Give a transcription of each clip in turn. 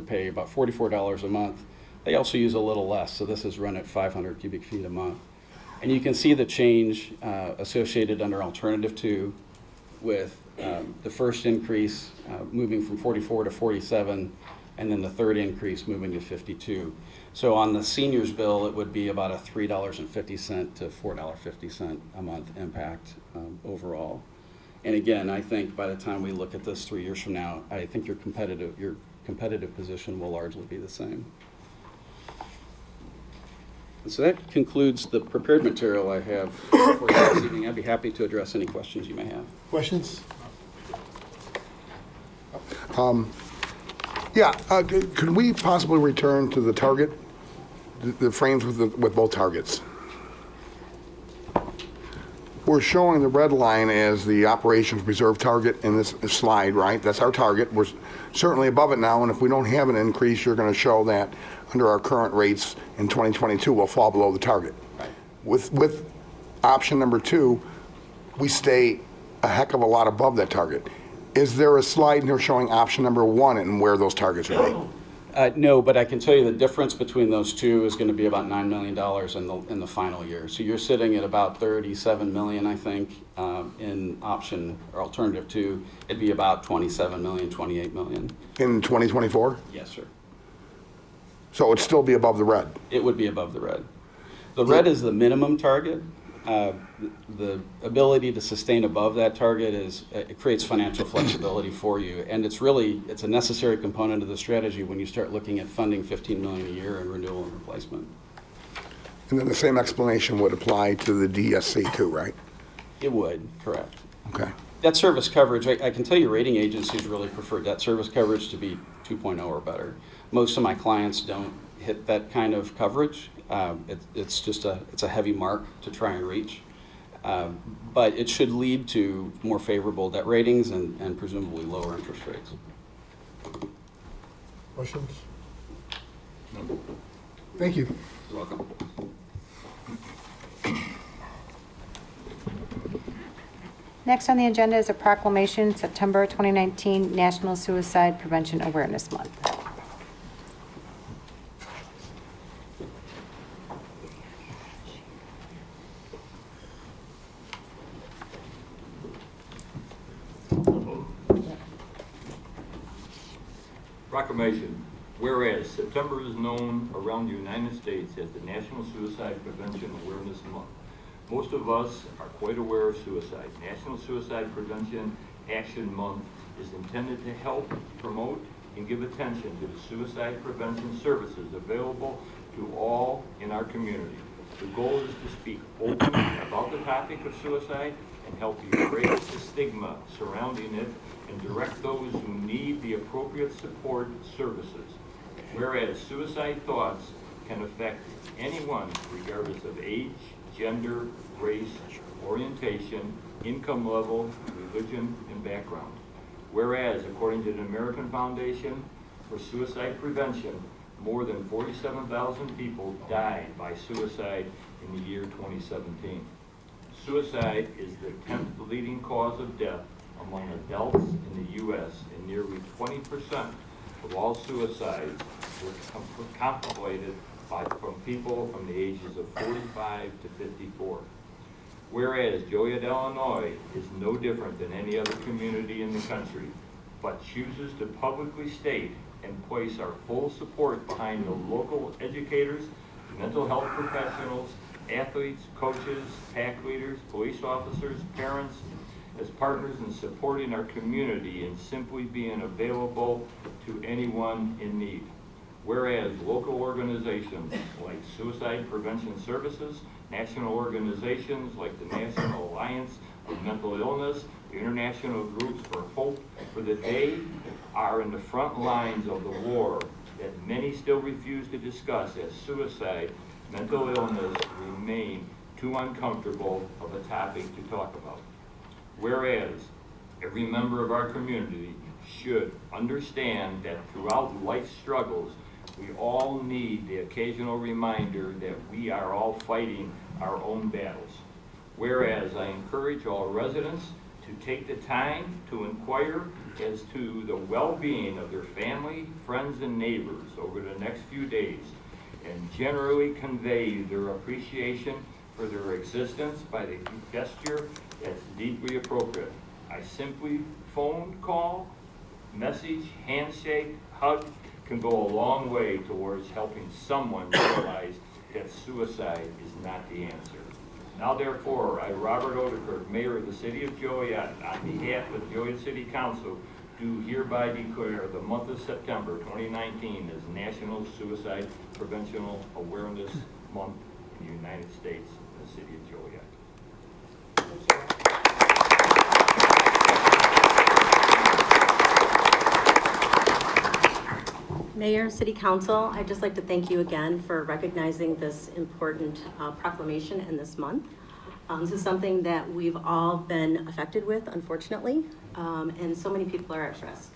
would pay about $44 a month. They also use a little less, so this is run at 500 cubic feet a month. And you can see the change associated under Alternative 2 with the first increase moving from 44 to 47, and then the third increase moving to 52. So on the seniors bill, it would be about a $3.50 to $4.50 a month impact overall. And again, I think by the time we look at this 3 years from now, I think your competitive position will largely be the same. So that concludes the prepared material I have for you this evening. I'd be happy to address any questions you may have. Questions? Could we possibly return to the target, the frames with both targets? We're showing the red line as the operations reserve target in this slide, right? That's our target. We're certainly above it now, and if we don't have an increase, you're going to show that under our current rates in 2022, we'll fall below the target. Right. With option number 2, we stay a heck of a lot above that target. Is there a slide in here showing option number 1 and where those targets would be? No, but I can tell you the difference between those two is going to be about $9 million in the final year. So you're sitting at about $37 million, I think, in option or Alternative 2. It'd be about $27 million, $28 million. In 2024? Yes, sir. So it would still be above the red? It would be above the red. The red is the minimum target. The ability to sustain above that target it creates financial flexibility for you, and it's a necessary component of the strategy when you start looking at funding $15 million a year in renewal and replacement. And then the same explanation would apply to the DSC too, right? It would, correct. Okay. Debt service coverage, I can tell you rating agencies really prefer debt service coverage to be 2.0 or better. Most of my clients don't hit that kind of coverage. It's a heavy mark to try and reach, but it should lead to more favorable debt ratings and presumably lower interest rates. Questions? No. Thank you. You're welcome. Next on the agenda is a proclamation, September 2019 National Suicide Prevention Awareness Month. Proclamation. Whereas September is known around the United States as the National Suicide Prevention Awareness Month. Most of us are quite aware of suicide. National Suicide Prevention Action Month is intended to help promote and give attention to the suicide prevention services available to all in our community. The goal is to speak openly about the topic of suicide and help erase the stigma surrounding it and direct those who need the appropriate support services. Whereas suicide thoughts can affect anyone regardless of age, gender, race, orientation, income level, religion, and background. Whereas, according to the American Foundation for Suicide Prevention, more than 47,000 people died by suicide in the year 2017. Suicide is the 10th leading cause of death among adults in the U.S., and nearly 20% of all suicides were contemplated from people from the ages of 45 to 54. Whereas Joliet, Illinois is no different than any other community in the country, but chooses to publicly state and place our full support behind the local educators, mental health professionals, athletes, coaches, pack leaders, police officers, parents, as partners in supporting our community and simply being available to anyone in need. Whereas local organizations like Suicide Prevention Services, national organizations like the National Alliance of Mental Illness, the International Groups for Hope for the Day are in the front lines of the war that many still refuse to discuss, as suicide, mental illness remain too uncomfortable of a topic to talk about. Whereas every member of our community should understand that throughout life's struggles, we all need the occasional reminder that we are all fighting our own battles. Whereas I encourage all residents to take the time to inquire as to the well-being of their family, friends, and neighbors over the next few days, and generally convey their appreciation for their existence by the gesture that's deeply appropriate. I simply phone call, message, handshake, hug can go a long way towards helping someone realize that suicide is not the answer. Now therefore, I, Robert Odekirk, Mayor of the City of Joliet, on behalf of the Joliet City Council, do hereby declare the month of September 2019 as National Suicide Prevention Awareness Month in the United States and the City of Joliet. Mayor, City Council, I'd just like to thank you again for recognizing this important proclamation in this month. This is something that we've all been affected with, unfortunately, and so many people are at risk.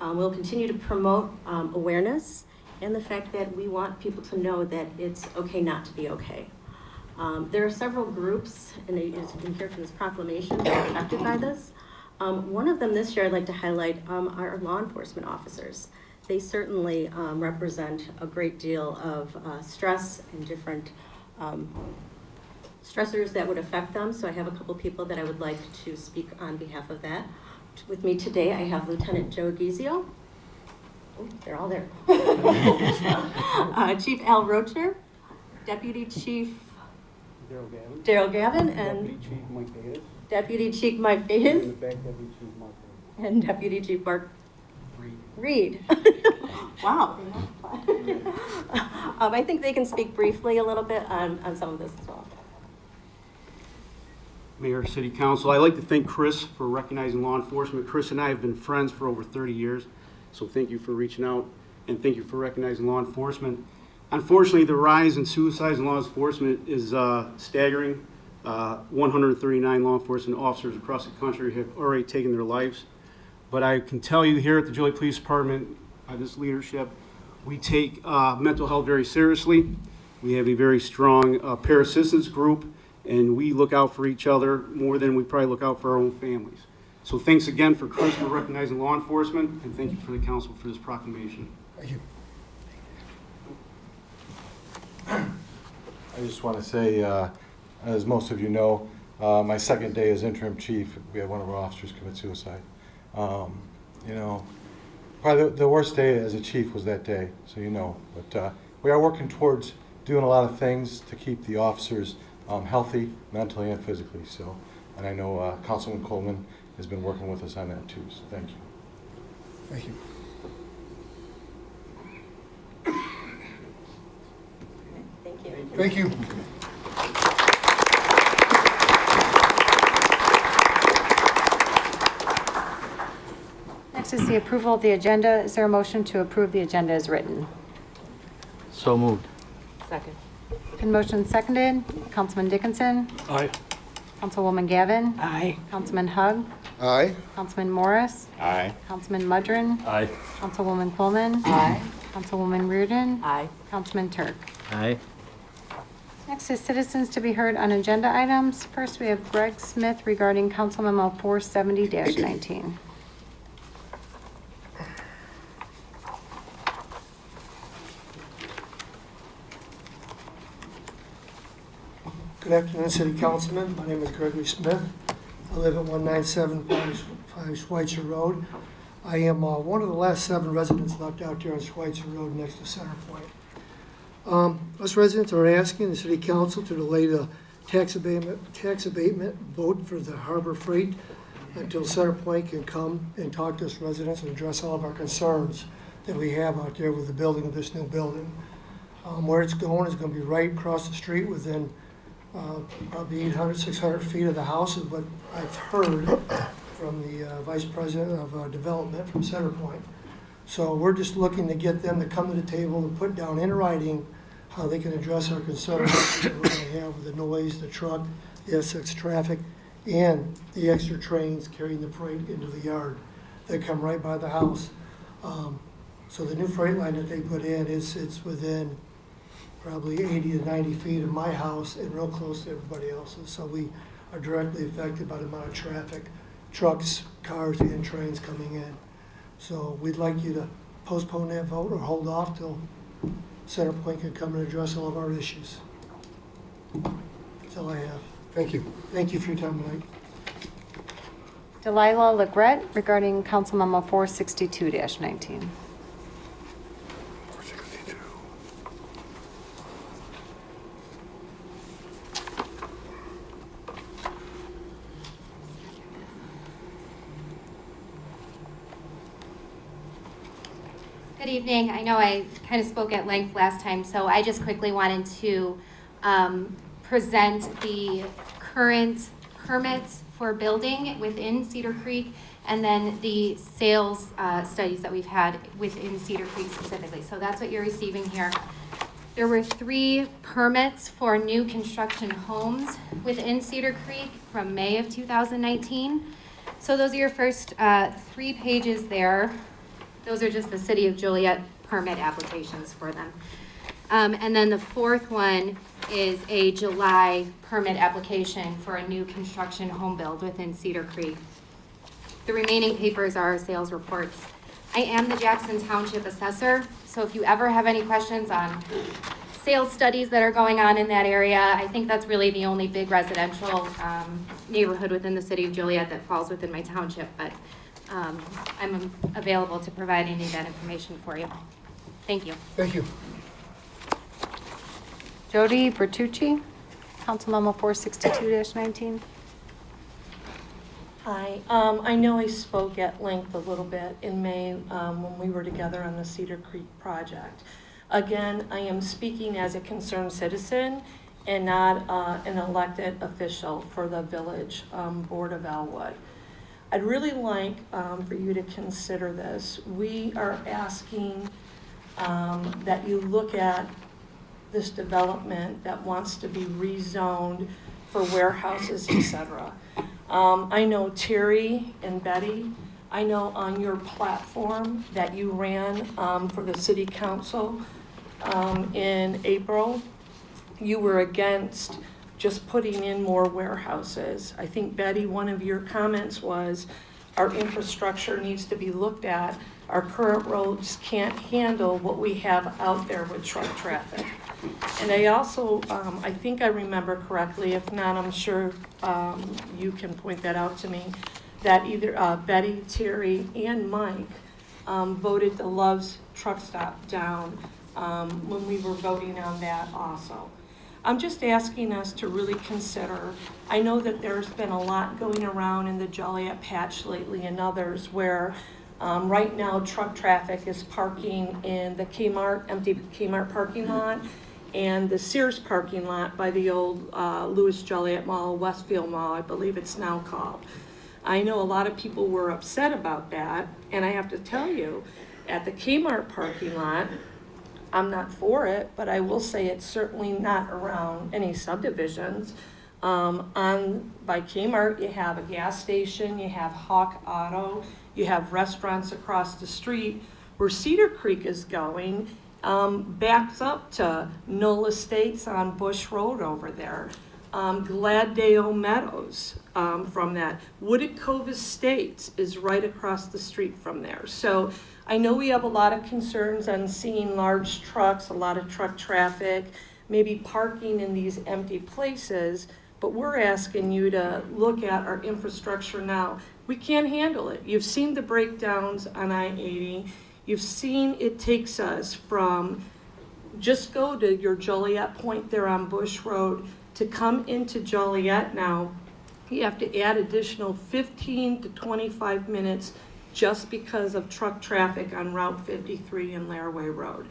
We'll continue to promote awareness and the fact that we want people to know that it's okay not to be okay. There are several groups, and as you can hear from this proclamation, that are affected by this. One of them this year I'd like to highlight are law enforcement officers. They certainly represent a great deal of stress and different stressors that would affect them. So I have a couple people that I would like to speak on behalf of that. With me today, I have Lieutenant Joe Gizio. Oh, they're all there. Chief Al Rocher, Deputy Chief Daryl Gavin, and Deputy Chief Mike Davis. Deputy Chief Mike Davis, In the back, Deputy Chief Mark Davis. and Deputy Chief Mark Reed. Wow. I think they can speak briefly a little bit on some of this as well. Mayor, City Council, I'd like to thank Chris for recognizing law enforcement. Chris and I have been friends for over 30 years, so thank you for reaching out, and thank you for recognizing law enforcement. Unfortunately, the rise in suicides in law enforcement is staggering. 139 law enforcement officers across the country have already taken their lives. But I can tell you here at the Joliet Police Department, this leadership, we take mental health very seriously. We have a very strong peer assistance group, and we look out for each other more than we probably look out for our own families. So thanks again for Chris for recognizing law enforcement, and thank you for the council for this proclamation. Thank you. I just want to say, as most of you know, my second day as interim chief, we had one of our officers commit suicide. You know, probably the worst day as a chief was that day, so you know. But we are working towards doing a lot of things to keep the officers healthy, mentally and physically. So, and I know Councilman Coleman has been working with us on that too. So, thank you. Thank you. Thank you. Thank you. Next is the approval of the agenda. Is there a motion to approve the agenda as written? So moved. Second. Been motion seconded. Councilman Dickinson? Aye. Councilwoman Gavin? Aye. Councilman Hug? Aye? Councilman Morris? Aye. Councilman Mudrin? Aye. Councilwoman Coleman? Aye. Councilwoman Reardon? Aye. Councilman Turk? Aye. Next is citizens to be heard on agenda items. First, we have Greg Smith regarding Council Memo 470-19. Good afternoon, City Councilman. My name is Gregory Smith. I live at 19755 Schweitzer Road. I am one of the last 7 residents left out there on Schweitzer Road next to Center Point. Us residents are asking the City Council to delay the tax abatement vote for the Harbor Freight until Center Point can come and talk to us residents and address all of our concerns that we have out there with the building of this new building. Where it's going is going to be right across the street within probably 800, 600 feet of the house is what I've heard from the Vice President of Development from Center Point. So we're just looking to get them to come to the table and put down in writing how they can address our concerns that we're going to have with the noise, the truck, the SX traffic, and the extra trains carrying the freight into the yard. They come right by the house. So the new freight line that they put in, it's within probably 80 to 90 feet of my house and real close to everybody else's. So we are directly affected by the amount of traffic trucks, cars, and trains coming in. So we'd like you to postpone that vote or hold off till Centerpoint can come and address all of our issues. That's all I have. Thank you. Thank you for your time tonight. Delilah Legret regarding Council Memo 462-19. 462. Good evening. I know I kind of spoke at length last time, so I just quickly wanted to present the current permits for building within Cedar Creek and then the sales studies that we've had within Cedar Creek specifically. So that's what you're receiving here. There were 3 permits for new construction homes within Cedar Creek from May of 2019. So those are your first 3 pages there. Those are just the City of Joliet permit applications for them. And then the 4th one is a July permit application for a new construction home build within Cedar Creek. The remaining papers are our sales reports. I am the Jackson Township Assessor, so if you ever have any questions on sales studies that are going on in that area, I think that's really the only big residential neighborhood within the City of Joliet that falls within my township, but I'm available to provide any of that information for you. Thank you. Thank you. Jody Bertucci, Council Memo 462-19. Hi, I know I spoke at length a little bit in May when we were together on the Cedar Creek project. Again, I am speaking as a concerned citizen and not an elected official for the Village Board of Elwood. I'd really like for you to consider this. We are asking that you look at this development that wants to be rezoned for warehouses, etc. I know Terry and Betty, I know on your platform that you ran for the city council in April, you were against just putting in more warehouses. I think, Betty, one of your comments was our infrastructure needs to be looked at. Our current roads can't handle what we have out there with truck traffic. And I also, I think I remember correctly, if not, I'm sure you can point that out to me, that either Betty, Terry, and Mike voted the Love's truck stop down when we were voting on that also. I'm just asking us to really consider, I know that there's been a lot going around in the Joliet patch lately and others where right now truck traffic is parking in the Kmart, empty Kmart parking lot and the Sears parking lot by the old Louis Joliet Mall, Westfield Mall, I believe it's now called. I know a lot of people were upset about that, and I have to tell you, at the Kmart parking lot, I'm not for it, but I will say it's certainly not around any subdivisions. By Kmart, you have a gas station, you have Hawk Auto, you have restaurants across the street. Where Cedar Creek is going, backs up to Knoll Estates on Bush Road over there. Gladdale Meadows from that. Wooded Cove Estates is right across the street from there. So I know we have a lot of concerns on seeing large trucks, a lot of truck traffic, maybe parking in these empty places, but we're asking you to look at our infrastructure now. We can't handle it. You've seen the breakdowns on I-80. You've seen it takes us from, just go to your Joliet point there on Bush Road, to come into Joliet now, you have to add additional 15 to 25 minutes just because of truck traffic on Route 53 and Laraway Road.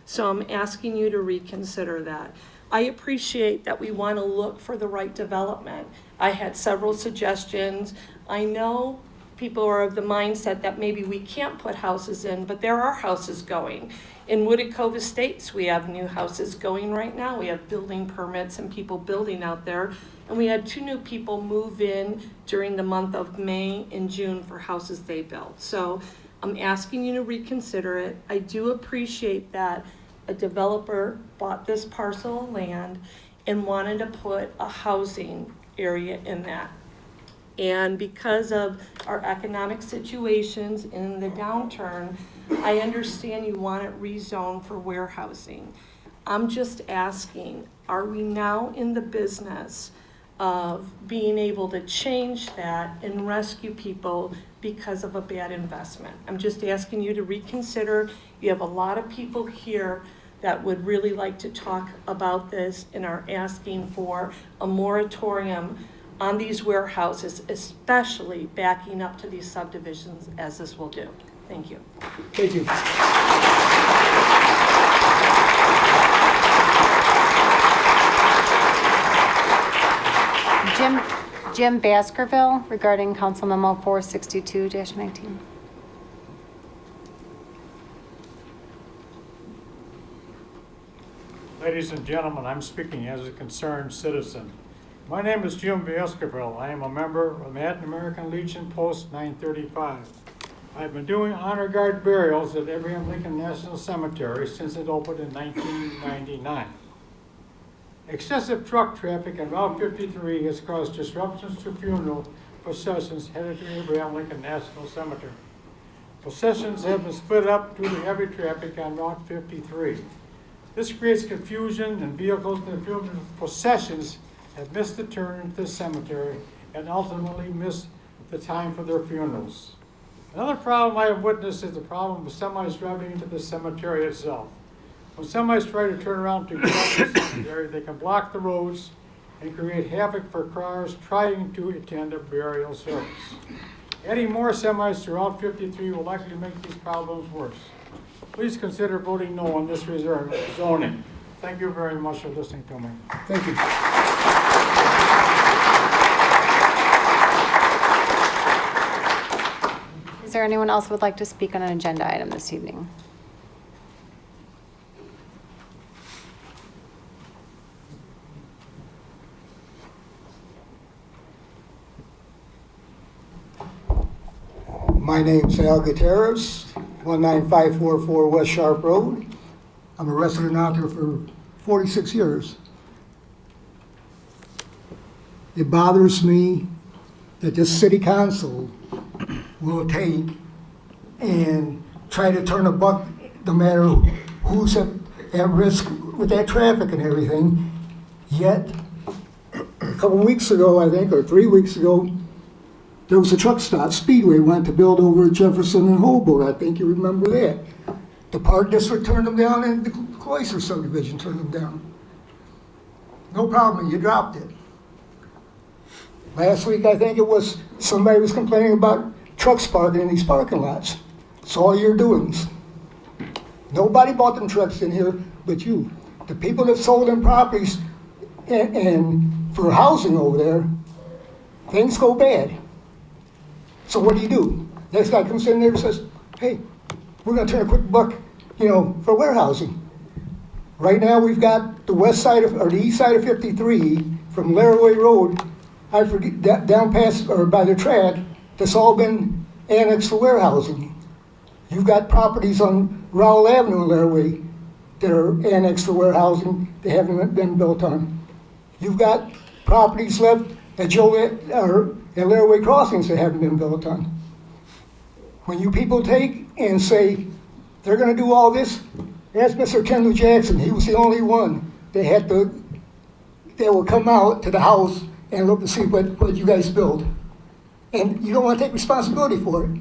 So I'm asking you to reconsider that. I appreciate that we want to look for the right development. I had several suggestions. I know people are of the mindset that maybe we can't put houses in, but there are houses going. In Wooded Cove Estates, we have new houses going right now. We have building permits and people building out there. And we had 2 new people move in during the month of May and June for houses they built. So I'm asking you to reconsider it. I do appreciate that a developer bought this parcel of land and wanted to put a housing area in that. And because of our economic situations in the downturn, I understand you want it rezoned for warehousing. I'm just asking, are we now in the business of being able to change that and rescue people because of a bad investment? I'm just asking you to reconsider. You have a lot of people here that would really like to talk about this and are asking for a moratorium on these warehouses, especially backing up to these subdivisions as this will do. Thank you. Thank you. Jim Baskerville regarding Council Memo 462-19. Ladies and gentlemen, I'm speaking as a concerned citizen. My name is Jim Baskerville. I am a member of Latin American Legion Post 935. I've been doing honor guard burials at Abraham Lincoln National Cemetery since it opened in 1999. Excessive truck traffic on Route 53 has caused disruptions to funeral processions headed to Abraham Lincoln National Cemetery. Processions have been split up due to heavy traffic on Route 53. This creates confusion, and vehicles in the funeral processions have missed the turn into the cemetery and ultimately missed the time for their funerals. Another problem I have witnessed is the problem with semis driving into the cemetery itself. When semis try to turn around to get out the cemetery, they can block the roads and create havoc for cars trying to attend a burial service. Adding more semis to Route 53 will likely make these problems worse. Please consider voting no on this reserve zoning. Thank you very much for listening to me. Thank you. Is there anyone else who would like to speak on an agenda item this evening? My name's Al Gutierrez, 19544 West Sharp Road. I'm a resident out there for 46 years. It bothers me that this city council will take and try to turn a buck no matter who's at risk with that traffic and everything. Yet, a couple weeks ago, I think, or 3 weeks ago, there was a truck stop, Speedway went to build over at Jefferson and Hoboken. I think you remember that. The Park District turned them down and the Cloister subdivision turned them down. No problem, you dropped it. Last week, I think it was, somebody was complaining about trucks parking in these parking lots. It's all your doings. Nobody bought them trucks in here but you. The people that sold them properties and for housing over there, things go bad. So what do? Next guy comes in there and says, hey, we're gonna turn a quick buck, for warehousing. Right now, we've got the west side or the east side of 53 from Laraway Road, I forget, down past or by the track, that's all been annexed for warehousing. You've got properties on Rowell Avenue in Laraway that are annexed for warehousing, they haven't been built on. You've got properties left at Joliet or at Laraway Crossings that haven't been built on. When you people take and say they're going to do all this, ask Mr. Kendall Jackson. He was the only one that will come out to the house and look to see what you guys build. And you don't want to take responsibility for it.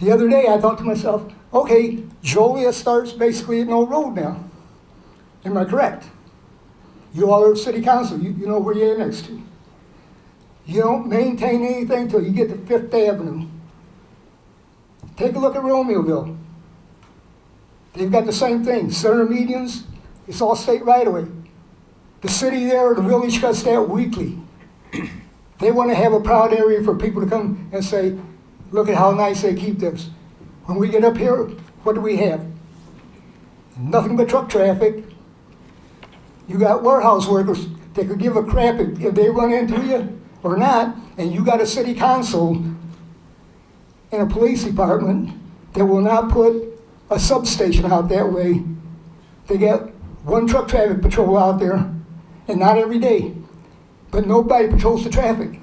The other day I thought to myself, okay, Joliet starts basically at no road now. Am I correct? You all are city council, you know where you're next to. You don't maintain anything till you get to 5th Avenue. Take a look at Romeoville. They've got the same thing, center medians, it's all state right away. The city there, the village cuts that weekly. They want to have a proud area for people to come and say, look at how nice they keep this. When we get up here, what do we have? Nothing but truck traffic. You got warehouse workers that could give a crap if they run into you or not, and you got a city council and a police department that will not put a substation out that way. They got one truck traffic patrol out there, and not every day, but nobody patrols the traffic.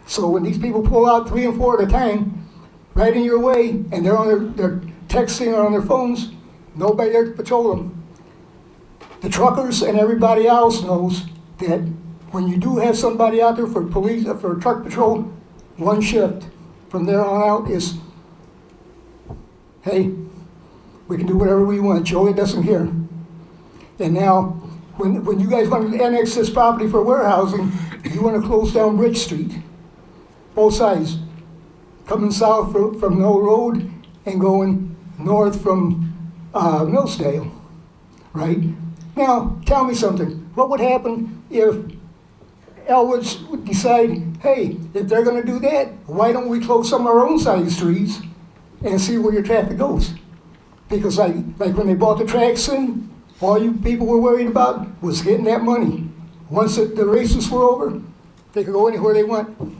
So when these people pull out 3 and 4 at a time, right in your way, and they're on their texting or on their phones, nobody there to patrol them. The truckers and everybody else knows that when you do have somebody out there for police, for truck patrol, one shift from there on out is, hey, we can do whatever we want. Joliet doesn't care. And now, when you guys want to annex this property for warehousing, you want to close down Bridge Street, both sides, coming south from Mill Road and going north from Millsdale, right? Now, tell me something. What would happen if Elwoods would decide, hey, if they're going to do that, why don't we close some of our own side streets and see where your traffic goes? Because like when they bought the tracks in, all you people were worried about was getting that money. Once the races were over, they could go anywhere they want.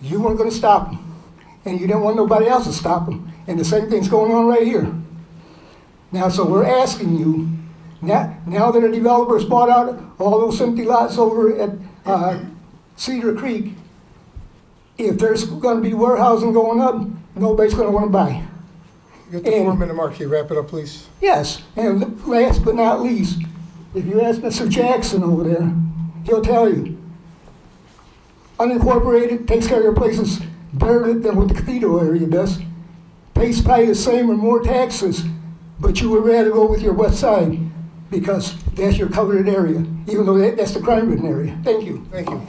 You weren't going to stop them, and you didn't want nobody else to stop them. And the same thing's going on right here. Now, so we're asking you, now that the developers bought out all those empty lots over at Cedar Creek, if there's going to be warehousing going up, nobody's going to want to buy. Get the 4-minute mark here. Wrap it up, please. Yes, and last but not least, if you ask Mr. Jackson over there, he'll tell you. Unincorporated takes care of their places better than what the cathedral area does. Pays probably the same or more taxes, but you would rather go with your west side because that's your coveted area, even though that's the crime-ridden area. Thank you. Thank you.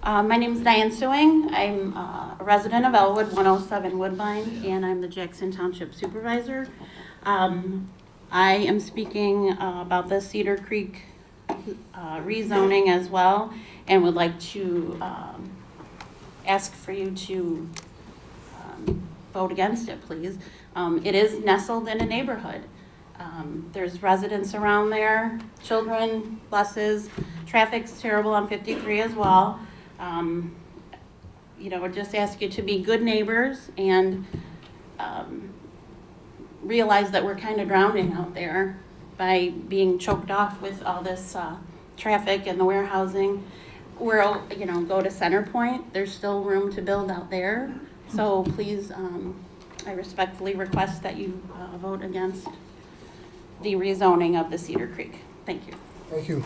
My name is Diane Sewing. I'm a resident of Elwood, 107 Woodbine, and I'm the Jackson Township Supervisor. I am speaking about the Cedar Creek rezoning as well, and would like to ask for you to vote against it, please. It is nestled in a neighborhood. There's residents around there, children, buses. Traffic's terrible on 53 as well. You know, I just ask you to be good neighbors and realize that we're kind of drowning out there by being choked off with all this traffic and the warehousing. We're, you know, go to Center Point. There's still room to build out there. So please, I respectfully request that you vote against the rezoning of the Cedar Creek. Thank you. Thank you.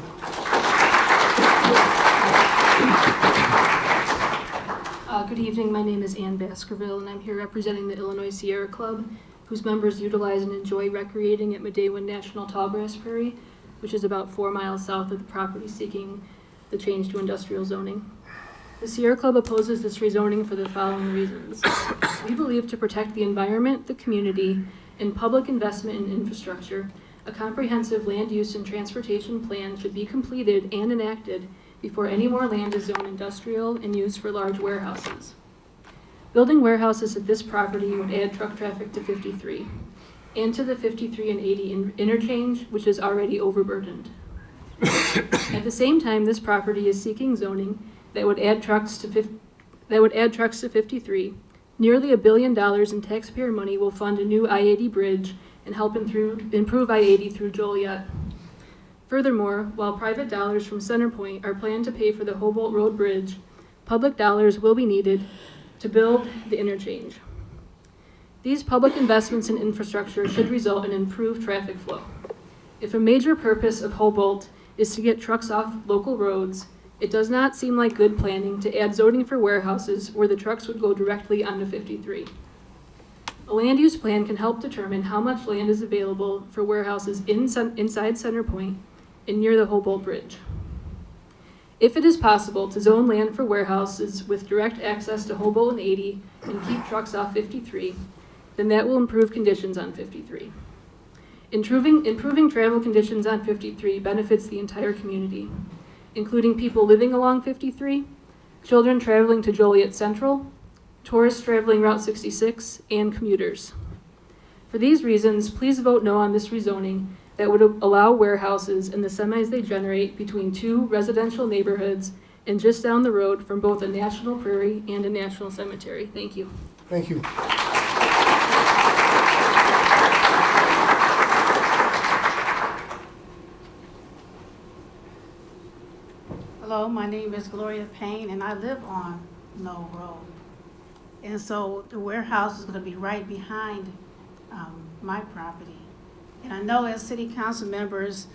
Good evening, my name is Ann Baskerville, and I'm here representing the Illinois Sierra Club, whose members utilize and enjoy recreating at Medewan National Tallgrass Prairie, which is about 4 miles south of the property seeking the change to industrial zoning. The Sierra Club opposes this rezoning for the following reasons. We believe to protect the environment, the community, and public investment in infrastructure, a comprehensive land use and transportation plan should be completed and enacted before any more land is zoned industrial and used for large warehouses. Building warehouses at this property would add truck traffic to 53 and to the 53 and 80 interchange, which is already overburdened. At the same time, this property is seeking zoning that would add trucks to 53. Nearly $1 billion in taxpayer money will fund a new I-80 bridge and help improve I-80 through Joliet. Furthermore, while private dollars from Centerpoint are planned to pay for the Hobolt Road Bridge, public dollars will be needed to build the interchange. These public investments in infrastructure should result in improved traffic flow. If a major purpose of Hobolt is to get trucks off local roads, it does not seem like good planning to add zoning for warehouses where the trucks would go directly onto 53. A land use plan can help determine how much land is available for warehouses inside Centerpoint and near the Hobolt Bridge. If it is possible to zone land for warehouses with direct access to Hobolt and 80 and keep trucks off 53, then that will improve conditions on 53. Improving travel conditions on 53 benefits the entire community, including people living along 53, children traveling to Joliet Central, tourists traveling Route 66, and commuters. For these reasons, please vote no on this rezoning that would allow warehouses and the semis they generate between 2 residential neighborhoods and just down the road from both a national prairie and a national cemetery. Thank you. Thank you. know, my name is Gloria Payne, and I live on Knoll Road. And so the warehouse is going to be right behind my property. And I know as city council members,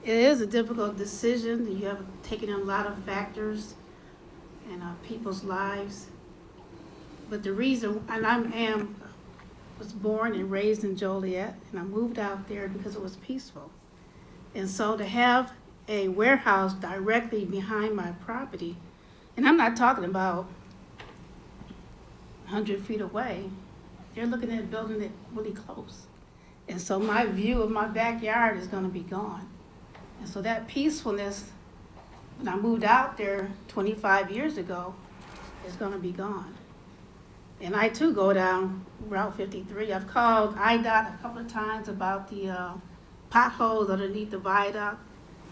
it is a difficult decision. You have taken in a lot of factors in people's lives. But the reason, and was born and raised in Joliet, and I moved out there because it was peaceful. And so to have a warehouse directly behind my property, and I'm not talking about 100 feet away, they're looking at building it really close. And so my view of my backyard is gonna be gone. And so that peacefulness, when I moved out there 25 years ago, is gonna be gone. And I too go down Route 53. I've called IDOT a couple of times about the potholes underneath the viaduct.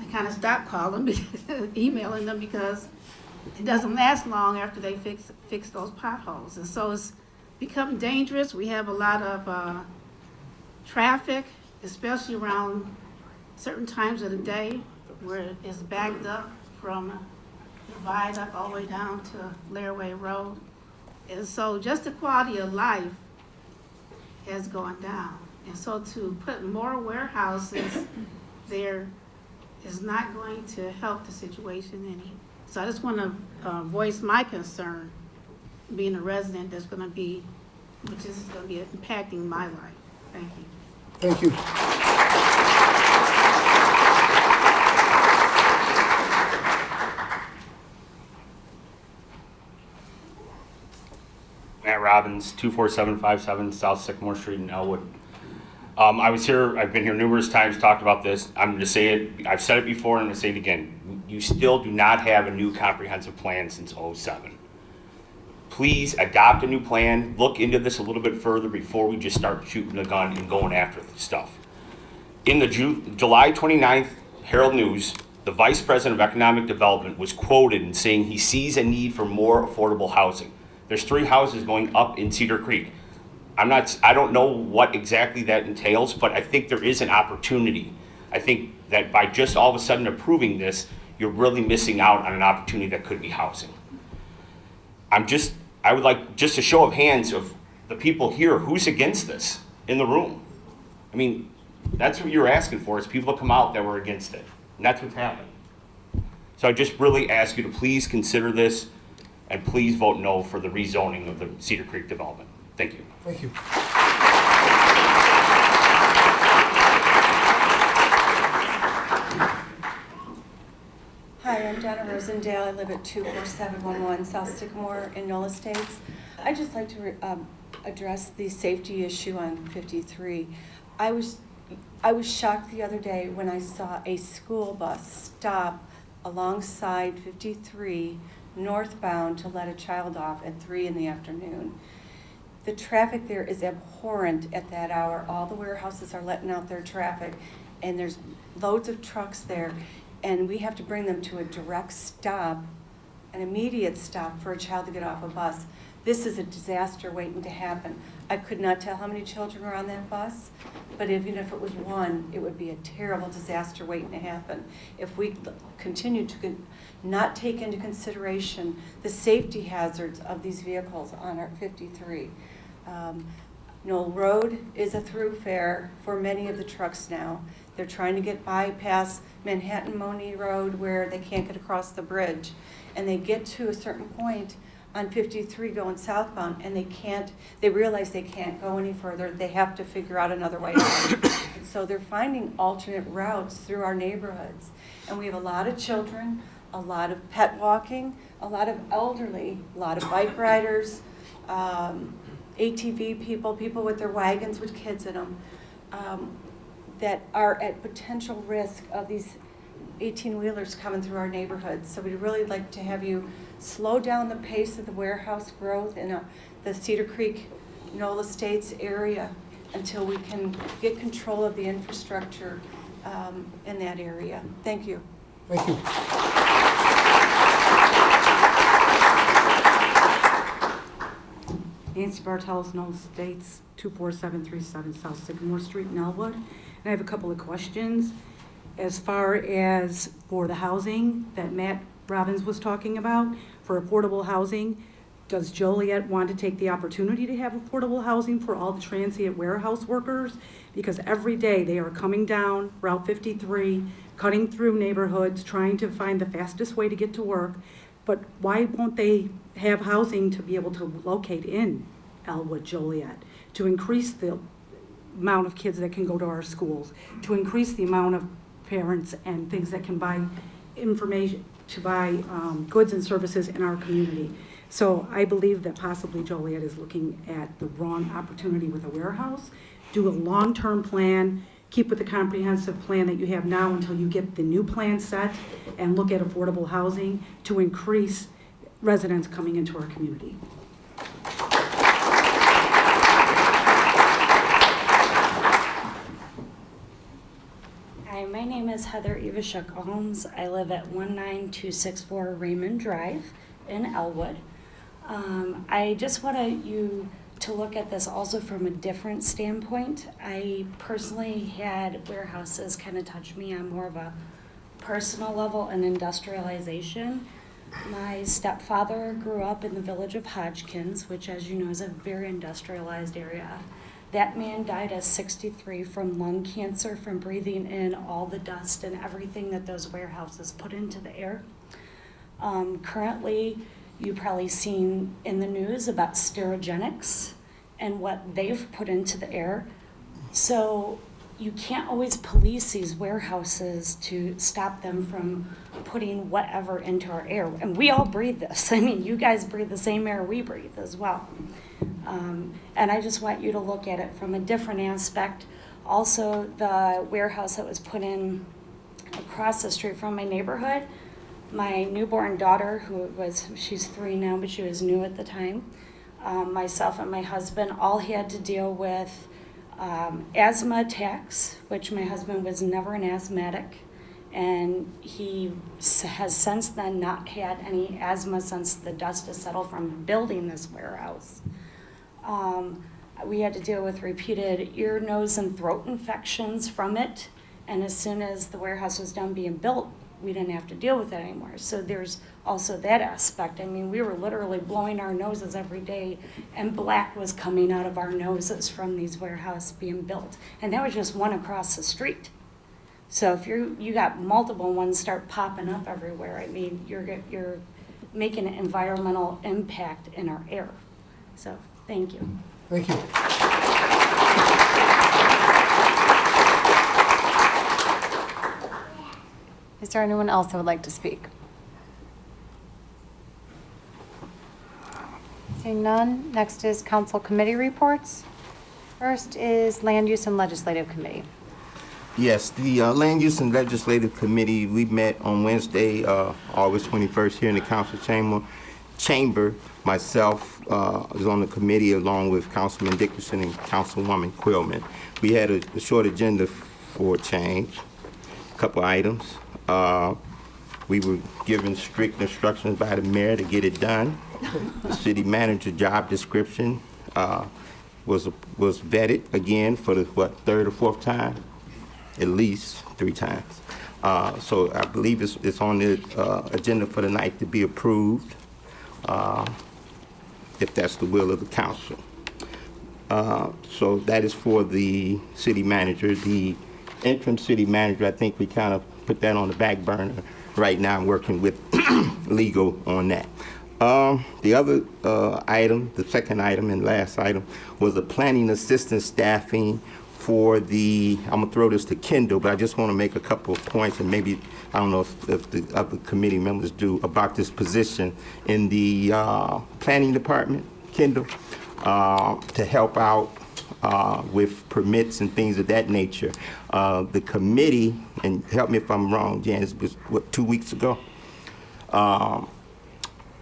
I kind of stopped calling, emailing them, because it doesn't last long after they fix those potholes. And so it's become dangerous. We have a lot of traffic, especially around certain times of the day where it's backed up from the viaduct all the way down to Lairway Road. And so just the quality of life has gone down. And so to put more warehouses there is not going to help the situation any. So I just want to voice my concern, being a resident which is going to be impacting my life. Thank you. Thank you. Matt Robbins, 24757 South Sycamore Street in Elwood. I was here, I've been here numerous times, talked about this. I'm going to say it, I've said it before and I'm going to say it again. You still do not have a new comprehensive plan since '07. Please adopt a new plan, look into this a little bit further before we just start shooting the gun and going after the stuff. In the July 29th Herald News, the Vice President of Economic Development was quoted in saying he sees a need for more affordable housing. There's 3 houses going up in Cedar Creek. I don't know what exactly that entails, but I think there is an opportunity. I think that by just all of a sudden approving this, you're really missing out on an opportunity that could be housing. I would like just a show of hands of the people here, who's against this in the room? I mean, that's what you're asking for, is people to come out that were against it. And that's what's happened. So I just really ask you to please consider this and please vote no for the rezoning of the Cedar Creek development. Thank you. Thank you. Hi, I'm Donna Rosendale. I live at 24711 South Sycamore in Knoll Estates. I'd just like to address the safety issue on 53. I was shocked the other day when I saw a school bus stop alongside 53 northbound to let a child off at 3 in the afternoon. The traffic there is abhorrent at that hour. All the warehouses are letting out their traffic, and there's loads of trucks there, and we have to bring them to a direct stop, an immediate stop for a child to get off a bus. This is a disaster waiting to happen. I could not tell how many children were on that bus, but even if it was one, it would be a terrible disaster waiting to happen. If we continue to not take into consideration the safety hazards of these vehicles on our 53. Knoll Road is a thoroughfare for many of the trucks now. They're trying to get bypass Manhattan-Monee Road where they can't get across the bridge. And they get to a certain point on 53 going southbound and they realize they can't go any further. They have to figure out another way out. And so they're finding alternate routes through our neighborhoods. And we have a lot of children, a lot of pet walking, a lot of elderly, a lot of bike riders, ATV people with their wagons with kids in them, that are at potential risk of these 18-wheelers coming through our neighborhoods. So we'd really like to have you slow down the pace of the warehouse growth in the Cedar Creek, Knoll Estates area until we can get control of the infrastructure in that area. Thank you. Thank you. Nancy Bartels, Knoll Estates, 24737 South Sycamore Street in Elwood. And I have a couple of questions. As far as for the housing that Matt Robbins was talking about for affordable housing. Does Joliet want to take the opportunity to have affordable housing for all the transient warehouse workers? Because every day they are coming down Route 53, cutting through neighborhoods, trying to find the fastest way to get to work. But why won't they have housing to be able to locate in Elwood, Joliet, to increase the amount of kids that can go to our schools, to increase the amount of parents and things that can buy information, to buy goods and services in our community? So I believe that possibly Joliet is looking at the wrong opportunity with a warehouse. Do a long-term plan, keep with the comprehensive plan that you have now until you get the new plan set, and look at affordable housing to increase residents coming into our community. Hi, my name is Heather Ivashuk-Ohms. I live at 19264 Raymond Drive in Elwood. I just want you to look at this also from a different standpoint. I personally had warehouses kind of touch me on more of a personal level and industrialization. My stepfather grew up in the village of Hodgkins, which, as you know, is a very industrialized area. That man died at 63 from lung cancer, from breathing in all the dust and everything that those warehouses put into the air. Currently, you've probably seen in the news about Sterigenics and what they've put into the air. So you can't always police these warehouses to stop them from putting whatever into our air. And we all breathe this. I mean, you guys breathe the same air we breathe as well. And I just want you to look at it from a different aspect. Also, the warehouse that was put in across the street from my neighborhood, my newborn daughter, she's 3 now, but she was new at the time, myself and my husband all had to deal with asthma attacks, which my husband was never an asthmatic, and he has since then not had any asthma since the dust has settled from building this warehouse. We had to deal with repeated ear, nose, and throat infections from it, and as soon as the warehouse was done being built, we didn't have to deal with it anymore. So there's also that aspect. I mean, we were literally blowing our noses every day, and black was coming out of our noses from these warehouses being built. And that was just one across the street. So if you got multiple ones start popping up everywhere, I mean, you're making an environmental impact in our air. So thank you. Thank you. Is there anyone else that would like to speak? Seeing none, next is council committee reports. First is Land Use and Legislative Committee. Yes, the Land Use and Legislative Committee, we met on Wednesday, August 21st here in the council chamber. Myself was on the committee along with Councilman Dickerson and Councilwoman Quillman. We had a short agenda for change, a couple items. We were given strict instructions by the mayor to get it done. The city manager job description was vetted again for the, third or fourth time? At least 3 times. So I believe it's on the agenda for the night to be approved, if that's the will of the council. So that is for the city manager. The interim city manager, I think we kind of put that on the back burner right now. I'm working with legal on that. The other item, the second item and last item, was the planning assistant staffing for the, I'm gonna throw this to Kendall, but I just wanna make a couple of points, and maybe, I don't know if the other committee members do, about this position in the planning department, Kendall, to help out with permits and things of that nature. The committee, and help me if I'm wrong, Janice, was what, 2 weeks ago?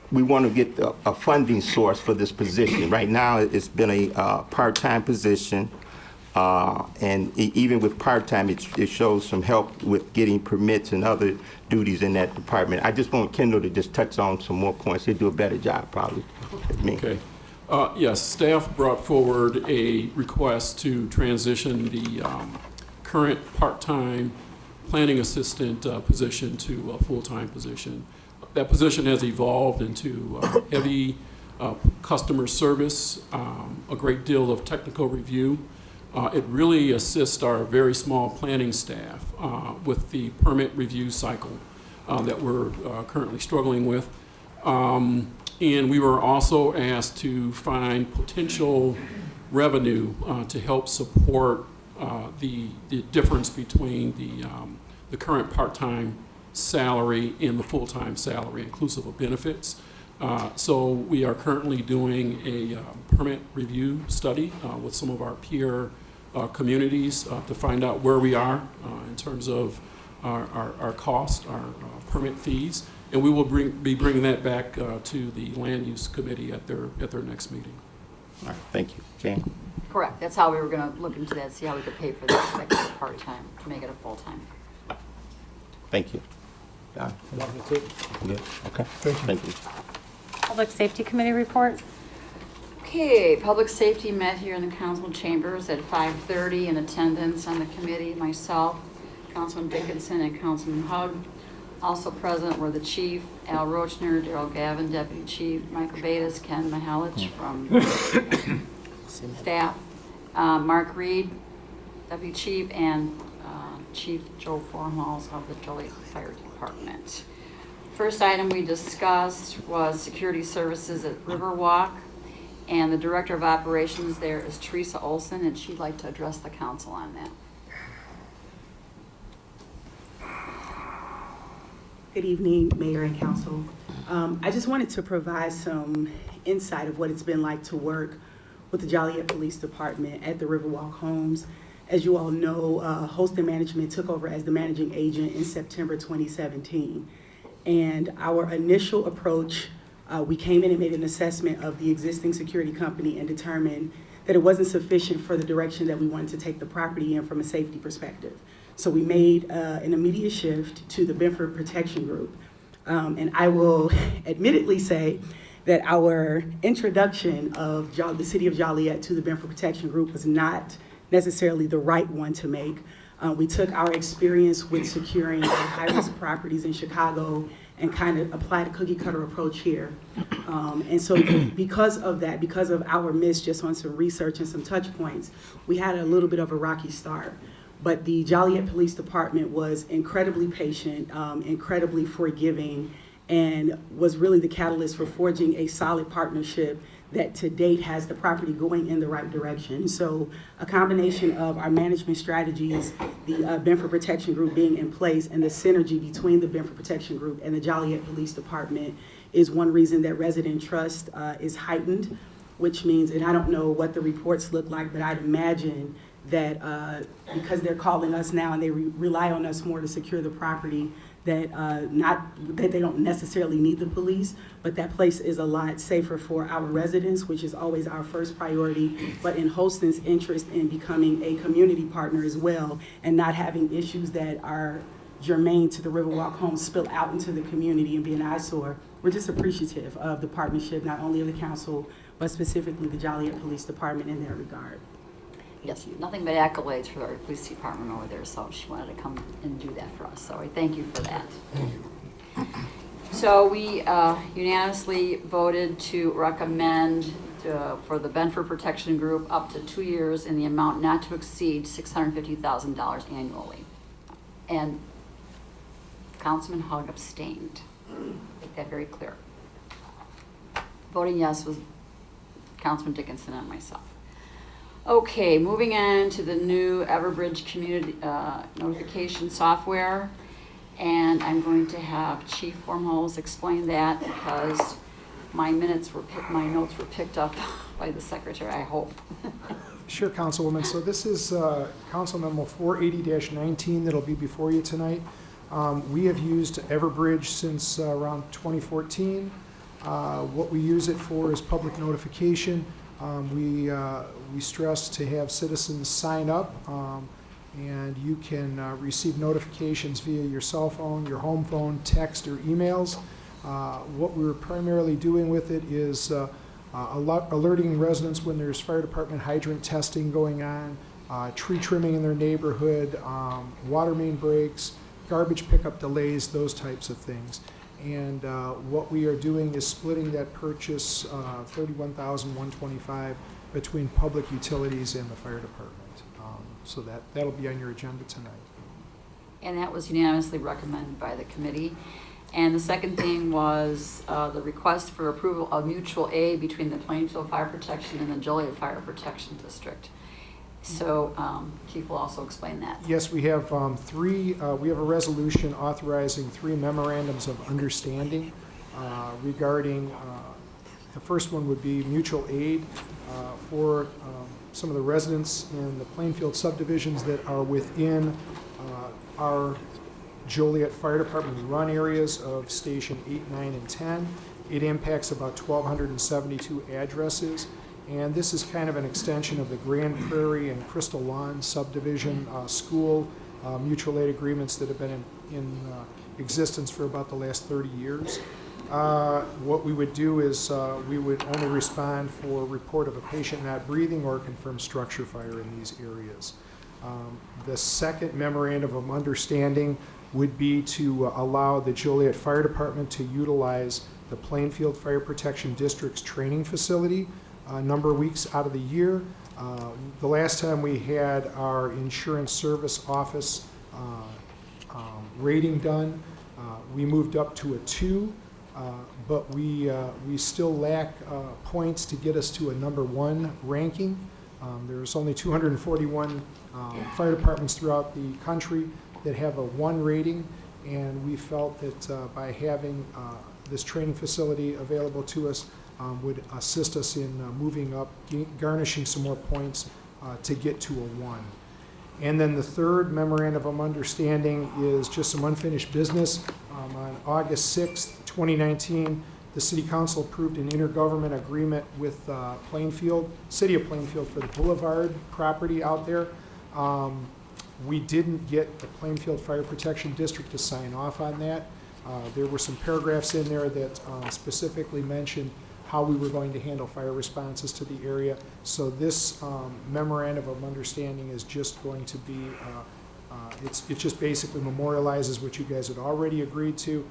We want to get a funding source for this position. Right now, it's been a part-time position, and even with part-time, it shows some help with getting permits and other duties in that department. I just want Kendall to just touch on some more points. He'll do a better job, probably, than me. Okay. Yes, staff brought forward a request to transition the current part-time planning assistant position to a full-time position. that position has evolved into heavy customer service, a great deal of technical review. It really assists our very small planning staff with the permit review cycle that we're currently struggling with. And we were also asked to find potential revenue to help support the difference between the current part-time salary and the full-time salary, inclusive of benefits. So we are currently doing a permit review study with some of our peer communities to find out where we are in terms of our cost, our permit fees, and we will be bringing that back to the Land Use Committee at their next meeting. All right, thank you. Jan? Correct. That's how we were going to look into that, see how we could pay for that extra part-time to make it a full-time. Thank you. Good. Okay. Thank you. Public Safety Committee report. Okay, Public Safety met here in the council chambers at 5:30. In attendance on the committee, myself, Councilman Dickinson, and Councilman Hugg. Also present were the Chief, Al Rochner, Darrell Gavin, Deputy Chief, Michael Bates, Ken Mihalich from staff, Mark Reed, Deputy Chief, and Chief Joe Formhalls of the Joliet Fire Department. First item we discussed was security services at Riverwalk, and the Director of Operations there is Teresa Olson, and she'd like to address the council on that. Good evening, Mayor and Council. I just wanted to provide some insight of what it's been like to work with the Joliet Police Department at the Riverwalk Homes. As you all know, Holston Management took over as the managing agent in September 2017. And our initial approach, we came in and made an assessment of the existing security company and determined that it wasn't sufficient for the direction that we wanted to take the property in from a safety perspective. So we made an immediate shift to the Benford Protection Group. And I will admittedly say that our introduction of the city of Joliet to the Benford Protection Group was not necessarily the right one to make. We took our experience with securing high-risk properties in Chicago and kind of applied a cookie-cutter approach here. And so because of that, because of our miss just on some research and some touch points, we had a little bit of a rocky start. But the Joliet Police Department was incredibly patient, incredibly forgiving, and was really the catalyst for forging a solid partnership that to date has the property going in the right direction. So a combination of our management strategies, the Benford Protection Group being in place, and the synergy between the Benford Protection Group and the Joliet Police Department is one reason that resident trust is heightened, which means, and I don't know what the reports look like, but I'd imagine that because they're calling us now and they rely on us more to secure the property, that not that they don't necessarily need the police, but that place is a lot safer for our residents, which is always our first priority, but in Holston's interest in becoming a community partner as well and not having issues that are germane to the Riverwalk Homes spill out into the community and be an eyesore. We're just appreciative of the partnership, not only of the council, but specifically the Joliet Police Department in that regard. Yes, nothing but accolades for our police department over there, so she wanted to come and do that for us, so I thank you for that. So we unanimously voted to recommend for the Benford Protection Group up to 2 years in the amount not to exceed $650,000 annually. And Councilman Hugg abstained. Make that very clear. Voting yes was Councilman Dickinson and myself. Okay, moving on to the new Everbridge community notification software. And I'm going to have Chief Formhalls explain that because my notes were picked up by the secretary, I hope. Sure, Councilwoman. So this is Council Memo 480-19 that'll be before you tonight. We have used Everbridge since around 2014. What we use it for is public notification. We stress to have citizens sign up, and you can receive notifications via your cell phone, your home phone, text, or emails. What we're primarily doing with it is alerting residents when there's fire department hydrant testing going on, tree trimming in their neighborhood, water main breaks, garbage pickup delays, those types of things. And what we are doing is splitting that purchase, $31,125, between public utilities and the fire department. So that'll be on your agenda tonight. And that was unanimously recommended by the committee. And the second thing was the request for approval of mutual aid between the Plainfield Fire Protection and the Joliet Fire Protection District. So Chief will also explain that. Yes, we have we have a resolution authorizing 3 memorandums of understanding regarding, the first one would be mutual aid for some of the residents in the Plainfield subdivisions that are within our Joliet Fire Department run areas of Station 8, 9, and 10. It impacts about 1,272 addresses. And this is kind of an extension of the Grand Prairie and Crystal Lawn subdivision school mutual aid agreements that have been in existence for about the last 30 years. What we would do is we would only respond for report of a patient not breathing or confirmed structure fire in these areas. The second memorandum of understanding would be to allow the Joliet Fire Department to utilize the Plainfield Fire Protection District's training facility a number of weeks out of the year. The last time we had our insurance service office rating done, we moved up to a 2, but we still lack points to get us to a number 1 ranking. There's only 241 fire departments throughout the country that have a 1 rating, and we felt that by having this training facility available to us would assist us in moving up, garnishing some more points to get to a 1. And then the third memorandum of understanding is just some unfinished business. On August 6th, 2019, the City Council approved an intergovernment agreement with Plainfield, City of Plainfield, for the Boulevard property out there. We didn't get the Plainfield Fire Protection District to sign off on that. There were some paragraphs in there that specifically mentioned how we were going to handle fire responses to the area. So this memorandum of understanding is just going to be, it just basically memorializes what you guys had already agreed to,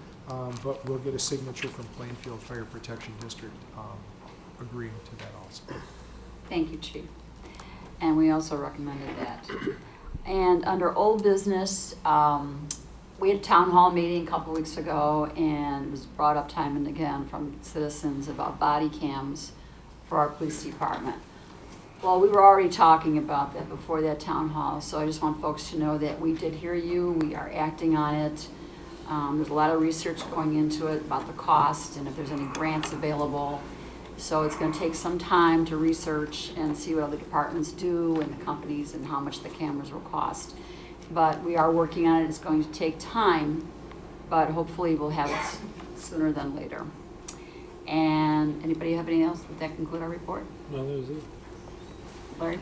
but we'll get a signature from Plainfield Fire Protection District agreeing to that also. Thank you, Chief. And we also recommended that. And under old business, we had a town hall meeting a couple weeks ago, and it was brought up time and again from citizens about body cams for our police department. Well, we were already talking about that before that town hall, so I just want folks to know that we did hear you, we are acting on it. There's a lot of research going into it about the cost and if there's any grants available. So it's going to take some time to research and see what other departments do and the companies and how much the cameras will cost. But we are working on it. It's going to take time, but hopefully we'll have it sooner than later. And anybody have anything else? Would that conclude our report? No, that was it. Larry?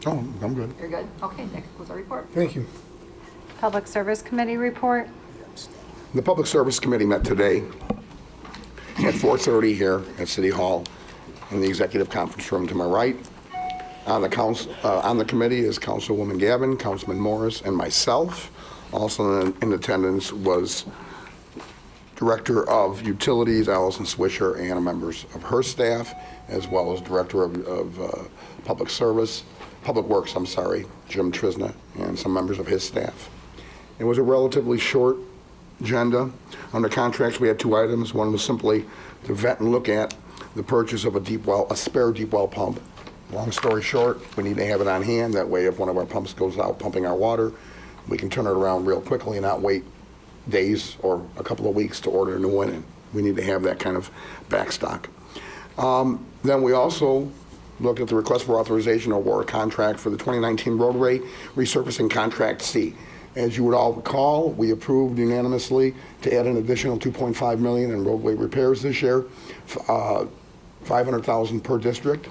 Oh, I'm good. You're good? Okay, that concludes our report. Thank you. Public Service Committee report. The Public Service Committee met today at 4:30 here at City Hall in the executive conference room to my right. On the committee is Councilwoman Gavin, Councilman Morris, and myself. Also in attendance was Director of Utilities, Allison Swisher, and members of her staff, as well as Director of Public Works, Jim Trisna, and some members of his staff. It was a relatively short agenda. Under contracts, we had 2 items. One was simply to vet and look at the purchase of a spare deep well pump. Long story short, we need to have it on hand. That way, if one of our pumps goes out pumping our water, we can turn it around real quickly and not wait days or a couple of weeks to order a new one. And we need to have that kind of backstock. Then we also looked at the request for authorization to award a contract for the 2019 roadway resurfacing contract C. As you would all recall, we approved unanimously to add an additional $2.5 million in roadway repairs this year, $500,000 per district.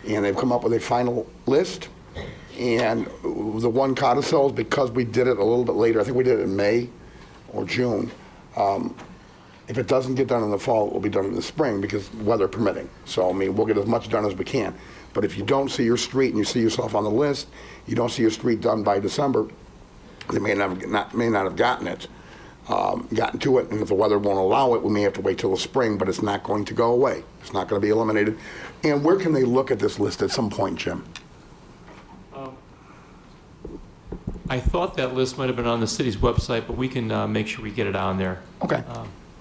And they've come up with a final list. And the one codicil is because we did it a little bit later. I think we did it in May or June. If it doesn't get done in the fall, it will be done in the spring because weather permitting. So, I mean, we'll get as much done as we can. But if you don't see your street and you see yourself on the list, you don't see your street done by December, they may not have gotten it. gotten to it, and if the weather won't allow it, we may have to wait till the spring, but it's not going to go away. It's not going to be eliminated. And where can they look at this list at some point, Jim? I thought that list might have been on the city's website, but we can make sure we get it on there. Okay.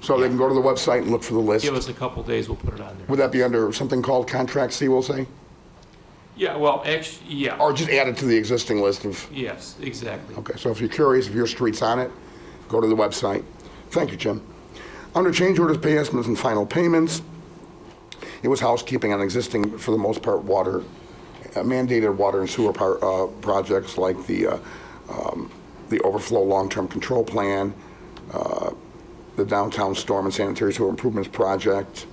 So they can go to the website and look for the list. Give us a couple days, we'll put it on there. Would that be under something called Contract C, we'll say? Yeah, well, actually, yeah. Or just add it to the existing list of... Yes, exactly. Okay, so if you're curious, if your street's on it, go to the website. Thank you, Jim. Under change orders, pay estimates, and final payments, it was housekeeping on existing, for the most part, water, mandated water and sewer projects like the overflow long-term control plan, the downtown storm and sanitary sewer improvements project,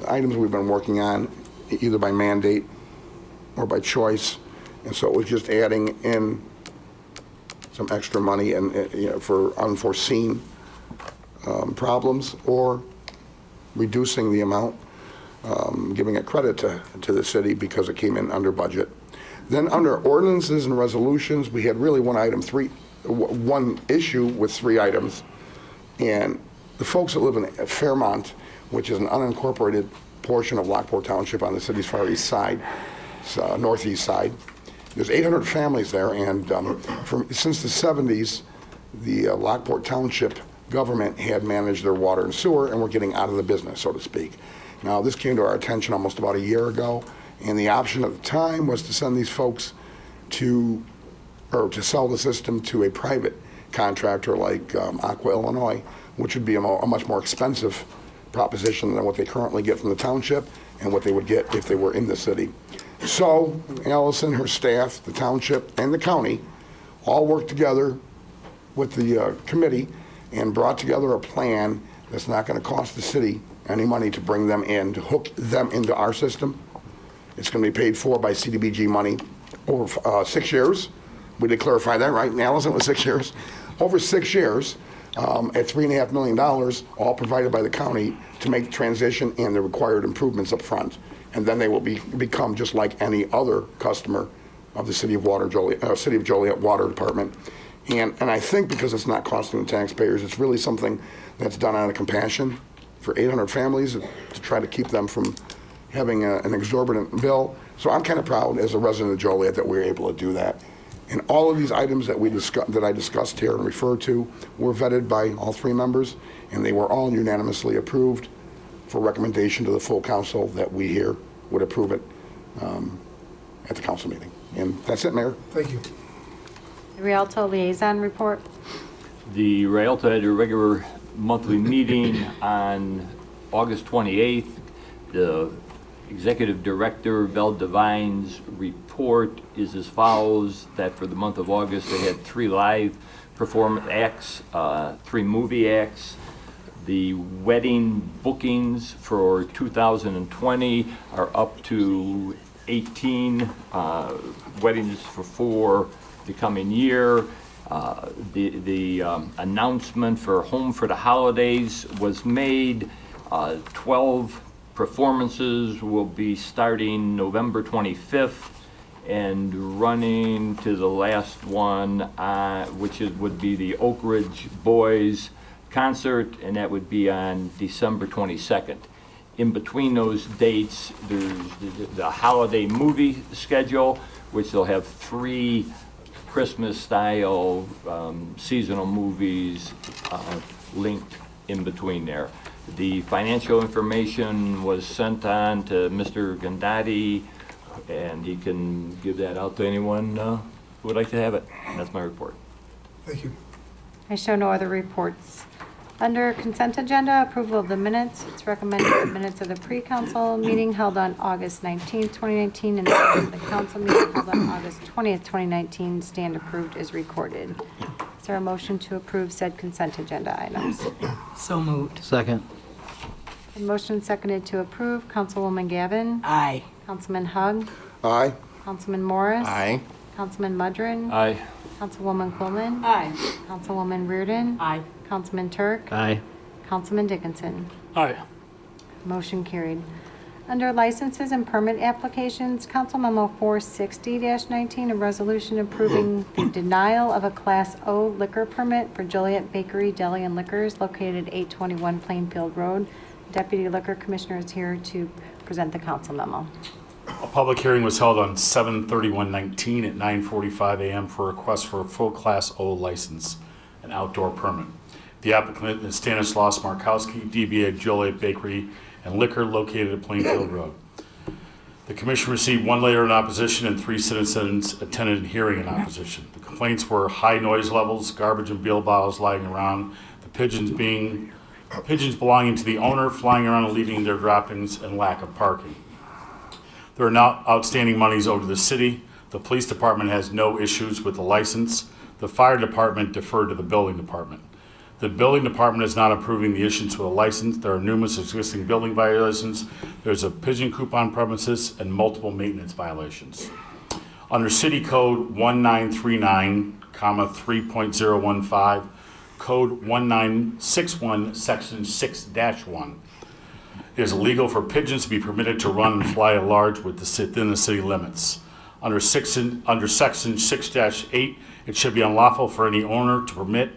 items we've been working on either by mandate or by choice. And so it was just adding in some extra money and for unforeseen problems, or reducing the amount, giving it credit to the city because it came in under budget. Then under ordinances and resolutions, we had really one issue with 3 items. And the folks that live in Fairmont, which is an unincorporated portion of Lockport Township on the city's far east side, northeast side, there's 800 families there, and since the 70s, the Lockport Township government had managed their water and sewer, and we're getting out of the business, so to speak. Now, this came to our attention almost about a year ago, and the option at the time was to send these folks to sell the system to a private contractor like Aqua Illinois, which would be a much more expensive proposition than what they currently get from the township and what they would get if they were in the city. So Allison, her staff, the township, and the county all worked together with the committee and brought together a plan that's not going to cost the city any money to bring them in, to hook them into our system. It's going to be paid for by CDBG money over 6 years. We did clarify that, right, Allison? It was 6 years. Over 6 years, at $3.5 million, all provided by the county to make the transition and the required improvements up front. And then they will become just like any other customer of the City of Joliet Water Department. And I think because it's not costing the taxpayers, it's really something that's done out of compassion for 800 families to try to keep them from having an exorbitant bill. So I'm kind of proud as a resident of Joliet that we were able to do that. And all of these items that I discussed here and referred to were vetted by all 3 members, and they were all unanimously approved for recommendation to the full council that we here would approve it at the council meeting. And that's it, Mayor. Thank you. The Rialto Liaison Report. The Rialto had a regular monthly meeting on August 28th. The Executive Director, Val Devine's report is as follows, that for the month of August, they had 3 live performance acts, 3 movie acts. The wedding bookings for 2020 are up to 18 weddings for the coming year. The announcement for Home for the Holidays was made. 12 performances will be starting November 25th and running to the last one, which would be the Oak Ridge Boys concert, and that would be on December 22nd. In between those dates, there's the holiday movie schedule, which they'll have 3 Christmas-style seasonal movies linked in between there. The financial information was sent on to Mr. Gandati, and he can give that out to anyone who would like to have it. That's my report. Thank you. I show no other reports. Under consent agenda, approval of the minutes. It's recommended the minutes of the pre-council meeting held on August 19th, 2019, and the council meeting held on August 20th, 2019 stand approved as recorded. Is there a motion to approve said consent agenda items? So moved. Second. A motion seconded to approve. Councilwoman Gavin? Aye. Councilman Hug? Aye. Councilman Morris? Aye. Councilman Mudrin? Aye. Councilwoman Coleman? Aye. Councilwoman Reardon? Aye. Councilman Turk? Aye. Councilman Dickinson? Aye. Motion carried. Under licenses and permit applications, Council Memo 460-19, a resolution approving the denial of a Class O liquor permit for Joliet Bakery, Deli, and Liquors located at 821 Plainfield Road. Deputy Liquor Commissioner is here to present the council memo. A public hearing was held on 7/31/19 at 9:45 a.m. for a request for a full Class O license and outdoor permit. The applicant is Stanislaus Markowski, DBA Joliet Bakery and Liquor located at Plainfield Road. The commission received one letter in opposition and 3 citizens attended a hearing in opposition. The complaints were high noise levels, garbage and beer bottles lying around, the pigeons belonging to the owner flying around and leaving their droppings, and lack of parking. There are now outstanding monies owed to the city. The police department has no issues with the license. The fire department deferred to the building department. The building department is not approving the issuance of a license. There are numerous existing building violations. There's a pigeon coop on premises and multiple maintenance violations. Under City Code 1939, 3.015, Code 1961, Section 6-1, it is illegal for pigeons to be permitted to run and fly at large within the city limits. Under Section 6-8, it should be unlawful for any owner to permit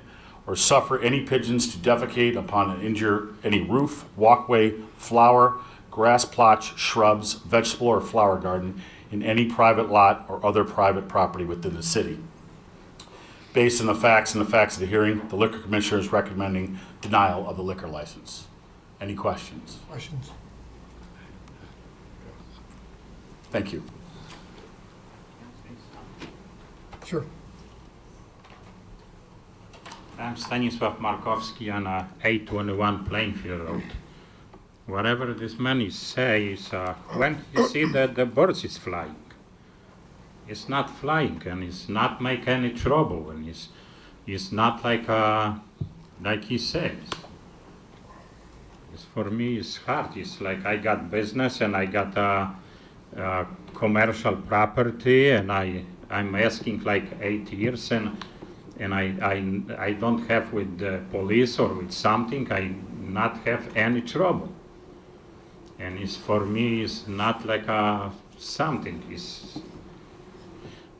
or suffer any pigeons to defecate upon and injure any roof, walkway, flower, grass plot, shrubs, vegetable or flower garden in any private lot or other private property within the city. Based on the facts of the hearing, the Liquor Commissioner is recommending denial of the liquor license. Any questions? Questions? Thank you. Sure. I'm Stanislav Markowski on 821 Plainfield Road. Whatever this man is saying is when you see that the birds is flying, it's not flying and it's not make any trouble and it's not like he says. It's, for me, it's hard. It's like I got business and I got commercial property and I'm asking like 8 years and I don't have with the police or with something, I not have any trouble. And it's for me, it's not like something.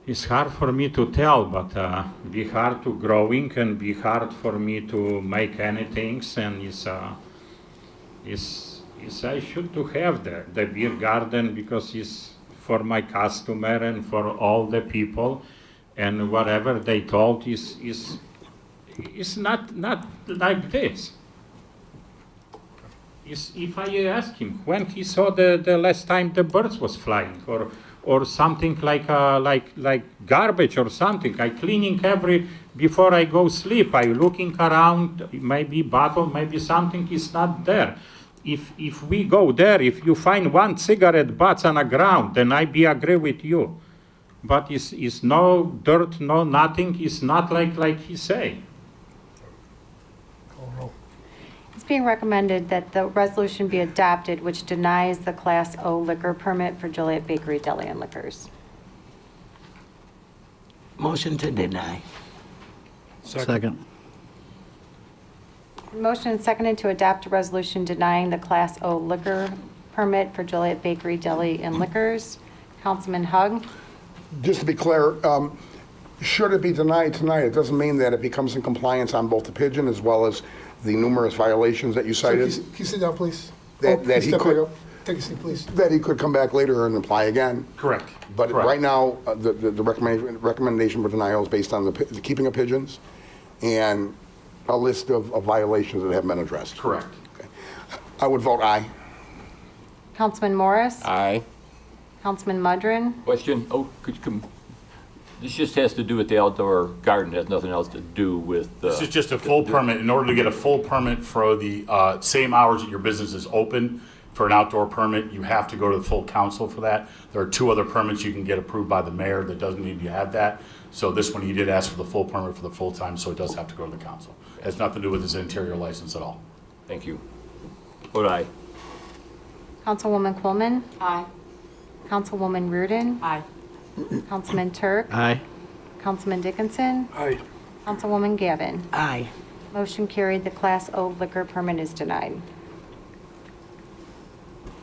It's hard for me to tell, but be hard to growing and be hard for me to make anything. And I should to have the beer garden because it's for my customer and for all the people. And whatever they told is not like this. If I ask him when he saw the last time the birds was flying or something like garbage or something, I cleaning before I go sleep. I looking around, maybe bottle, maybe something is not there. If we go there, if you find one cigarette butts on the ground, then I be agree with you. But it's no dirt, no nothing. It's not like he say. It's being recommended that the resolution be adopted, which denies the Class O liquor permit for Joliet Bakery, Deli, and Liquors. Motion to deny. Second. Motion and seconded to adopt a resolution denying the Class O liquor permit for Joliet Bakery, Deli, and Liquors. Councilman Hug. Just to be clear, should it be denied tonight, it doesn't mean that it becomes in compliance on both the pigeon as well as the numerous violations that you cited. Can you sit down, please? That he could, take a seat, please. that he could come back later and apply again. Correct. But Correct. right now, the recommendation for denial is based on the keeping of pigeons and a list of violations that have been addressed. Correct. Okay. I would vote aye. Councilman Morris. Aye. Councilman Mudrin. Question, could you come? This just has to do with the outdoor garden, has nothing else to do with This is just a full permit. In order to get a full permit for the same hours that your business is open for an outdoor permit, you have to go to the full council for that. There are 2 other permits you can get approved by the mayor that doesn't need to have that. So this one, he did ask for the full permit for the full time, so it does have to go to the council. It has nothing to do with his interior license at all. Thank you. Vote aye. Councilwoman Coleman. Aye. Councilwoman Reardon. Aye. Councilman Turk. Aye. Councilman Dickinson. Aye. Councilwoman Gavin. Aye. Motion carried. The Class O liquor permit is denied.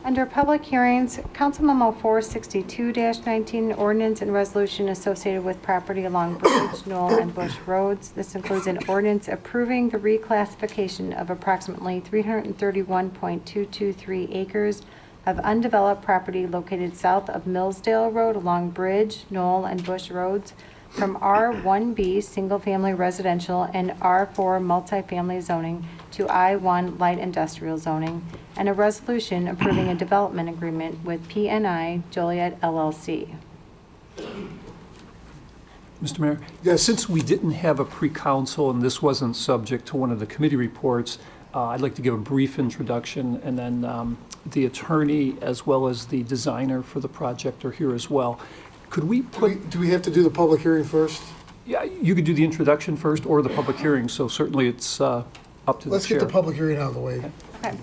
Under public hearings, Council Memo 462-19, ordinance and resolution associated with property along Bridge, Knoll, and Bush Roads. This includes an ordinance approving the reclassification of approximately 331.223 acres of undeveloped property located south of Millsdale Road along Bridge, Knoll, and Bush Roads from R1B Single Family Residential and R4 Multifamily Zoning to I1 Light Industrial Zoning, and a resolution approving a development agreement with PNI Joliet LLC. Mr. Mayor? Yeah, since we didn't have a pre-council and this wasn't subject to one of the committee reports, I'd like to give a brief introduction, and then the attorney as well as the designer for the project are here as well. Could we put... Do we have to do the public hearing first? Yeah, you could do the introduction first or the public hearing, so certainly it's up to the Let's chair. get the public hearing out of the way. Okay.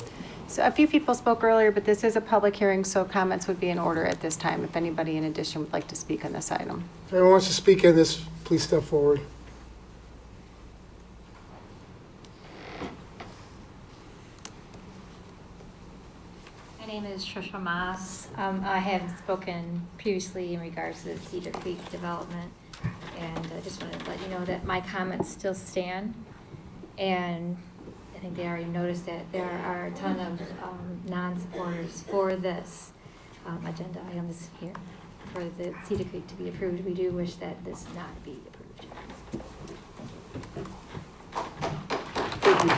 So a few people spoke earlier, but this is a public hearing, so comments would be in order at this time if anybody in addition would like to speak on this item. If anyone wants to speak on this, please step forward. My name is Trisha Moss. I have spoken previously in regards to the Cedar Creek development, and I just wanted to let you know that my comments still stand. And I think they already noticed that there are a ton of non-supporters for this agenda items here for the Cedar Creek to be approved. We do wish that this not be approved. Thank you.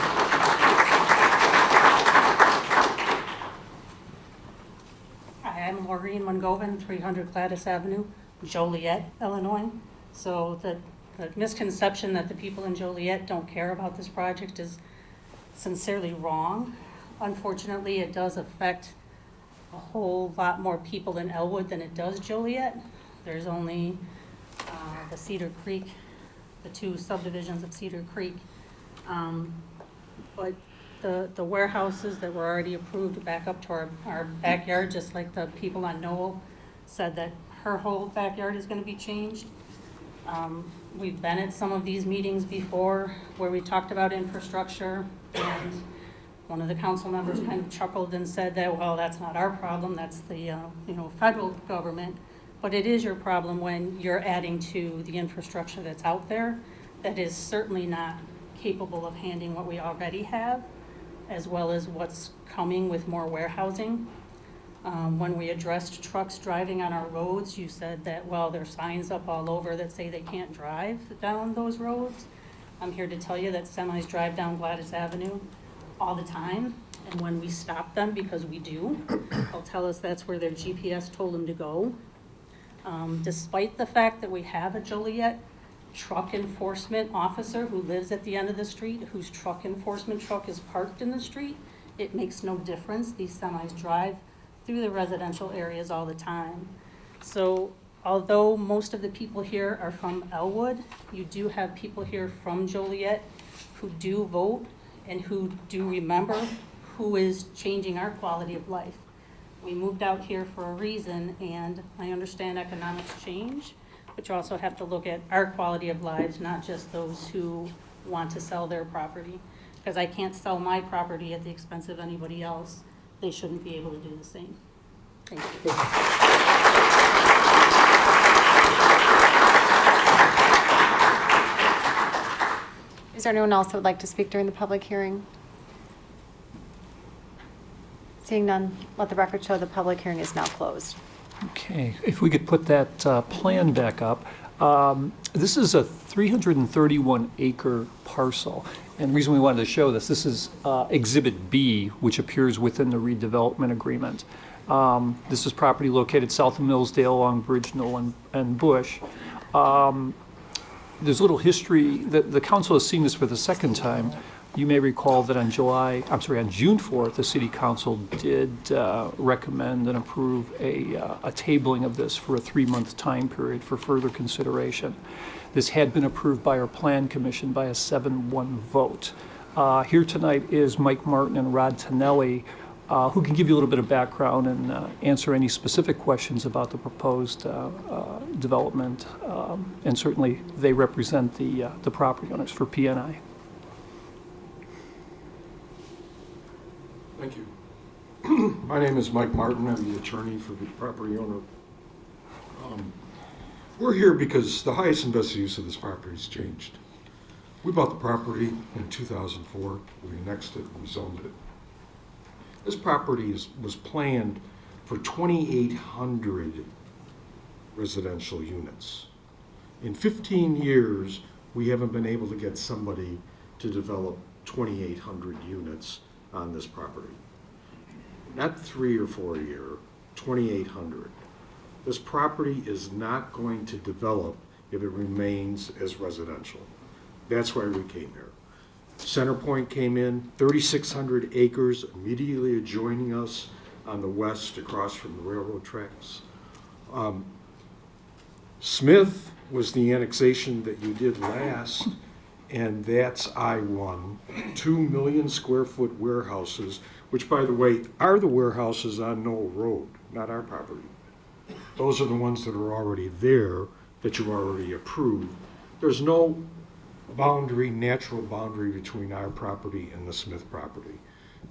Hi, I'm Maureen Mungovan, 300 Gladys Avenue, Joliet, Illinois. So the misconception that the people in Joliet don't care about this project is sincerely wrong. Unfortunately, it does affect a whole lot more people in Elwood than it does Joliet. There's only the Cedar Creek, the two subdivisions of Cedar Creek. But the warehouses that were already approved back up to our backyard, just like the people on Knoll said that her whole backyard is gonna be changed. We've been at some of these meetings before where we talked about infrastructure, and one of the council members kind of chuckled and said that, well, that's not our problem, that's the federal government. But it is your problem when you're adding to the infrastructure that's out there that is certainly not capable of handling what we already have, as well as what's coming with more warehousing. When we addressed trucks driving on our roads, you said that, well, there are signs up all over that say they can't drive down those roads. I'm here to tell you that semis drive down Gladys Avenue all the time, and when we stop them, because we do, they'll tell us that's where their GPS told them to go. Despite the fact that we have a Joliet truck enforcement officer who lives at the end of the street, whose truck enforcement truck is parked in the street, it makes no difference. These semis drive through the residential areas all the time. So although most of the people here are from Elwood, you do have people here from Joliet who do vote and who do remember who is changing our quality of life. We moved out here for a reason, and I understand economics change, but you also have to look at our quality of lives, not just those who want to sell their property. Because I can't sell my property at the expense of anybody else. They shouldn't be able to do the same. Thank you. Is there anyone else that would like to speak during the public hearing? Seeing none, let the record show the public hearing is now closed. Okay, if we could put that plan back up. This is a 331-acre parcel. And the reason we wanted to show this is Exhibit B, which appears within the redevelopment agreement. This is property located south of Millsdale along Bridge, Knoll, and Bush. There's a little history. The council has seen this for the second time. You may recall that on June 4th, the city council did recommend and approve a tabling of this for a 3-month time period for further consideration. This had been approved by our plan commission by a 7-1 vote. Here tonight is Mike Martin and Rod Tonelli, who can give you a little bit of background and answer any specific questions about the proposed development. And certainly they represent the property owners for PNI. Thank you. My name is Mike Martin. I'm the attorney for the property owner. We're here because the highest and best use of this property has changed. We bought the property in 2004. We annexed it, we zoned it. This property was planned for 2,800 residential units. In 15 years, we haven't been able to get somebody to develop 2,800 units on this property. Not 3 or 4 a year, 2,800. This property is not going to develop if it remains as residential. That's why we came here. Centerpoint came in, 3,600 acres immediately adjoining us on the west across from the railroad tracks. Smith was the annexation that you did last, and that's I-1, 2 million square foot warehouses, which, by the way, are the warehouses on Knoll Road, not our property. Those are the ones that are already there, that you already approved. There's no boundary, natural boundary between our property and the Smith property.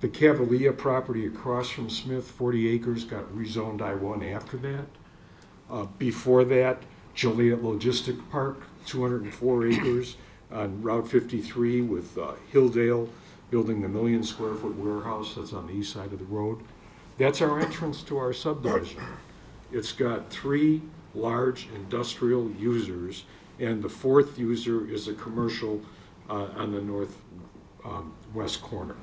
The Cavalier property across from Smith, 40 acres, got rezoned I-1 after that. Before that, Joliet Logistic Park, 204 acres on Route 53 with Hilldale building the 1 million square foot warehouse that's on the east side of the road. That's our entrance to our subdivision. It's got 3 large industrial users, and the 4th user is a commercial on the north west corner.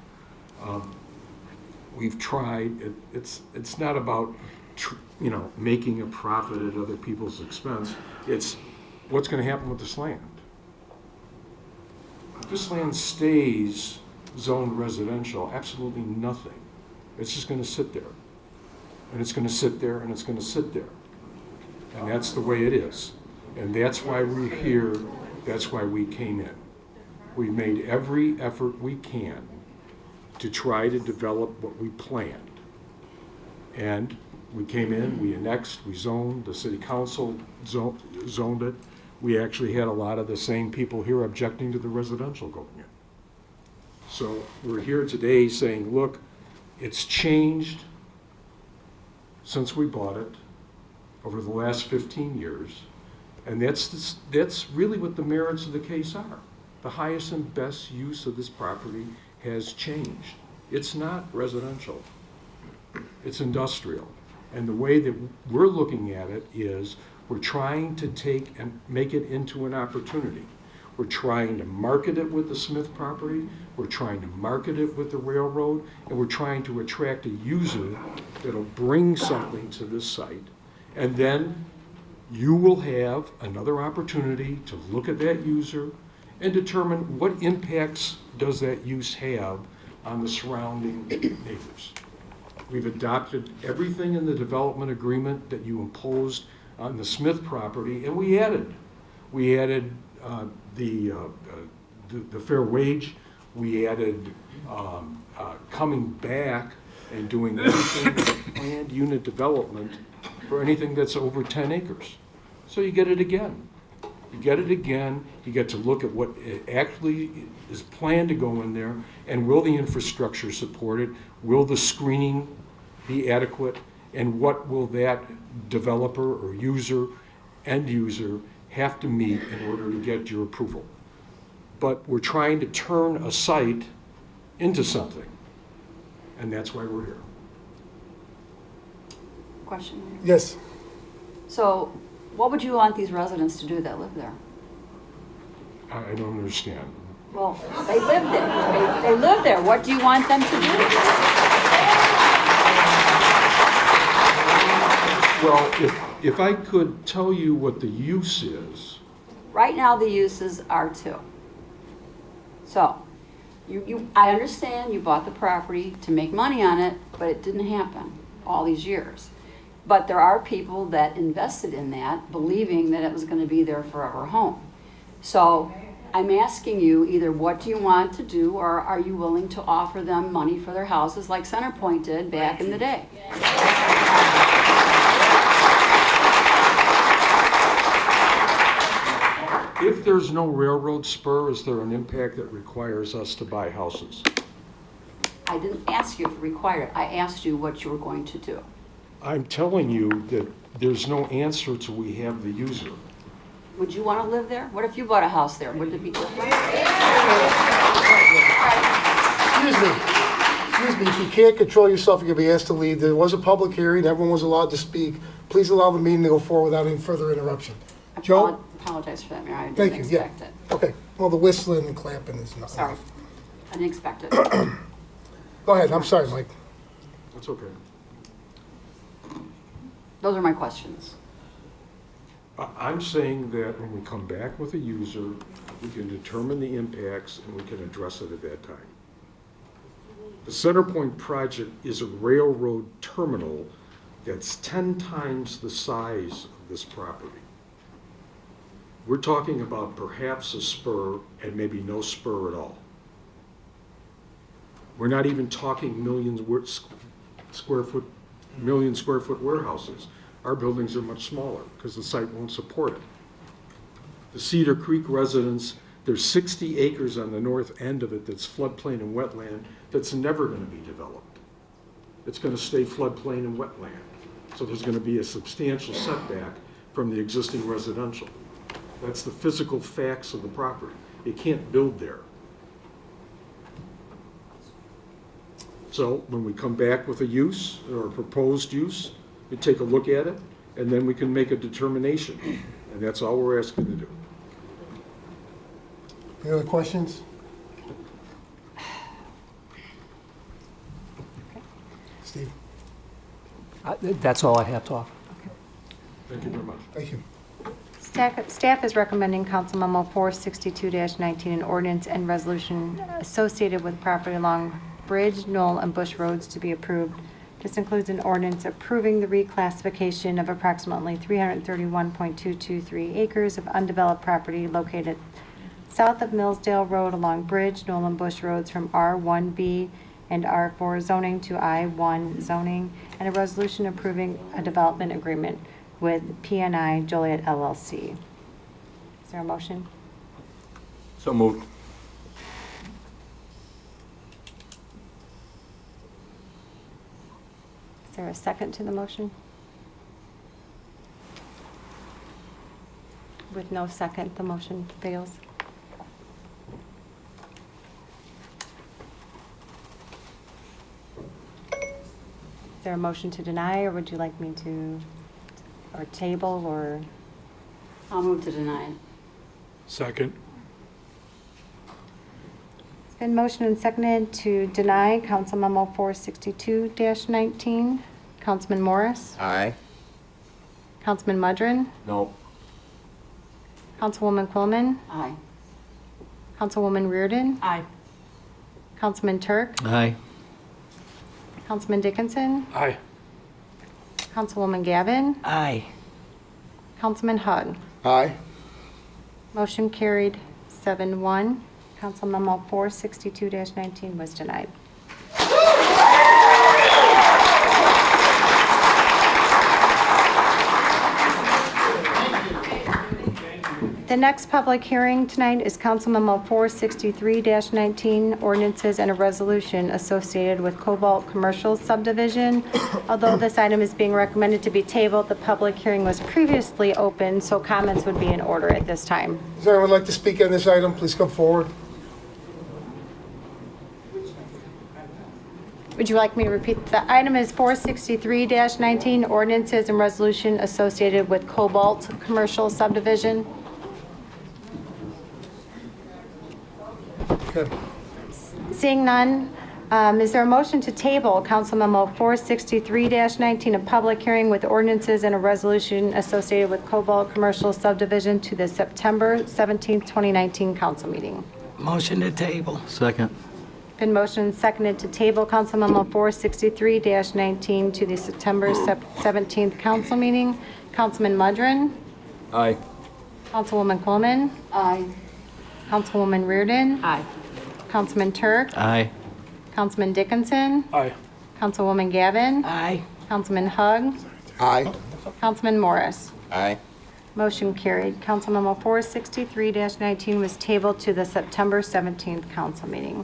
We've tried. It's not about making a profit at other people's expense. It's what's going to happen with this land. If this land stays zoned residential, absolutely nothing. It's just going to sit there. And it's going to sit there, and it's going to sit there. And that's the way it is. And that's why we're here. That's why we came in. We made every effort we can to try to develop what we planned. And we came in, we annexed, we zoned, the city council zoned it. We actually had a lot of the same people here objecting to the residential going in. So we're here today saying, look, it's changed since we bought it over the last 15 years. And that's really what the merits of the case are. The highest and best use of this property has changed. It's not residential. It's industrial. And the way that we're looking at it is we're trying to take and make it into an opportunity. We're trying to market it with the Smith property. We're trying to market it with the railroad. And we're trying to attract a user that'll bring something to this site. And then you will have another opportunity to look at that user and determine what impacts does that use have on the surrounding neighbors. We've adopted everything in the development agreement that you imposed on the Smith property, and we added the fair wage. We added coming back and doing anything with planned unit development for anything that's over 10 acres. So you get it again. You get it again. You get to look at what actually is planned to go in there, and will the infrastructure support it? Will the screening be adequate? And what will that developer or user, end user, have to meet in order to get your approval? But we're trying to turn a site into something, and that's why we're here. Question? Yes. So what would you want these residents to do that live there? I don't understand. Well, they live there. They live there. What do you want them to do? Well, if I could tell you what the use is. Right now, the uses are 2. So, I understand you bought the property to make money on it, but it didn't happen all these years. But there are people that invested in that, believing that it was going to be their forever home. So I'm asking you, either what do you want to do, or are you willing to offer them money for their houses like Centerpoint did back in the day? If there's no railroad spur, is there an impact that requires us to buy houses? I didn't ask you if required. I asked you what you were going to do. I'm telling you that there's no answer till we have the user. Would you want to live there? What if you bought a house there? Would it be different? Excuse me, if you can't control yourself, you're going to be asked to leave. There was a public hearing, everyone was allowed to speak. Please allow the meeting to go forward without any further interruption. Joe? Apologize for that, Mayor. I Thank didn't you, yeah. expect it. Okay, well, the whistling and clapping is not Sorry. enough. I didn't expect it. Go ahead, I'm sorry, Mike. That's okay. Those are my questions. I'm saying that when we come back with a user, we can determine the impacts and we can address it at that time. The Centerpoint project is a railroad terminal that's 10 times the size of this property. We're talking about perhaps a spur and maybe no spur at all. We're not even talking million square foot warehouses. Our buildings are much smaller because the site won't support it. The Cedar Creek residents, there's 60 acres on the north end of it that's floodplain and wetland that's never going to be developed. It's going to stay floodplain and wetland. So there's going to be a substantial setback from the existing residential. That's the physical facts of the property. You can't build there. So when we come back with a use or a proposed use, we take a look at it, and then we can make a determination. And that's all we're asking to do. Any other questions? Steve? That's all I have to offer. Thank you very much. Thank you. Staff is recommending Council Memo 462-19, an ordinance and resolution associated with property along Bridge, Knoll, and Bush Roads to be approved. This includes an ordinance approving the reclassification of approximately 331.223 acres of undeveloped property located south of Millsdale Road along Bridge, Knoll, and Bush Roads from R1B and R4 zoning to I1 zoning, and a resolution approving a development agreement with PNI Joliet LLC. Is there a motion? So moved. Is there a second to the motion? With no second, the motion fails. Is there a motion to deny, or would you like me to, or table, or? I'll move to deny it. Second. It's been motioned and seconded to deny Council Memo 462-19. Councilman Morris? Aye. Councilman Mudrin? No. Councilwoman Quillman? Aye. Councilwoman Reardon? Aye. Councilman Turk? Aye. Councilman Dickinson? Aye. Councilwoman Gavin? Aye. Councilman Hug? Aye. Motion carried 7-1. Council Memo 462-19 was denied. The next public hearing tonight is Council Memo 463-19, ordinances and a resolution associated with Cobalt Commercial Subdivision. Although this item is being recommended to be tabled, the public hearing was previously open, so comments would be in order at this time. Does anyone like to speak on this item? Please come forward. Would you like me to repeat? The item is 463-19, ordinances and resolution associated with Cobalt Commercial Subdivision. Okay. Seeing none, is there a motion to table Council Memo 463-19, a public hearing with ordinances and a resolution associated with Cobalt Commercial Subdivision to the September 17th, 2019 council meeting? Motion to table. Second. Been motioned and seconded to table Council Memo 463-19 to the September 17th council meeting. Councilman Mudrin? Aye. Councilwoman Coleman? Aye. Councilwoman Reardon? Aye. Councilman Turk? Aye. Councilman Dickinson? Aye. Councilwoman Gavin? Aye. Councilman Hug? Aye. Councilman Morris? Aye. Motion carried. Council Memo 463-19 was tabled to the September 17th council meeting.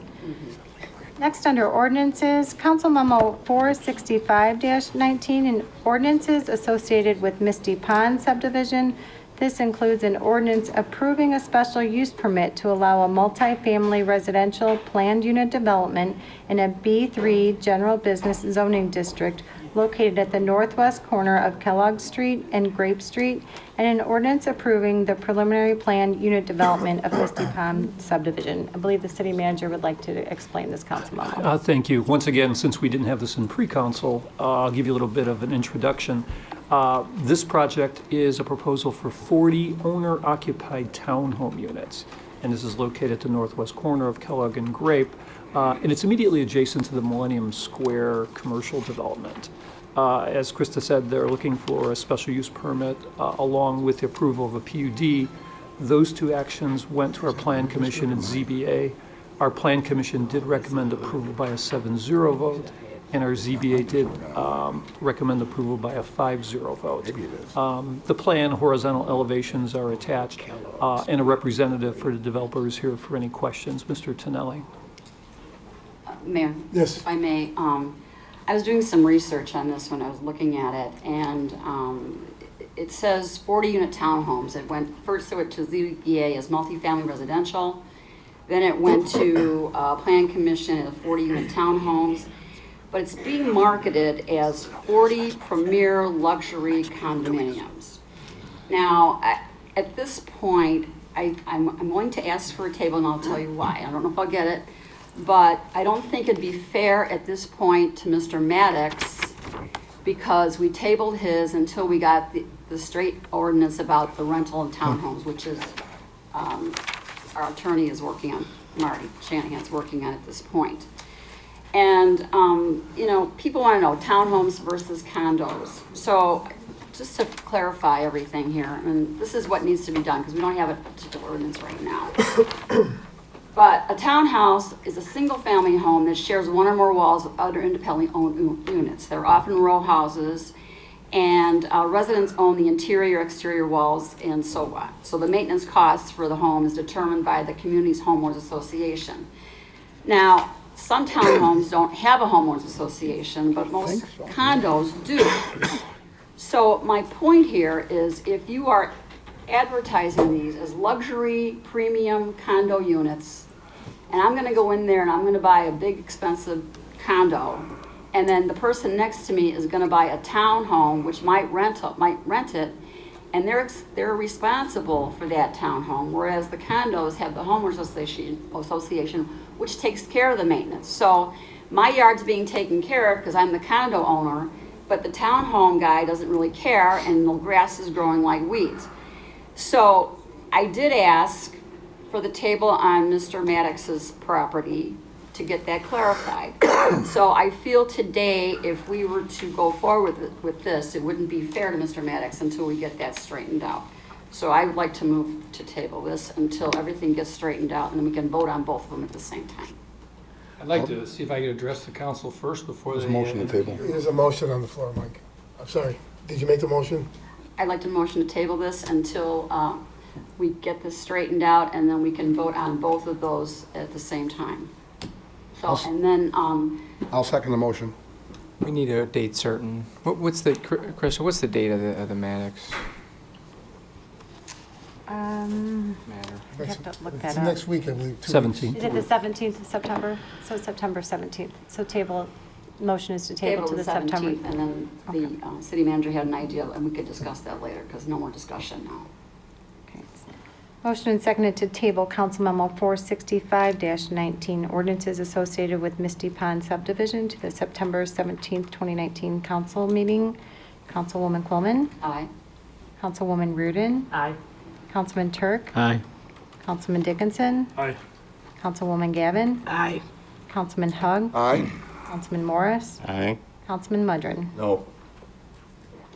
Next, under ordinances, Council Memo 465-19, and ordinances associated with Misty Pond subdivision. This includes an ordinance approving a special use permit to allow a multifamily residential planned unit development in a B3 general business zoning district located at the northwest corner of Kellogg Street and Grape Street, and an ordinance approving the preliminary planned unit development of Misty Pond subdivision. I believe the city manager would like to explain this, Council Memo. Thank you. Once again, since we didn't have this in pre-council, I'll give you a little bit of an introduction. This project is a proposal for 40 owner-occupied townhome units, and this is located at the northwest corner of Kellogg and Grape, and it's immediately adjacent to the Millennium Square commercial development. As Krista said, they're looking for a special use permit along with the approval of a PUD. Those two actions went to our Plan Commission and ZBA. Our Plan Commission did recommend approval by a 7-0 vote, and our ZBA did recommend approval by a 5-0 vote. The plan horizontal elevations are attached, and a representative for the developer is here for any questions. Mr. Tonelli. Mayor? Yes. If I may, I was doing some research on this when I was looking at it, and it says 40-unit townhomes. It went first to ZBA as multifamily residential, then it went to Plan Commission as 40-unit townhomes, but it's being marketed as 40 premier luxury condominiums. Now, at this point, I'm going to ask for a table, and I'll tell you why. I don't know if I'll get it. But I don't think it'd be fair at this point to Mr. Maddox, because we tabled his until we got the straight ordinance about the rental of townhomes, which is our attorney is working on, Marty Shanahan's working on at this point. And, you know, people want to know townhomes versus condos. So just to clarify everything here, and this is what needs to be done, because we don't have a particular ordinance right now. But a townhouse is a single-family home that shares one or more walls with other independently owned units. They're often row houses, and residents own the interior, exterior walls, and so on. So the maintenance costs for the home is determined by the community's homeowners association. Now, some townhomes don't have a homeowners association, but most condos do. So my point here is, if you are advertising these as luxury premium condo units, and I'm gonna go in there and I'm gonna buy a big expensive condo, and then the person next to me is gonna buy a townhome which might rent it, and they're responsible for that townhome, whereas the condos have the homeowners association, which takes care of the maintenance. So my yard's being taken care of because I'm the condo owner, but the townhome guy doesn't really care, and the grass is growing like weeds. So I did ask for the table on Mr. Maddox's property to get that clarified. So I feel today, if we were to go forward with this, it wouldn't be fair to Mr. Maddox until we get that straightened out. So I would like to move to table this until everything gets straightened out, and then we can vote on both of them at the same time. I'd like to see if I could address the council first before There's they... a motion to table. There's a motion on the floor, Mike. I'm sorry. Did you make the motion? I'd like to motion to table this until we get this straightened out, and then we can vote on both of those at the same time. So, and then, I'll second the motion. We need a date certain. What's the, Krista, what's the date of the Maddox matter? I have to look that It's up. next week, I believe. 17th. Is it the 17th of September? So it's September 17th. So motion is to table to the September. 17th, and then the city manager had an idea, and we could discuss that later, because no more discussion now. Okay. Motion and seconded to table Council Memo 465-19, ordinances associated with Misty Pond subdivision to the September 17th, 2019 council meeting. Councilwoman Quillman. Aye. Councilwoman Rudin. Aye. Councilman Turk. Aye. Councilman Dickinson. Aye. Councilwoman Gavin. Aye. Councilman Hug. Aye. Councilman Morris. Aye. Councilman Mudrin. No.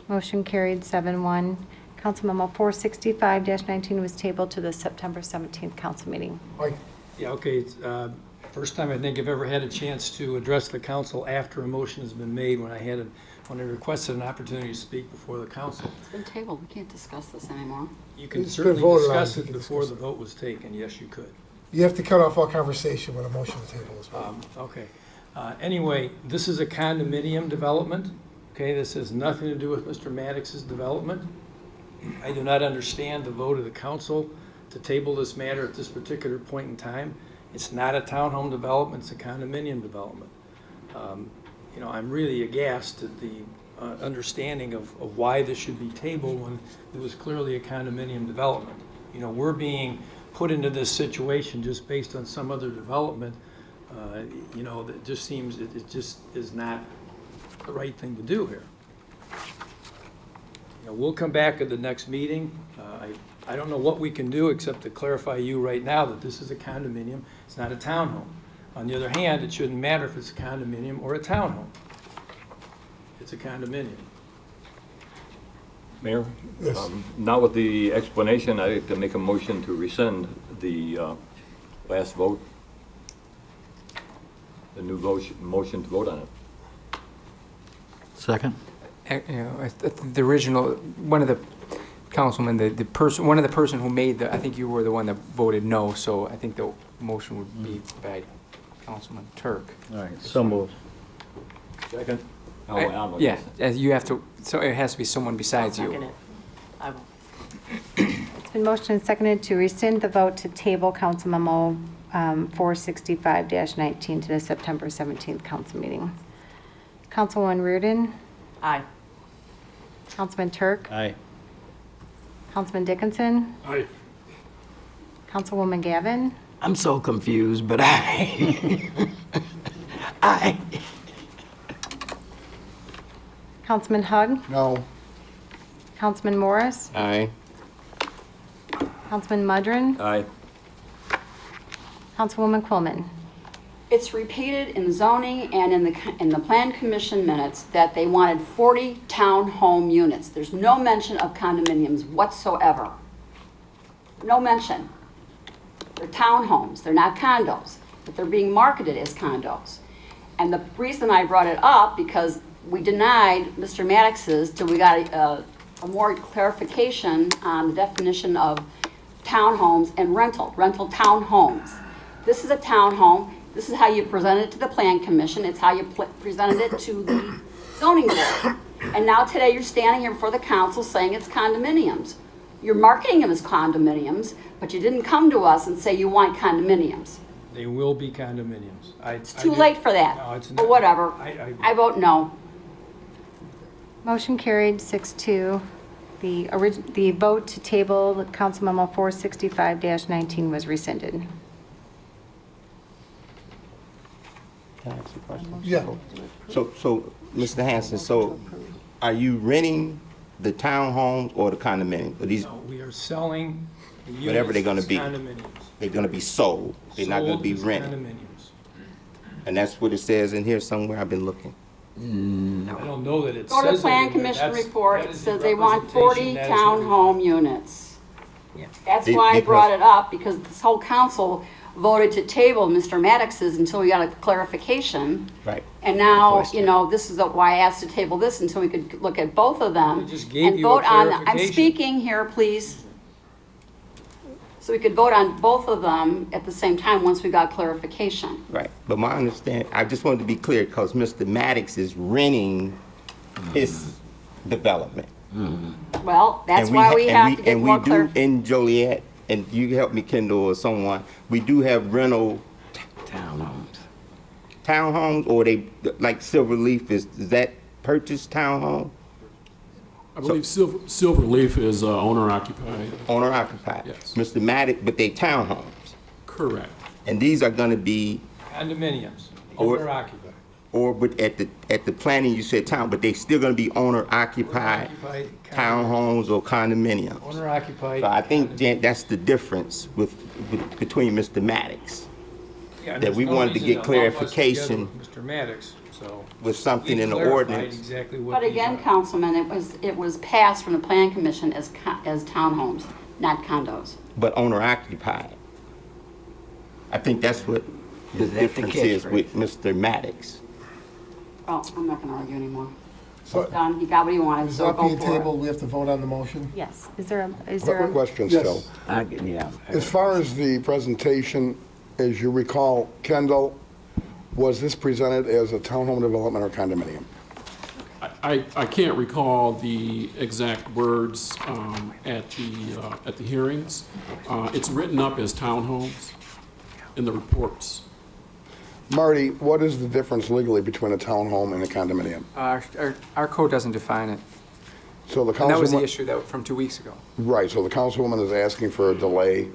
Motion carried 7-1. Council Memo 465-19 was tabled to the September 17th council meeting. Mike? Yeah, okay. It's, first time I think I've ever had a chance to address the council after a motion has been made when I requested an opportunity to speak before the council. It's been tabled. We can't discuss this anymore. You can It's been certainly voted on. discuss You it can before discuss the vote was taken. Yes, you could. You have to cut off all conversation when a motion to table is made. Okay. Anyway, this is a condominium development, okay? This has nothing to do with Mr. Maddox's development. I do not understand the vote of the council to table this matter at this particular point in time. It's not a townhome development, it's a condominium development. You know, I'm really aghast at the understanding of why this should be tabled when it was clearly a condominium development. You know, we're being put into this situation just based on some other development. You know, that just seems, it just is not the right thing to do here. You know, we'll come back at the next meeting. I don't know what we can do except to clarify you right now that this is a condominium, it's not a townhome. On the other hand, it shouldn't matter if it's a condominium or a townhome. It's a condominium. Mayor? Yes. Now with the explanation, I'd like to make a motion to rescind the last vote, the new motion to vote on it. Second. You know, the original, one of the councilmen, one of the person who made I think you were the one that voted no, so I think the motion would be by Councilman Turk. All right, so moved. Second? Yeah, you have to, so it has to be someone besides you. It's been motioned and seconded to rescind the vote to table Council Memo 465-19 to the September 17th council meeting. Councilwoman Reardon? Aye. Councilman Turk? Aye. Councilman Dickinson? Aye. Councilwoman Gavin? I'm so confused, but aye. Aye. Councilman Hug? No. Councilman Morris? Aye. Councilman Mudrin? Aye. Councilwoman Quillman? It's repeated in zoning and in the plan commission minutes that they wanted 40 townhome units. There's no mention of condominiums whatsoever. No mention. They're townhomes, they're not condos, but they're being marketed as condos. And the reason I brought it up, because we denied Mr. Maddox's till we got a more clarification on the definition of townhomes and rental townhomes. This is a townhome. This is how you present it to the Plan Commission. It's how you presented it to the zoning board. And now today you're standing here before the council saying it's condominiums. You're marketing them as condominiums, but you didn't come to us and say you want condominiums. They will be condominiums. It's too late for that. No, it's But not. whatever. I vote no. Motion carried 6-2. The vote to table the Council Memo 465-19 was rescinded. Can I ask a question? Yeah. So, Mr. Hanson, so are you renting the townhomes or the condominiums? Are these, No, we are selling the units whatever they're gonna as be? condominiums. They're gonna be sold? They're not gonna be Sold as rented? condominiums. And that's what it says in here somewhere, I've been looking. I don't know that it Go to says the Plan that, but Commission that's- report. that It is the says they want 40 representation, that is what we- townhome units. That's why I Because- brought it up, because this whole council voted to table Mr. Maddox's until we got a clarification. Right. And now, you know, this is why I asked to table this until we could look at both of them. We just gave and you a vote on. I'm clarification. speaking here, please. So we could vote on both of them at the same time once we got clarification. Right, but my understanding, I just wanted to be clear, because Mr. Maddox is renting his development. Well, that's And why ha- we and have to get and more we do clarification. in Joliet, and you can help me, Kendall, or someone, we do have rental townhomes, or they, like Silver Leaf, is that purchased townhome? I believe Silver Leaf is owner occupied. Owner occupied? Yes. Mr. Maddox, but they townhomes, Correct. and these are gonna be, Condominiums, Or- owner occupied. or, but at the planning, you said town, but they still gonna be owner occupied Occupied townhomes or condominiums? Owner occupied. So I think, Jan, that's the difference between Mr. Maddox. Yeah, and that there's we no wanted to reason get lump us together clarification with Mr. Maddox, so. with something we in the clarified ordinance. Exactly what. But these again, are. Councilman, it was passed from the Plan Commission as townhomes, not condos. But owner occupied. I think that's what the Is that the difference is catchphrase? with Mr. Maddox. Oh, I'm not gonna argue anymore. He's done, he got what he wanted, Is so that go being for it. tabled, we have to vote on the motion? Yes. Is there a Quick question Yes. still. Yeah. As far as the presentation, as you recall, Kendall, was this presented as a townhome development or condominium? I can't recall the exact words at the hearings. It's written up as townhomes in the reports. Marty, what is the difference legally between a townhome and a condominium? Our code doesn't define it. So the And that was the councilwoman, issue that from 2 weeks ago. right, so the councilwoman is asking for a delay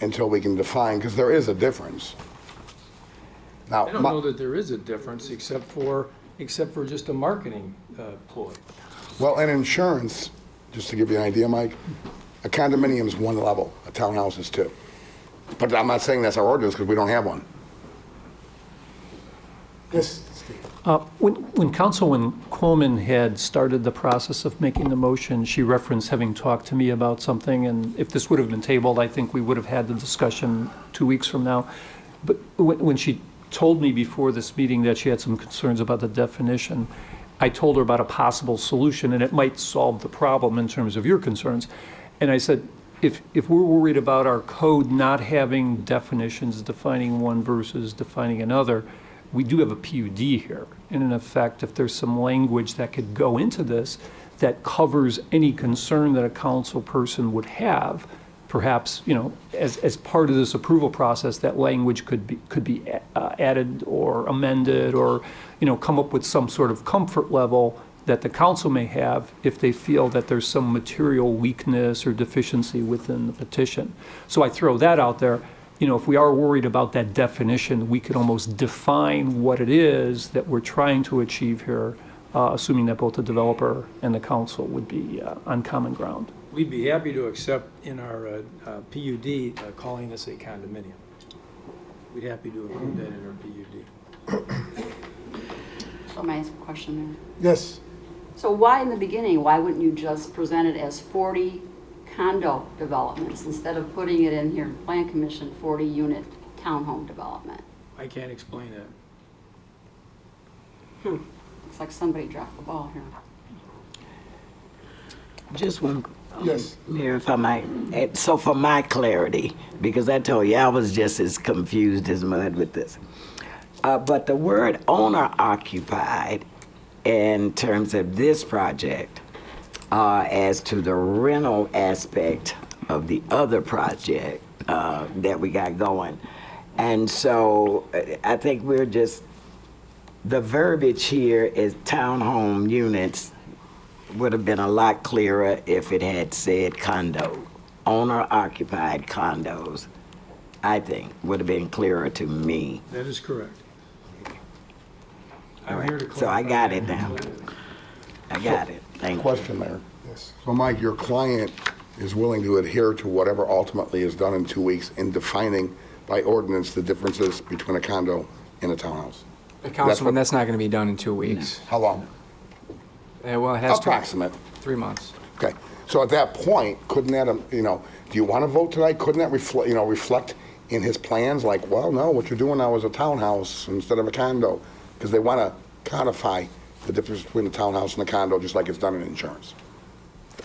until we can define, because there is a difference. Now, I don't know that there is a difference except for just a marketing ploy. well, in insurance, just to give you an idea, Mike, a condominium is one level, a townhouse is two. But I'm not saying that's our ordinance, because we don't have one. Yes, Steve. When Councilwoman Coleman had started the process of making the motion, she referenced having talked to me about something, and if this would have been tabled, I think we would have had the discussion 2 weeks from now. But when she told me before this meeting that she had some concerns about the definition, I told her about a possible solution, and it might solve the problem in terms of your concerns. And I said, if we're worried about our code not having definitions defining one versus defining another, we do have a PUD here. And in effect, if there's some language that could go into this that covers any concern that a council person would have, perhaps, as part of this approval process, that language could be added or amended or, come up with some sort of comfort level that the council may have if they feel that there's some material weakness or deficiency within the petition. So I throw that out there. If we are worried about that definition, we could almost define what it is that we're trying to achieve here, assuming that both the developer and the council would be on common ground. We'd be happy to accept in our PUD calling this a condominium. We'd happy to include that in our PUD. So may I ask a question there? Yes. So why in the beginning, why wouldn't you just present it as 40 condo developments instead of putting it in here in Plan Commission, 40 unit townhome development? I can't explain that. Looks like somebody dropped the ball here. Just one. Yes. Mayor, if I might. So for my clarity, because I told you I was just as confused as mud with this. But the word owner occupied in terms of this project, as to the rental aspect of the other project that we got going. And so I think the verbiage here is townhome units would have been a lot clearer if it had said condo. Owner occupied condos, I think, would have been clearer to me. That is correct. All I'm here to right, so I got it now. I got it. Thank you. Question, Mayor. Yes. So Mike, your client is willing to adhere to whatever ultimately is done in 2 weeks in defining by ordinance the differences between a condo and a townhouse? Councilman, that's not going to be done in 2 weeks. How long? Well, it has to. Approximate. 3 months. Okay, so at that point, couldn't that, do you want to vote tonight? Couldn't that reflect in his plans, like, well, no, what you're doing now is a townhouse instead of a condo? Because they want to codify the difference between a townhouse and a condo, just like it's done in insurance.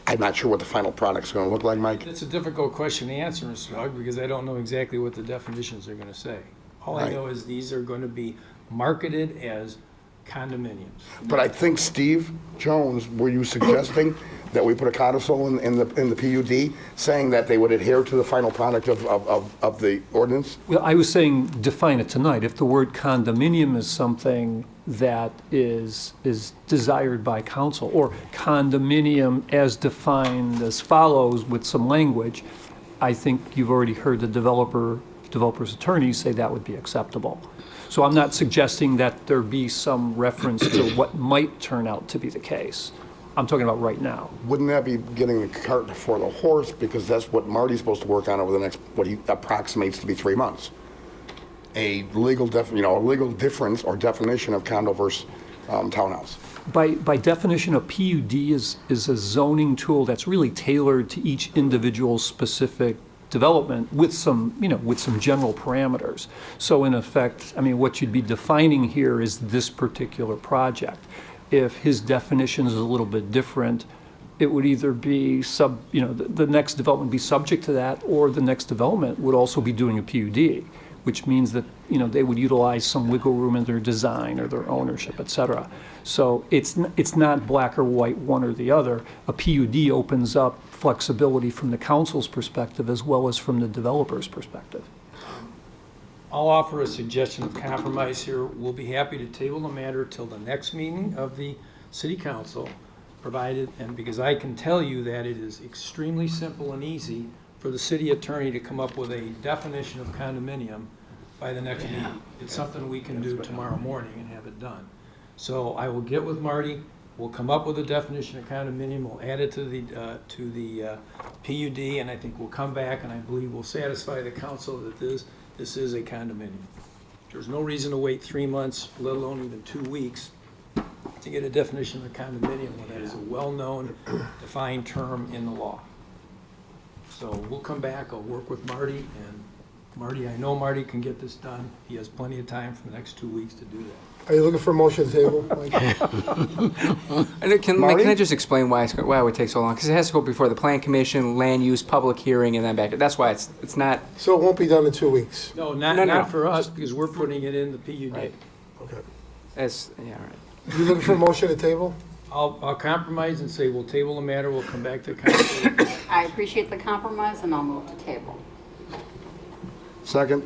I'm not sure what the final product's going to look like, Mike. It's a difficult question to answer, Mr. Hugg, because I don't know exactly what the definitions are going to say. All I Right. know is these are going to be marketed as condominiums. But I think, Steve Jones, were you suggesting that we put a codicil in the PUD saying that they would adhere to the final product of the ordinance? Well, I was saying define it tonight. If the word condominium is something that is desired by council, or condominium as defined as follows with some language, I think you've already heard the developer's attorneys say that would be acceptable. So I'm not suggesting that there be some reference to what might turn out to be the case. I'm talking about right now. Wouldn't that be getting the cart before the horse? Because that's what Marty's supposed to work on over the next, what he approximates to be 3 months. A legal difference or definition of condo versus townhouse. By definition, a PUD is a zoning tool that's really tailored to each individual specific development with some general parameters. So in effect, what you'd be defining here is this particular project. if his definition is a little bit different, it would either be the next development be subject to that, or the next development would also be doing a PUD, which means that, they would utilize some wiggle room in their design or their ownership, et cetera. So it's not black or white, one or the other. A PUD opens up flexibility from the council's perspective as well as from the developer's perspective. I'll offer a suggestion of compromise here. We'll be happy to table the matter till the next meeting of the city council, provided, and because I can tell you that it is extremely simple and easy for the city attorney to come up with a definition of condominium by the next meeting. It's something we can do tomorrow morning and have it done. So I will get with Marty, we'll come up with a definition of condominium, we'll add it to the PUD, and I think we'll come back, and I believe we'll satisfy the council that this is a condominium. There's no reason to wait 3 months, let alone even 2 weeks, to get a definition of a condominium when that is a well-known, defined term in the law. So we'll come back, I'll work with Marty, and Marty, I know Marty can get this done. He has plenty of time for the next 2 weeks to do that. Are you looking for a motion to table, Mike? And can I just explain why it would take so long? Because it has to go before the Plan Commission, land use, public hearing, and then back. That's why it's not. So it won't be done in 2 weeks? No, not for us, because we're putting it in the PUD. Right. Okay. All right. You looking for a motion to table? I'll compromise and say we'll table the matter, we'll come back to council. I appreciate the compromise, and I'll move to table. Second.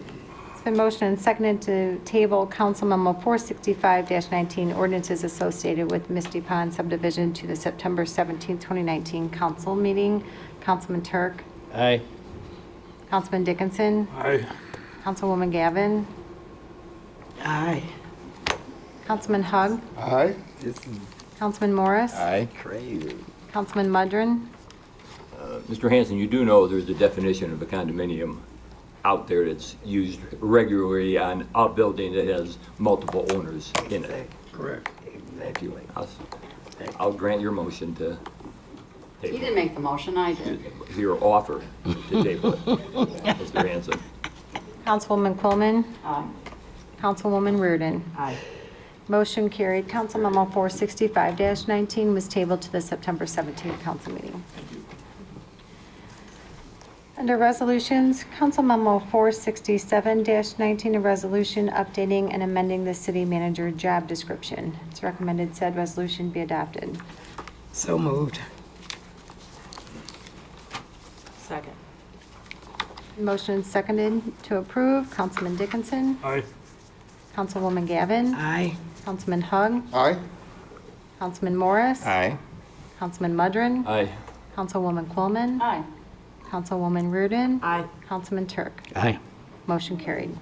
It's been motioned and seconded to table Council Memo 465-19, ordinances associated with Misty Pond subdivision, to the September 17, 2019 council meeting. Councilman Turk. Aye. Councilman Dickinson. Aye. Councilwoman Gavin. Aye. Councilman Hug. Aye. Councilman Morris. Aye. Crazy. Councilman Mudron. Mr. Hanson, you do know there's a definition of a condominium out there that's used regularly on a building that has multiple owners in it. Correct. Exactly. I'll grant your motion to He table. didn't make the motion, I did. Your offer to table it, Mr. Hanson. Councilwoman Quillman. Aye. Councilwoman Reardon. Aye. Motion carried. Council Memo 465-19 was tabled to the September 17th council meeting. Under resolutions, Council Memo 467-19, a resolution updating and amending the city manager job description. It's recommended said resolution be adopted. So moved. Second. Motion seconded to approve. Councilman Dickinson. Aye. Councilwoman Gavin. Aye. Councilman Hug. Aye. Councilman Morris. Aye. Councilman Mudron. Aye. Councilwoman Quillman. Aye. Councilwoman Reardon. Aye. Councilman Turk. Aye. Motion carried.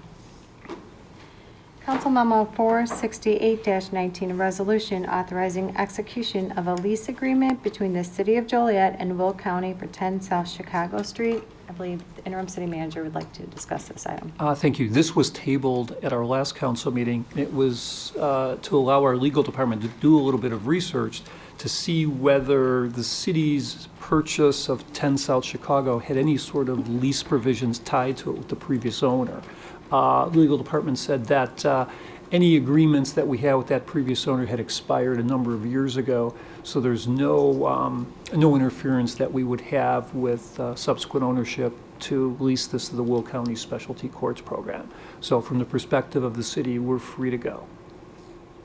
Council Memo 468-19, a resolution authorizing execution of a lease agreement between the City of Joliet and Will County for 10 South Chicago Street. I believe the interim city manager would like to discuss this item. Thank you. This was tabled at our last council meeting. It was to allow our legal department to do a little bit of research to see whether the city's purchase of 10 South Chicago had any sort of lease provisions tied to it with the previous owner. The legal department said that any agreements that we had with that previous owner had expired a number of years ago, so there's no interference that we would have with subsequent ownership to lease this to the Will County Specialty Courts Program. So from the perspective of the city, we're free to go.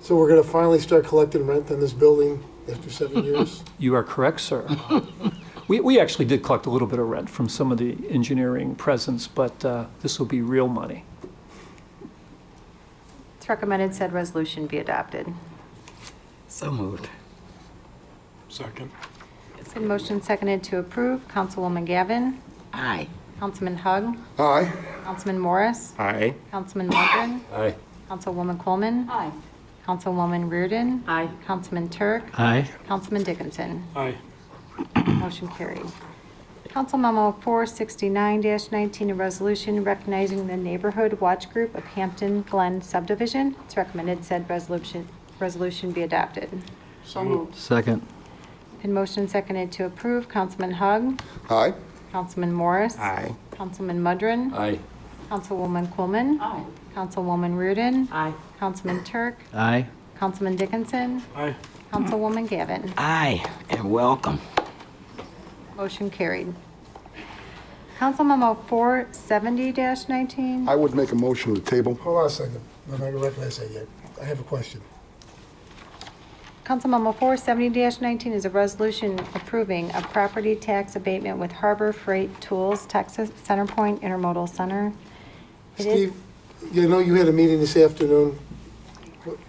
So we're gonna finally start collecting rent on this building after 7 years? You are correct, sir. We actually did collect a little bit of rent from some of the engineering presence, but this will be real money. It's recommended said resolution be adopted. So moved. Second. It's been motion seconded to approve. Councilwoman Gavin. Aye. Councilman Hug. Aye. Councilman Morris. Aye. Councilman Mudron. Aye. Councilwoman Coleman. Aye. Councilwoman Reardon. Aye. Councilman Turk. Aye. Councilman Dickinson. Aye. Motion carried. Council Memo 469-19, a resolution recognizing the Neighborhood Watch Group of Hampton Glen subdivision. It's recommended said resolution be adopted. So moved. Second. Been motion seconded to approve. Councilman Hug. Aye. Councilman Morris. Aye. Councilman Mudron. Aye. Councilwoman Quillman. Aye. Councilwoman Reardon. Aye. Councilman Turk. Aye. Councilman Dickinson. Aye. Councilwoman Gavin. Aye, and welcome. Motion carried. Council Memo 470-19. I would make a motion to table. Hold on a second. I'm not gonna recognize that yet. I have a question. Council Memo 470-19 is a resolution approving a property tax abatement with Harbor Freight Tools, Texas Centerpoint Intermodal Center. It is- Steve, you know you had a meeting this afternoon.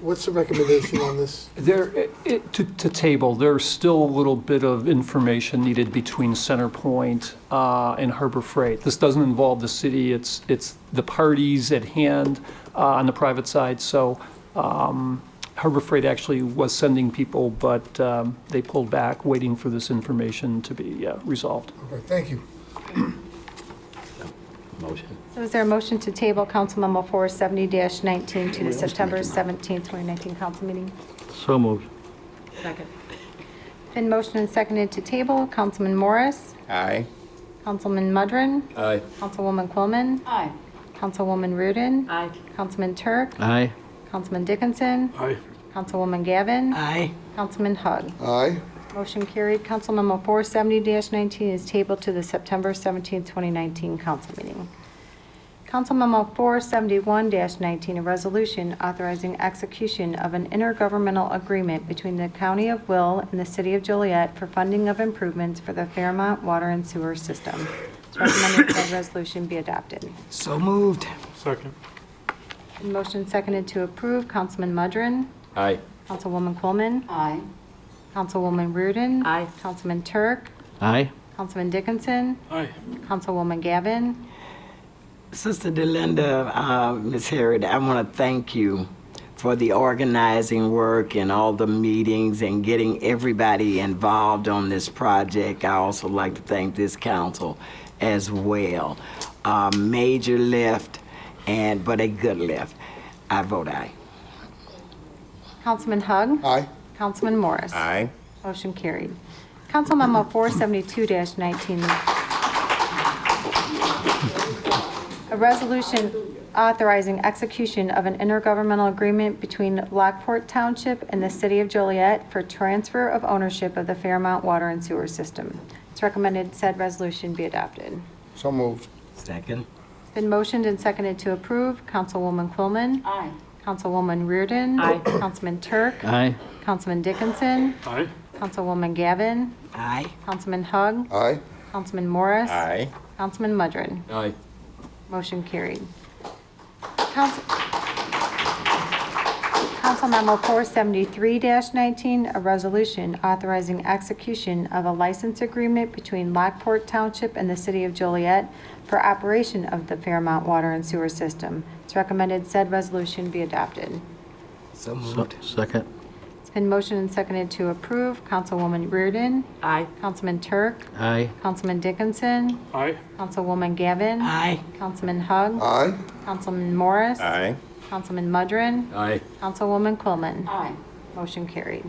What's the recommendation on this? To table, there's still a little bit of information needed between Centerpoint and Harbor Freight. This doesn't involve the city, it's the parties at hand on the private side. So Harbor Freight actually was sending people, but they pulled back, waiting for this information to be resolved. Okay, thank you. Motion. So is there a motion to table Council Memo 470-19 to the September 17th, 2019 council meeting? So moved. Second. Been motioned and seconded to table. Councilman Morris. Aye. Councilman Mudrin. Aye. Councilwoman Quillman. Aye. Councilwoman Reardon. Aye. Councilman Turk. Aye. Councilman Dickinson. Aye. Councilwoman Gavin. Aye. Councilman Hug. Aye. Motion carried. Council Memo 470-19 is tabled to the September 17th, 2019 council meeting. Council Memo 471-19, a resolution authorizing execution of an intergovernmental agreement between the County of Will and the City of Joliet for funding of improvements for the Fairmont Water and Sewer System. It's recommended that resolution be adopted. So moved. Second. Motion seconded to approve. Councilman Mudrin. Aye. Councilwoman Quillman. Aye. Councilwoman Reardon. Aye. Councilman Turk. Aye. Councilman Dickinson. Aye. Councilwoman Gavin. Sister Delinda, Ms. Harriet, I want to thank you for the organizing work and all the meetings and getting everybody involved on this project. I also like to thank this council as well. Major lift, but a good lift. I vote aye. Councilman Hug. Aye. Councilman Morris. Aye. Motion carried. Council Memo 472-19. A resolution authorizing execution of an intergovernmental agreement between Lockport Township and the City of Joliet for transfer of ownership of the Fairmont Water and Sewer System. It's recommended said resolution be adopted. So moved. Second. It's been motioned and seconded to approve. Councilwoman Quillman. Aye. Councilwoman Reardon. Aye. Councilman Turk. Aye. Councilman Dickinson. Aye. Councilwoman Gavin. Aye. Councilman Hug. Aye. Councilman Morris. Aye. Councilman Mudrin. Aye. Motion carried. Council Memo 473-19, a resolution authorizing execution of a license agreement between Lockport Township and the City of Joliet for operation of the Fairmont Water and Sewer System. It's recommended said resolution be adopted. So moved. Second. It's been motioned and seconded to approve. Councilwoman Reardon. Aye. Councilman Turk. Aye. Councilman Dickinson. Aye. Councilwoman Gavin. Aye. Councilman Hug. Aye. Councilman Morris. Aye. Councilman Mudrin. Aye. Councilwoman Quillman. Aye. Motion carried.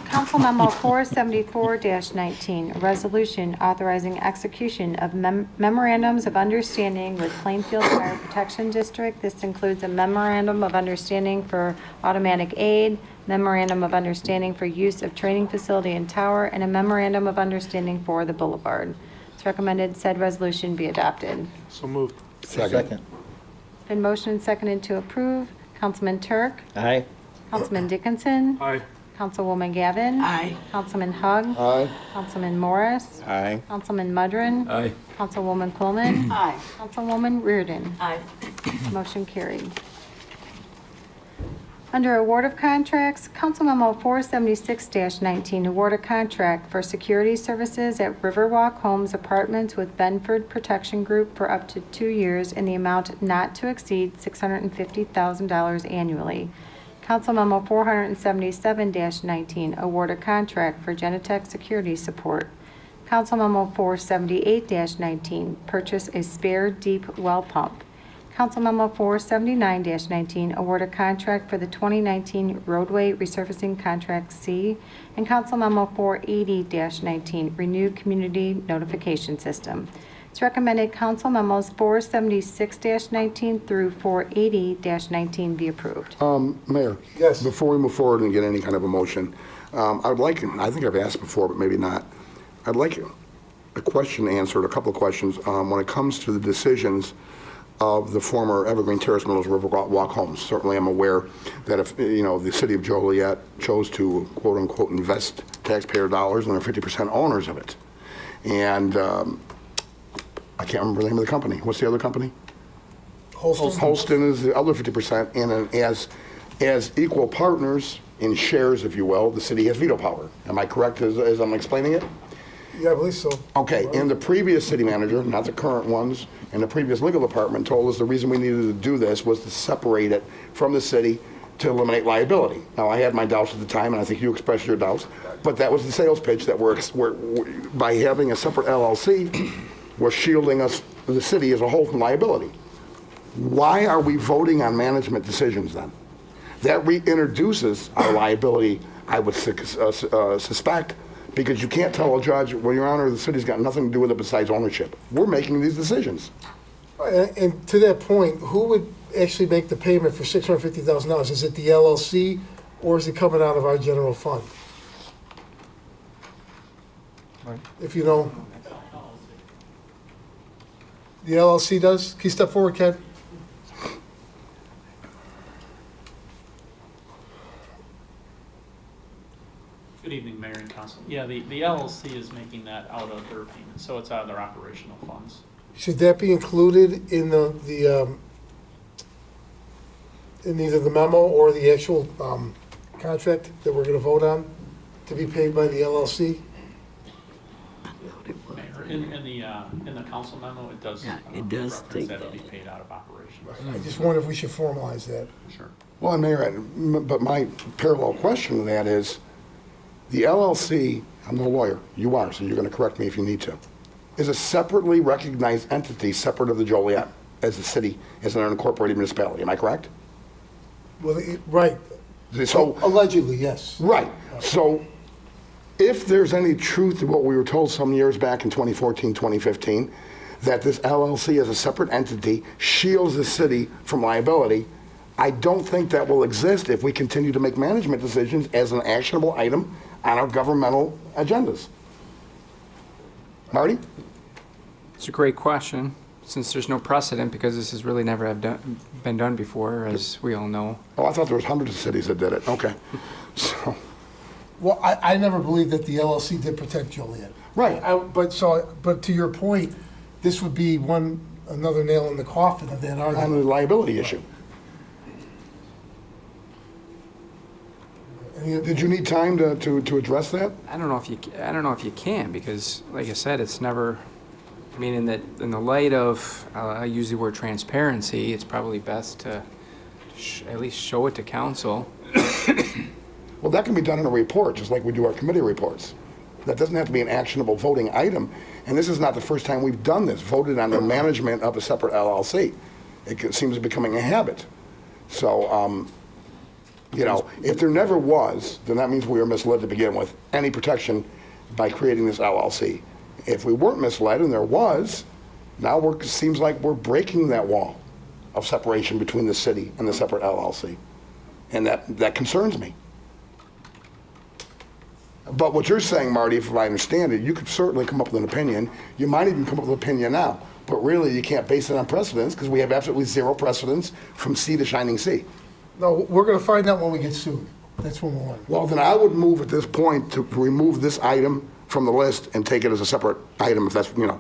Council Memo 474-19, a resolution authorizing execution of memorandums of understanding with Plainfield Fire Protection District. This includes a memorandum of understanding for automatic aid, memorandum of understanding for use of training facility and tower, and a memorandum of understanding for the boulevard. It's recommended said resolution be adopted. So moved. Second. Been motioned and seconded to approve. Councilman Turk. Aye. Councilman Dickinson. Aye. Councilwoman Gavin. Aye. Councilman Hug. Aye. Councilman Morris. Aye. Councilman Mudrin. Aye. Councilwoman Quillman. Aye. Councilwoman Reardon. Aye. Motion carried. Under award of contracts, Council Memo 476-19, award a contract for security services at Riverwalk Homes Apartments with Benford Protection Group for up to 2 years in the amount not to exceed $650,000 annually. Council Memo 477-19, award a contract for Genetec security support. Council Memo 478-19, purchase a spare deep well pump. Council Memo 479-19, award a contract for the 2019 roadway resurfacing contract C. And Council Memo 480-19, renew community notification system. It's recommended council memos 476-19 through 480-19 be approved. Mayor? Yes. Before we move forward and get any kind of a motion, I would like, I think I've asked before, but maybe not, I'd like a question answered, a couple of questions, when it comes to the decisions of the former Evergreen Terrace Mills Riverwalk homes. Certainly I'm aware that if, the city of Joliet chose to quote-unquote invest taxpayer dollars and they're 50% owners of it. And I can't remember the name of the company. What's the other company? Holston is the other 50%, and as equal partners in shares, if you will, the city has veto power. Am I correct as I'm explaining it? Yeah, I believe so. Okay, and the previous city manager, not the current ones, and the previous legal department told us the reason we needed to do this was to separate it from the city to eliminate liability. Now, I had my doubts at the time, and I think you expressed your doubts, but that was the sales pitch that we're by having a separate LLC, we're shielding us, the city as a whole, from liability. Why are we voting on management decisions then? That reintroduces our liability, I would suspect, because you can't tell a judge, well, Your Honor, the city's got nothing to do with it besides ownership. We're making these decisions. And to that point, who would actually make the payment for $650,000? Is it the LLC, or is it coming out of our general fund? If you know. The LLC does? Can you step forward, Ken? Good evening, Mayor and Council. Yeah, the LLC is making that out of their payment, so it's out of their operational funds. Should that be included in in either the memo or the actual contract that we're going to vote on to be paid by the LLC? Mayor, in the council memo, it does reference that it'll be paid out of operations. I just wonder if we should formalize that. Sure. Well, and Mayor, but my parallel question to that is, the LLC, I'm no lawyer, you are, so you're going to correct me if you need to, is a separately recognized entity separate of the Joliet as a city, as an unincorporated municipality. Am I correct? Well, right. So allegedly, yes. Right. So if there's any truth to what we were told some years back in 2014, 2015, that this LLC as a separate entity shields the city from liability, I don't think that will exist if we continue to make management decisions as an actionable item on our governmental agendas. Marty? It's a great question, since there's no precedent, because this has really never been done before, as we all know. Oh, I thought there was hundreds of cities that did it. Okay. So. Well, I never believed that the LLC did protect Joliet. Right. But to your point, this would be another nail in the coffin of that argument. On the liability issue. Did you need time to address that? I don't know if you can, because, like I said, it's never. I mean, in the light of, I use the word transparency, it's probably best to at least show it to council. Well, that can be done in a report, just like we do our committee reports. That doesn't have to be an actionable voting item. And this is not the first time we've done this, voted on the management of a separate LLC. It seems to be becoming a habit. So, if there never was, then that means we were misled to begin with, any protection by creating this LLC. If we weren't misled and there was, now it seems like we're breaking that wall of separation between the city and the separate LLC. And that concerns me. But what you're saying, Marty, if I understand it, you could certainly come up with an opinion. You might even come up with an opinion now. But really, you can't base it on precedents, because we have absolutely zero precedents from sea to shining sea. No, we're going to find out when we get sued. That's when we'll learn. Well, then I would move at this point to remove this item from the list and take it as a separate item if that's, if we're going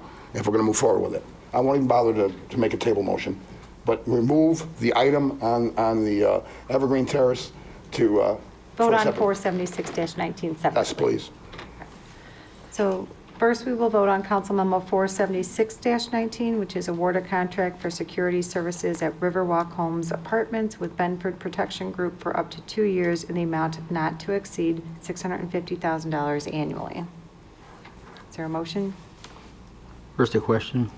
to move forward with it. I won't even bother to make a table motion, but remove the item on the Evergreen Terrace to... Vote on 476-19 separately. Yes, please. So first, we will vote on Council Memo 476-19, which is award a contract for security services at Riverwalk Homes Apartments with Benford Protection Group for up to 2 years in the amount of not to exceed $650,000 annually. Is there a motion? First, a question.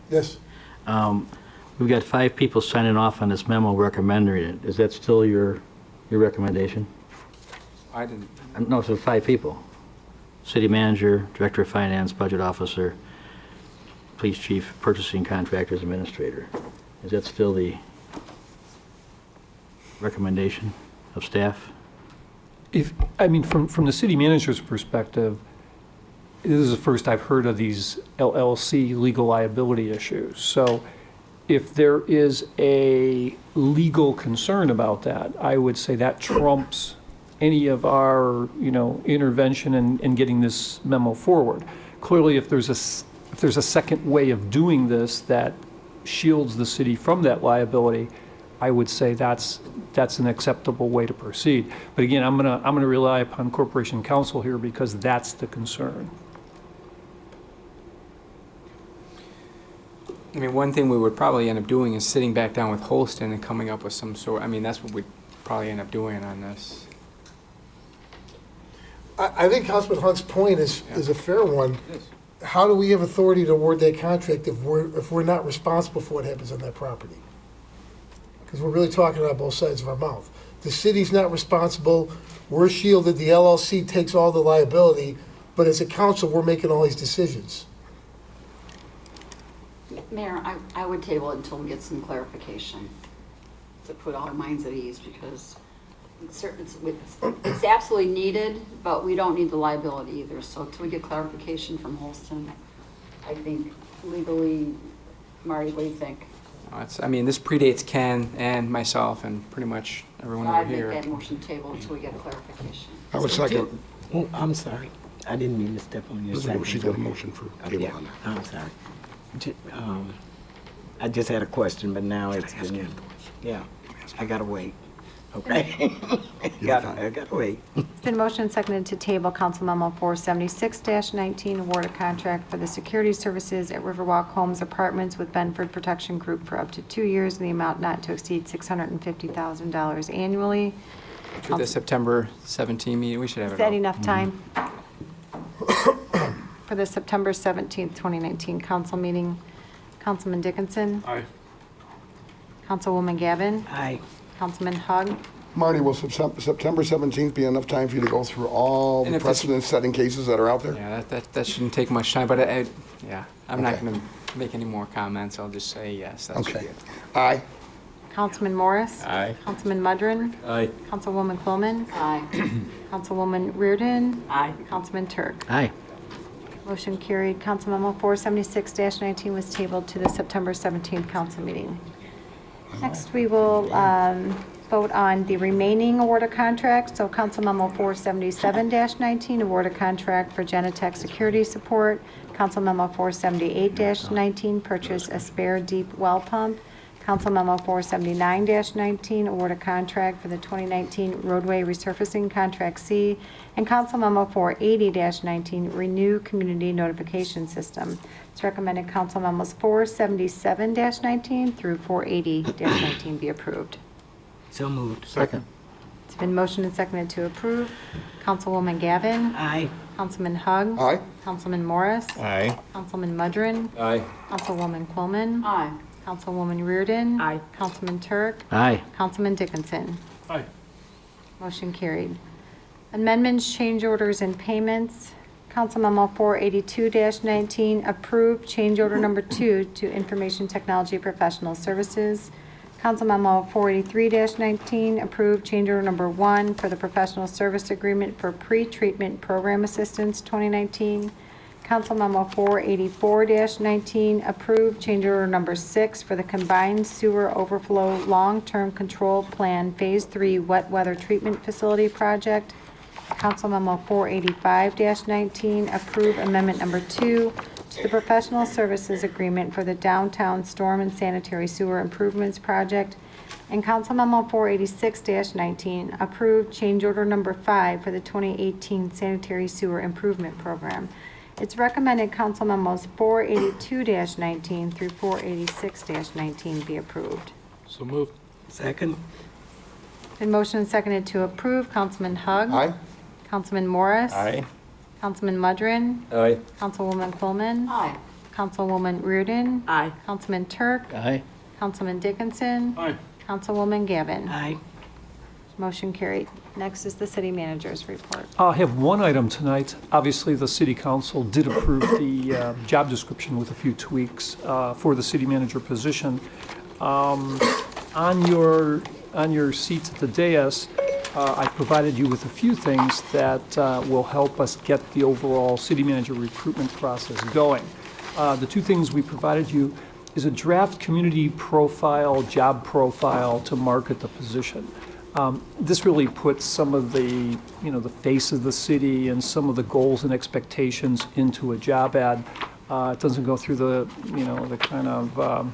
Yes. We've got 5 people signing off on this memo recommending it. Is that still your recommendation? I didn't. No, so 5 people. City manager, director of finance, budget officer. police chief, purchasing contractors, administrator. Is that still the recommendation of staff? From the city manager's perspective, this is the first I've heard of these LLC legal liability issues. So if there is a legal concern about that, I would say that trumps any of our, intervention in getting this memo forward. Clearly, if there's a second way of doing this that shields the city from that liability, I would say that's an acceptable way to proceed. But again, I'm gonna rely upon Corporation Counsel here because that's the concern. I mean, one thing we would probably end up doing is sitting back down with Holston and coming up with some sort, that's what we'd probably end up doing on this. I think Councilman Hunt's point is a fair one. How do we have authority to award that contract if we're not responsible for what happens on that property? Because we're really talking about both sides of our mouth. The city's not responsible, we're shielded, the LLC takes all the liability, but as a council, we're making all these decisions. Mayor, I would table it until we get some clarification to put all our minds at ease, because it's absolutely needed, but we don't need the liability either. So until we get clarification from Holston, I think legally, Marty, what do you think? This predates Ken and myself and pretty much everyone over here. I'd make that motion table until we get clarification. I would second. Oh, I'm sorry. I didn't mean to step on your second. She's got a motion for table Yeah, on that. I'm sorry. I just had a question, but now it's been, yeah, I gotta wait. Okay? I gotta wait. It's been motioned and seconded to table Council Memo 476-19, award a contract for the security services at Riverwalk Homes Apartments with Benford Protection Group for up to 2 years in the amount not to exceed $650,000 annually. For the September 17 meeting, we should have it Is that all. enough time? For the September 17th, 2019 council meeting, Councilman Dickinson? Aye. Councilwoman Gavin? Aye. Councilman Hug? Marty, will September 17th be enough time for you to go through all And the if it's- precedent-setting cases that are out there? Yeah, that shouldn't take much time, but I'm not going to make any more comments. I'll just say yes, that should be Okay. it. Aye. Councilman Morris? Aye. Councilman Mudrin? Aye. Councilwoman Quillman? Aye. Councilwoman Reardon? Aye. Councilman Turk? Aye. Motion carried. Council Memo 476-19 was tabled to the September 17th council meeting. Next, we will vote on the remaining award of contracts. So Council Memo 477-19, award of contract for Genetech security support. Council Memo 478-19, purchase a spare deep well pump. Council Memo 479-19, award a contract for the 2019 roadway resurfacing Contract C. And Council Memo 480-19, renew community notification system. It's recommended Council Memos 477-19 through 480-19 be approved. So moved. Second. It's been motioned and seconded to approve. Councilwoman Gavin. Aye. Councilman Hug. Aye. Councilman Morris. Aye. Councilman Mudrin. Aye. Councilwoman Quillman. Aye. Councilwoman Reardon. Aye. Councilman Turk. Aye. Councilman Dickinson. Aye. Motion carried. Amendments, change orders, and payments. Council Memo 482-19, approved change order number 2 to Information Technology Professional Services. Council Memo 483-19, approved change order number 1 for the professional service agreement for pre-treatment program assistance 2019. Council Memo 484-19, approved change order number 6 for the combined sewer overflow long-term control plan Phase 3 wet weather treatment facility project. Council Memo 485-19, approve amendment number 2 to the professional services agreement for the downtown storm and sanitary sewer improvements project. And Council Memo 486-19, approve change order number 5 for the 2018 sanitary sewer improvement program. It's recommended Council Memos 482-19 through 486-19 be approved. So moved. Second. Been motioned and seconded to approve. Councilman Hug. Aye. Councilman Morris. Aye. Councilman Mudrin. Aye. Councilwoman Quillman. Aye. Councilwoman Reardon. Aye. Councilman Turk. Aye. Councilman Dickinson. Aye. Councilwoman Gavin. Aye. Motion carried. Next is the city manager's report. I have one item tonight. Obviously, the city council did approve the job description with a few tweaks for the city manager position. On your seats at the dais, I provided you with a few things that will help us get the overall city manager recruitment process going. The two things we provided you is a draft community profile, job profile to market the position. This really puts some of the, the face of the city and some of the goals and expectations into a job ad. It doesn't go through the, the kind of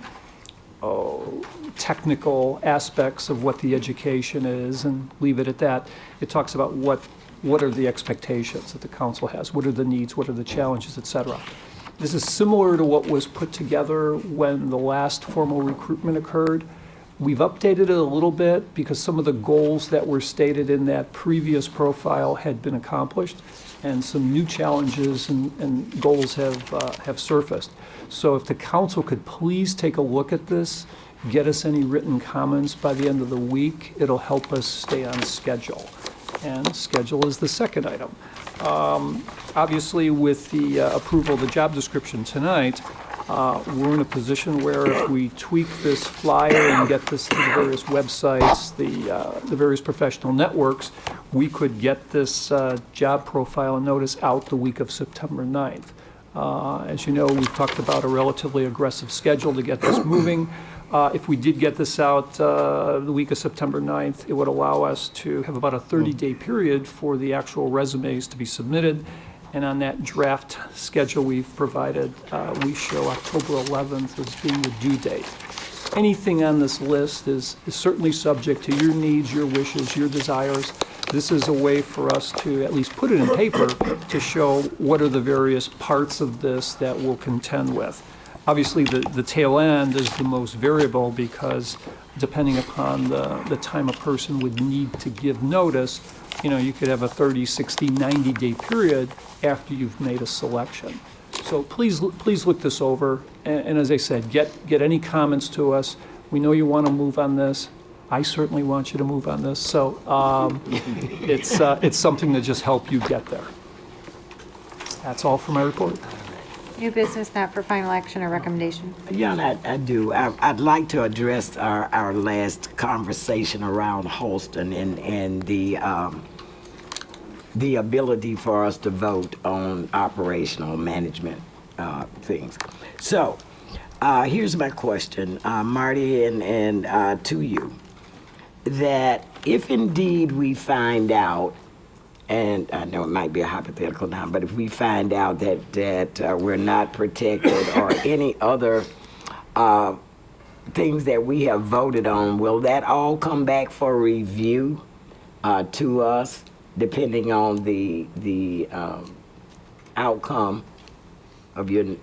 technical aspects of what the education is and leave it at that. It talks about what are the expectations that the council has, what are the needs, what are the challenges, et cetera. This is similar to what was put together when the last formal recruitment occurred. We've updated it a little bit because some of the goals that were stated in that previous profile had been accomplished, and some new challenges and goals have surfaced. So if the council could please take a look at this, get us any written comments by the end of the week, it'll help us stay on schedule. And schedule is the second item. Obviously, with the approval of the job description tonight, we're in a position where if we tweak this flyer and get this to the various websites, the various professional networks, we could get this job profile and notice out the week of September 9th. As you know, we've talked about a relatively aggressive schedule to get this moving. If we did get this out the week of September 9th, it would allow us to have about a 30-day period for the actual resumes to be submitted. And on that draft schedule we've provided, we show October 11th as being the due date. Anything on this list is certainly subject to your needs, your wishes, your desires. This is a way for us to at least put it in paper to show what are the various parts of this that we'll contend with. Obviously, the tail end is the most variable because depending upon the time a person would need to give notice, you could have a 30, 60, 90-day period after you've made a selection. So please look this over, and as I said, get any comments to us. We know you want to move on this. I certainly want you to move on this. So it's something to just help you get there. That's all for my report. New business not for final action or recommendation. Yeah, I do. I'd like to address our last conversation around Holston and the ability for us to vote on operational management things. So here's my question, Marty, and to you, that if indeed we find out, and I know it might be a hypothetical now, but if we find out that we're not protected or any other things that we have voted on, will that all come back for review to us, depending on the outcome of your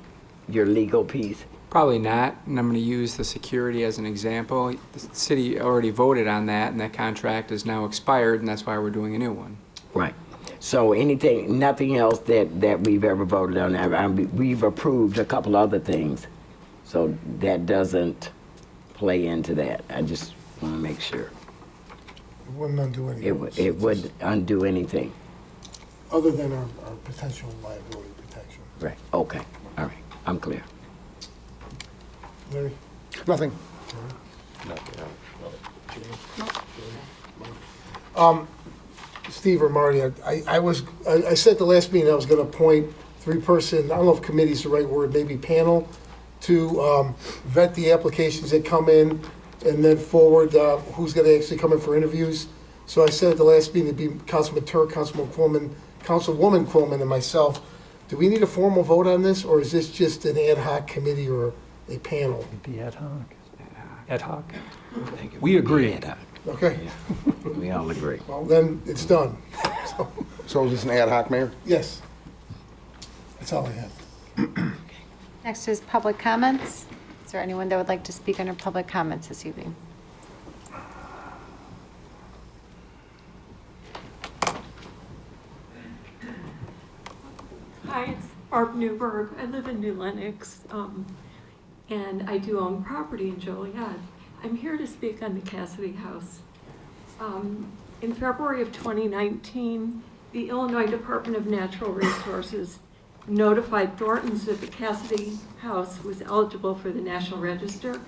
legal piece? Probably not, and I'm going to use the security as an example. The city already voted on that, and that contract is now expired, and that's why we're doing a new one. Right. So nothing else that we've ever voted on. We've approved a couple other things, so that doesn't play into that. I just want to make sure. It wouldn't undo anything. It wouldn't undo anything. Other than our potential liability protection. Right. Okay. All right. I'm clear. Larry? Nothing. Steve or Marty, I said at the last meeting I was going to appoint three-person, I don't know if committee is the right word, maybe panel, to vet the applications that come in and then forward who's going to actually come in for interviews. So I said at the last meeting it'd be Councilman Turk, Councilwoman Quillman, and myself. Do we need a formal vote on this, or is this just an ad hoc committee or a panel? It'd be ad hoc. Ad hoc. We agree. Okay. We all agree. Well, then it's done. So is this an ad hoc, Mayor? Yes. That's all I have. Next is public comments. Is there anyone that would like to speak under public comments this evening? Hi, it's Barb Newberg. I live in New Lenox, and I do own property in Joliet. I'm here to speak on the Cassidy House. In February of 2019, the Illinois Department of Natural Resources notified Thornton's that the Cassidy House was eligible for the National Register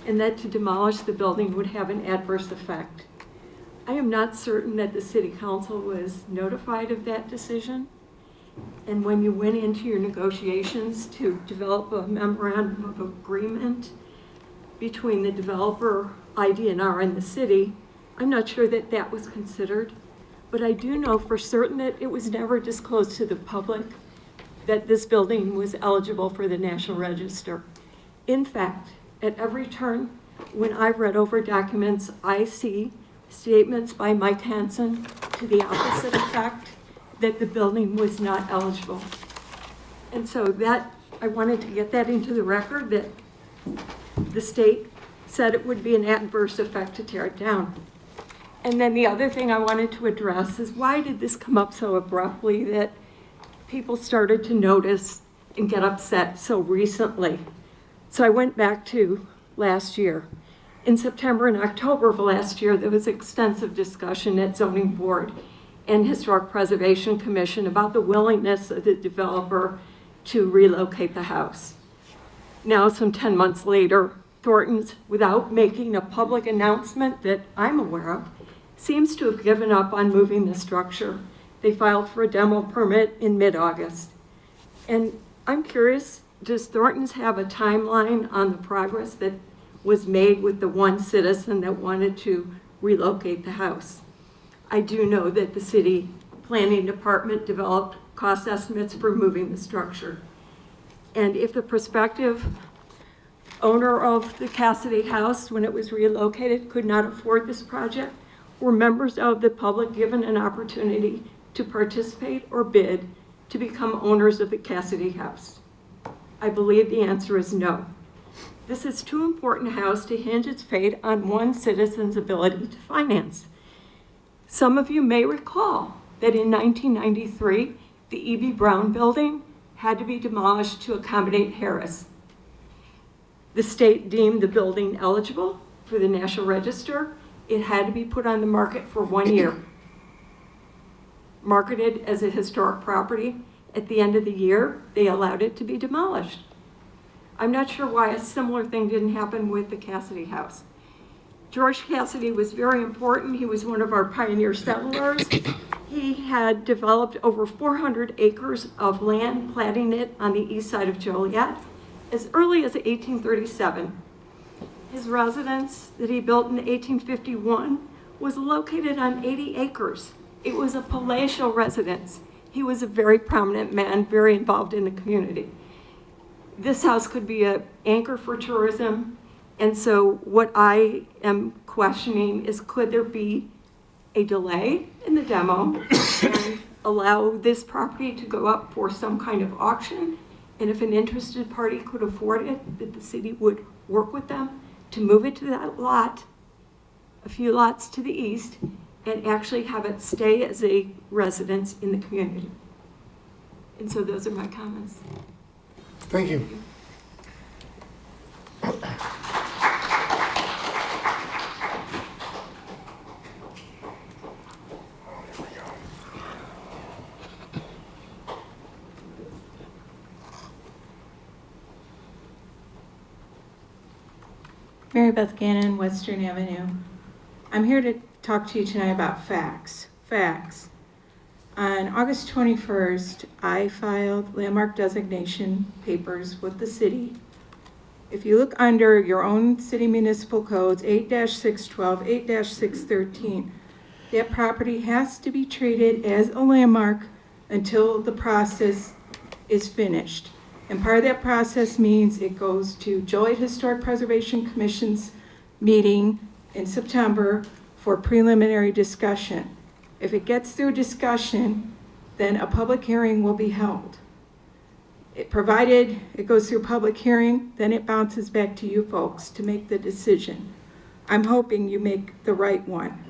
and that to demolish the building would have an adverse effect. I am not certain that the City Council was notified of that decision. And when you went into your negotiations to develop a memorandum of agreement between the developer, ID&R, and the city, I'm not sure that that was considered, but I do know for certain that it was never disclosed to the public that this building was eligible for the National Register. In fact, at every turn, when I've read over documents, I see statements by Mike Hansen to the opposite effect, that the building was not eligible. And so that, I wanted to get that into the record, that the state said it would be an adverse effect to tear it down. And then the other thing I wanted to address is why did this come up so abruptly that people started to notice and get upset so recently? So I went back to last year. In September and October of last year, there was extensive discussion at Zoning Board and Historic Preservation Commission about the willingness of the developer to relocate the house. Now, some 10 months later, Thornton's, without making a public announcement that I'm aware of, seems to have given up on moving the structure. They filed for a demo permit in mid-August. And I'm curious, does Thornton's have a timeline on the progress that was made with the one citizen that wanted to relocate the house? I do know that the city planning department developed cost estimates for moving the structure. And if the prospective owner of the Cassidy house, when it was relocated, could not afford this project, were members of the public given an opportunity to participate or bid to become owners of the Cassidy house? I believe the answer is no. This is too important a house to hinge its fate on one citizen's ability to finance. Some of you may recall that in 1993, the E.B. Brown building had to be demolished to accommodate Harris. The state deemed the building eligible for the National Register. It had to be put on the market for 1 year. Marketed as a historic property, at the end of the year, they allowed it to be demolished. I'm not sure why a similar thing didn't happen with the Cassidy house. George Cassidy was very important. He was one of our pioneer settlers. He had developed over 400 acres of land, platting it on the east side of Joliet as early as 1837. His residence that he built in 1851 was located on 80 acres. It was a palatial residence. He was a very prominent man, very involved in the community. This house could be an anchor for tourism. And so what I am questioning is, could there be a delay in the demo and allow this property to go up for some kind of auction? And if an interested party could afford it, that the city would work with them to move it to that lot, a few lots to the east, and actually have it stay as a residence in the community. And so those are my comments. Thank you. Mary Beth Gannon, Western Avenue. I'm here to talk to you tonight about facts. Facts. On August 21st, I filed landmark designation papers with the city. If you look under your own city municipal codes, 8-612, 8-613, that property has to be treated as a landmark until the process is finished. And part of that process means it goes to Joliet Historic Preservation Commission's meeting in September for preliminary discussion. If it gets through discussion, then a public hearing will be held. Provided it goes through public hearing, then it bounces back to you folks to make the decision. I'm hoping you make the right one.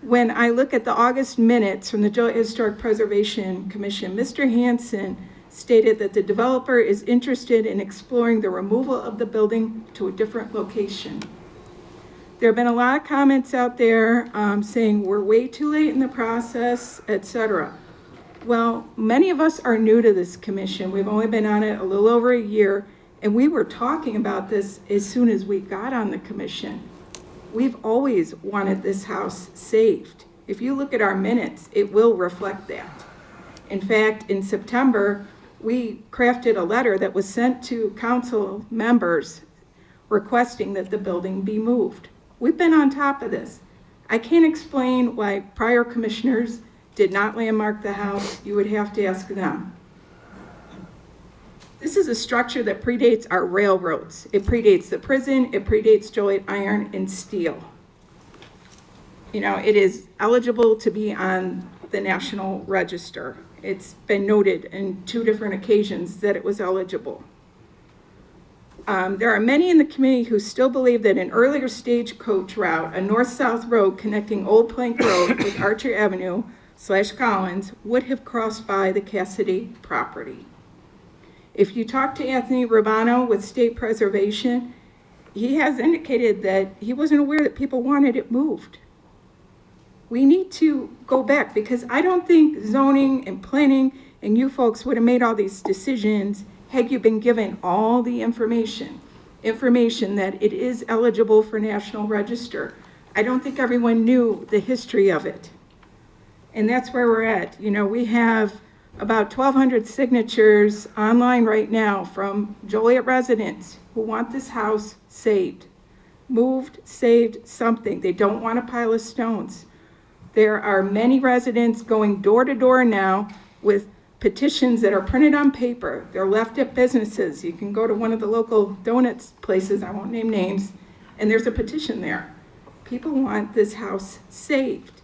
When I look at the August minutes from the Joliet Historic Preservation Commission, Mr. Hansen stated that the developer is interested in exploring the removal of the building to a different location. There have been a lot of comments out there saying we're way too late in the process, etc. Well, many of us are new to this commission. We've only been on it a little over a year, and we were talking about this as soon as we got on the commission. We've always wanted this house saved. If you look at our minutes, it will reflect that. In fact, in September, we crafted a letter that was sent to council members requesting that the building be moved. We've been on top of this. I can't explain why prior commissioners did not landmark the house. You would have to ask them. This is a structure that predates our railroads. It predates the prison, it predates Joliet Iron and Steel. You know, it is eligible to be on the National Register. It's been noted in 2 different occasions that it was eligible. There are many in the community who still believe that an earlier stagecoach route, a north-south road connecting Old Plank Road with Archer Avenue / Collins, would have crossed by the Cassidy property. If you talk to Anthony Rubano with State Preservation, he has indicated that he wasn't aware that people wanted it moved. We need to go back, because I don't think zoning and planning and you folks would have made all these decisions had you been given all the information that it is eligible for National Register. I don't think everyone knew the history of it. And that's where we're at. You know, we have about 1,200 signatures online right now from Joliet residents who want this house saved. Moved, saved, something. They don't want a pile of stones. There are many residents going door to door now with petitions that are printed on paper. They're left at businesses. You can go to one of the local donuts places, I won't name names, and there's a petition there. People want this house saved.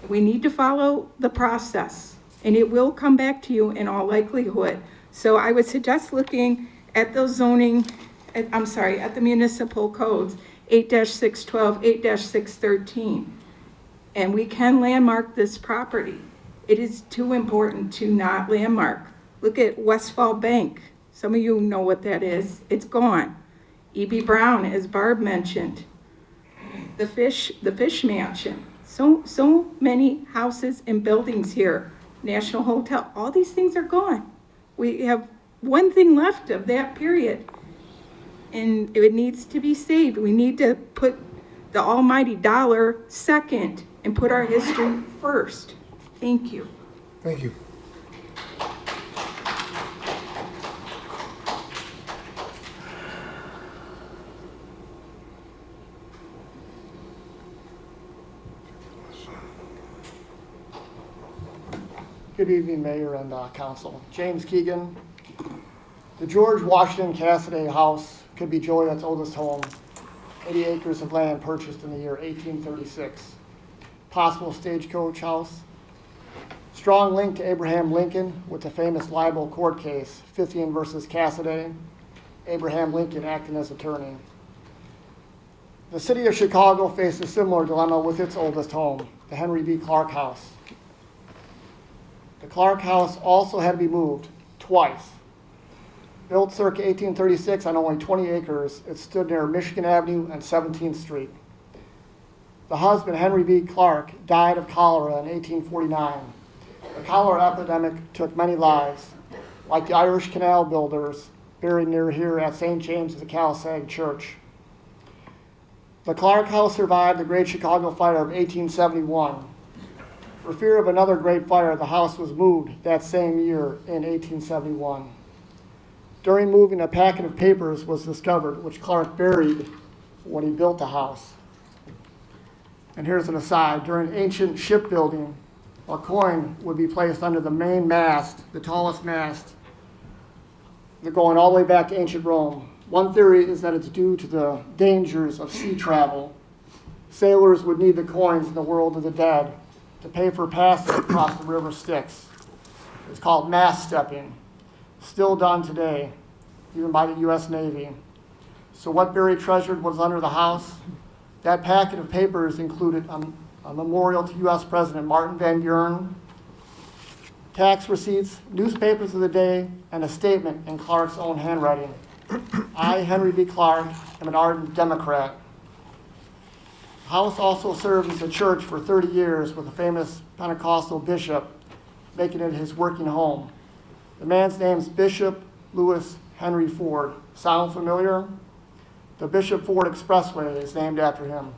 We need to follow the process, and it will come back to you in all likelihood. So I would suggest looking at those zoning, at the municipal codes, 8-612, 8-613. And we can landmark this property. It is too important to not landmark. Look at Westfall Bank. Some of you know what that is. It's gone. E.B. Brown, as Barb mentioned. The Fish Mansion. So many houses and buildings here. National Hotel. All these things are gone. We have one thing left of that period, and it needs to be saved. We need to put the almighty dollar second and put our history first. Thank you. Thank you. Good evening, Mayor and Council. James Keegan. The George Washington Cassidy House could be Joliet's oldest home. 80 acres of land purchased in the year 1836. Possible stagecoach house. Strong link to Abraham Lincoln with the famous libel court case, Fithian versus Cassidy. Abraham Lincoln acting as attorney. The city of Chicago faced a similar dilemma with its oldest home, the Henry B. Clark House. The Clark House also had to be moved twice. Built circa 1836 on only 20 acres, it stood near Michigan Avenue and 17th Street. The husband, Henry B. Clark, died of cholera in 1849. The cholera epidemic took many lives, like the Irish canal builders buried near here at St. James of the Calisag Church. The Clark House survived the Great Chicago Fire of 1871. For fear of another great fire, the house was moved that same year in 1871. During moving, a packet of papers was discovered, which Clark buried when he built the house. And here's an aside. During ancient shipbuilding, a coin would be placed under the main mast, the tallest mast. They're going all the way back to ancient Rome. One theory is that it's due to the dangers of sea travel. Sailors would need the coins in the world of the dead to pay for passage across the river Styx. It's called mast stepping, still done today, even by the U.S. Navy. So what buried treasure was under the house? That packet of papers included a memorial to U.S. President Martin Van Buren, tax receipts, newspapers of the day, and a statement in Clark's own handwriting. I, Henry B. Clark, am an ardent Democrat. The house also served as a church for 30 years with a famous Pentecostal bishop, making it his working home. The man's name is Bishop Lewis Henry Ford. Sound familiar? The Bishop Ford Expressway is named after him.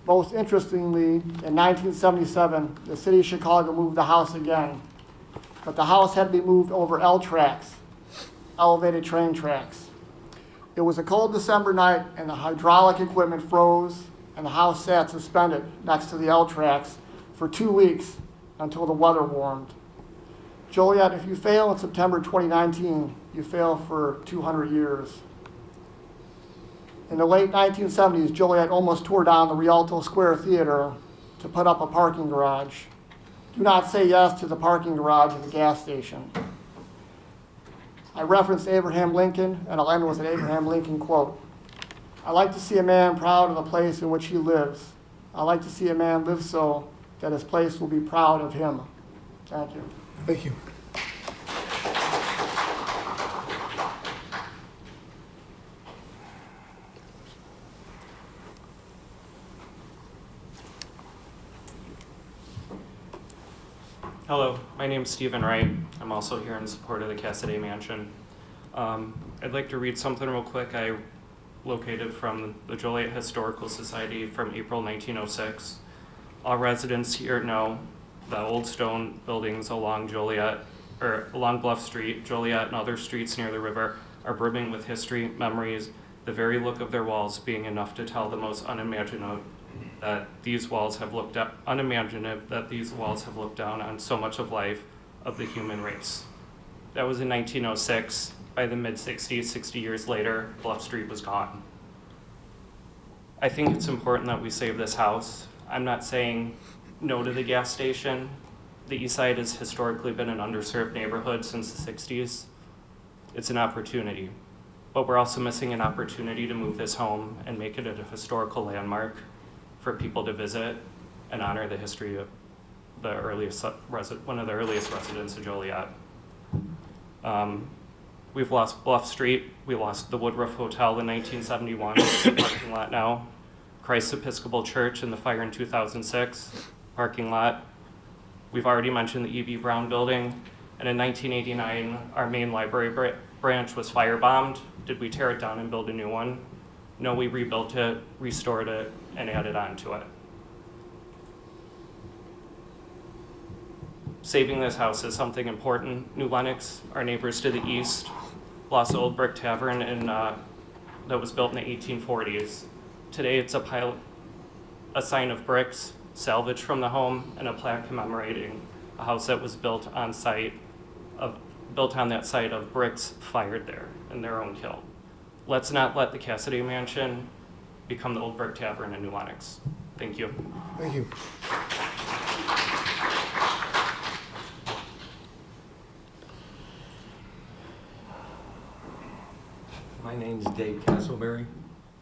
Most interestingly, in 1977, the city of Chicago moved the house again, but the house had to be moved over L tracks, elevated train tracks. It was a cold December night and the hydraulic equipment froze and the house sat suspended next to the L tracks for 2 weeks until the weather warmed. Joliet, if you fail in September 2019, you fail for 200 years. In the late 1970s, Joliet almost tore down the Rialto Square Theater to put up a parking garage. Do not say yes to the parking garage at the gas station. I referenced Abraham Lincoln, and I'll end with an Abraham Lincoln quote. I like to see a man proud of the place in which he lives. I like to see a man live so that his place will be proud of him. Thank you. Thank you. Hello, my name is Stephen Wright. I'm also here in support of the Cassidy Mansion. I'd like to read something real quick I located from the Joliet Historical Society from April 1906. All residents here know the old stone buildings along Bluff Street, Joliet, and other streets near the river are brimming with history, memories, the very look of their walls being enough to tell the most unimaginative that these walls have looked down on so much of life of the human race. That was in 1906. By the mid-60s, 60 years later, Bluff Street was gone. I think it's important that we save this house. I'm not saying no to the gas station. The East Side has historically been an underserved neighborhood since the 60s. It's an opportunity, but we're also missing an opportunity to move this home and make it a historical landmark for people to visit and honor the history of one of the earliest residents of Joliet. We've lost Bluff Street. We lost the Woodruff Hotel in 1971, parking lot now. Christ Episcopal Church in the fire in 2006, parking lot. We've already mentioned the E.B. Brown building. And in 1989, our main library branch was firebombed. Did we tear it down and build a new one? No, we rebuilt it, restored it, and added on to it. Saving this house is something important. New Lenox, our neighbors to the east, lost the old brick tavern that was built in the 1840s. Today it's a sign of bricks salvaged from the home and a plaque commemorating a house that was built on that site of bricks fired there in their own kiln. Let's not let the Cassidy Mansion become the old brick tavern in New Lenox. Thank you. Thank you. My name's Dave Castleberry.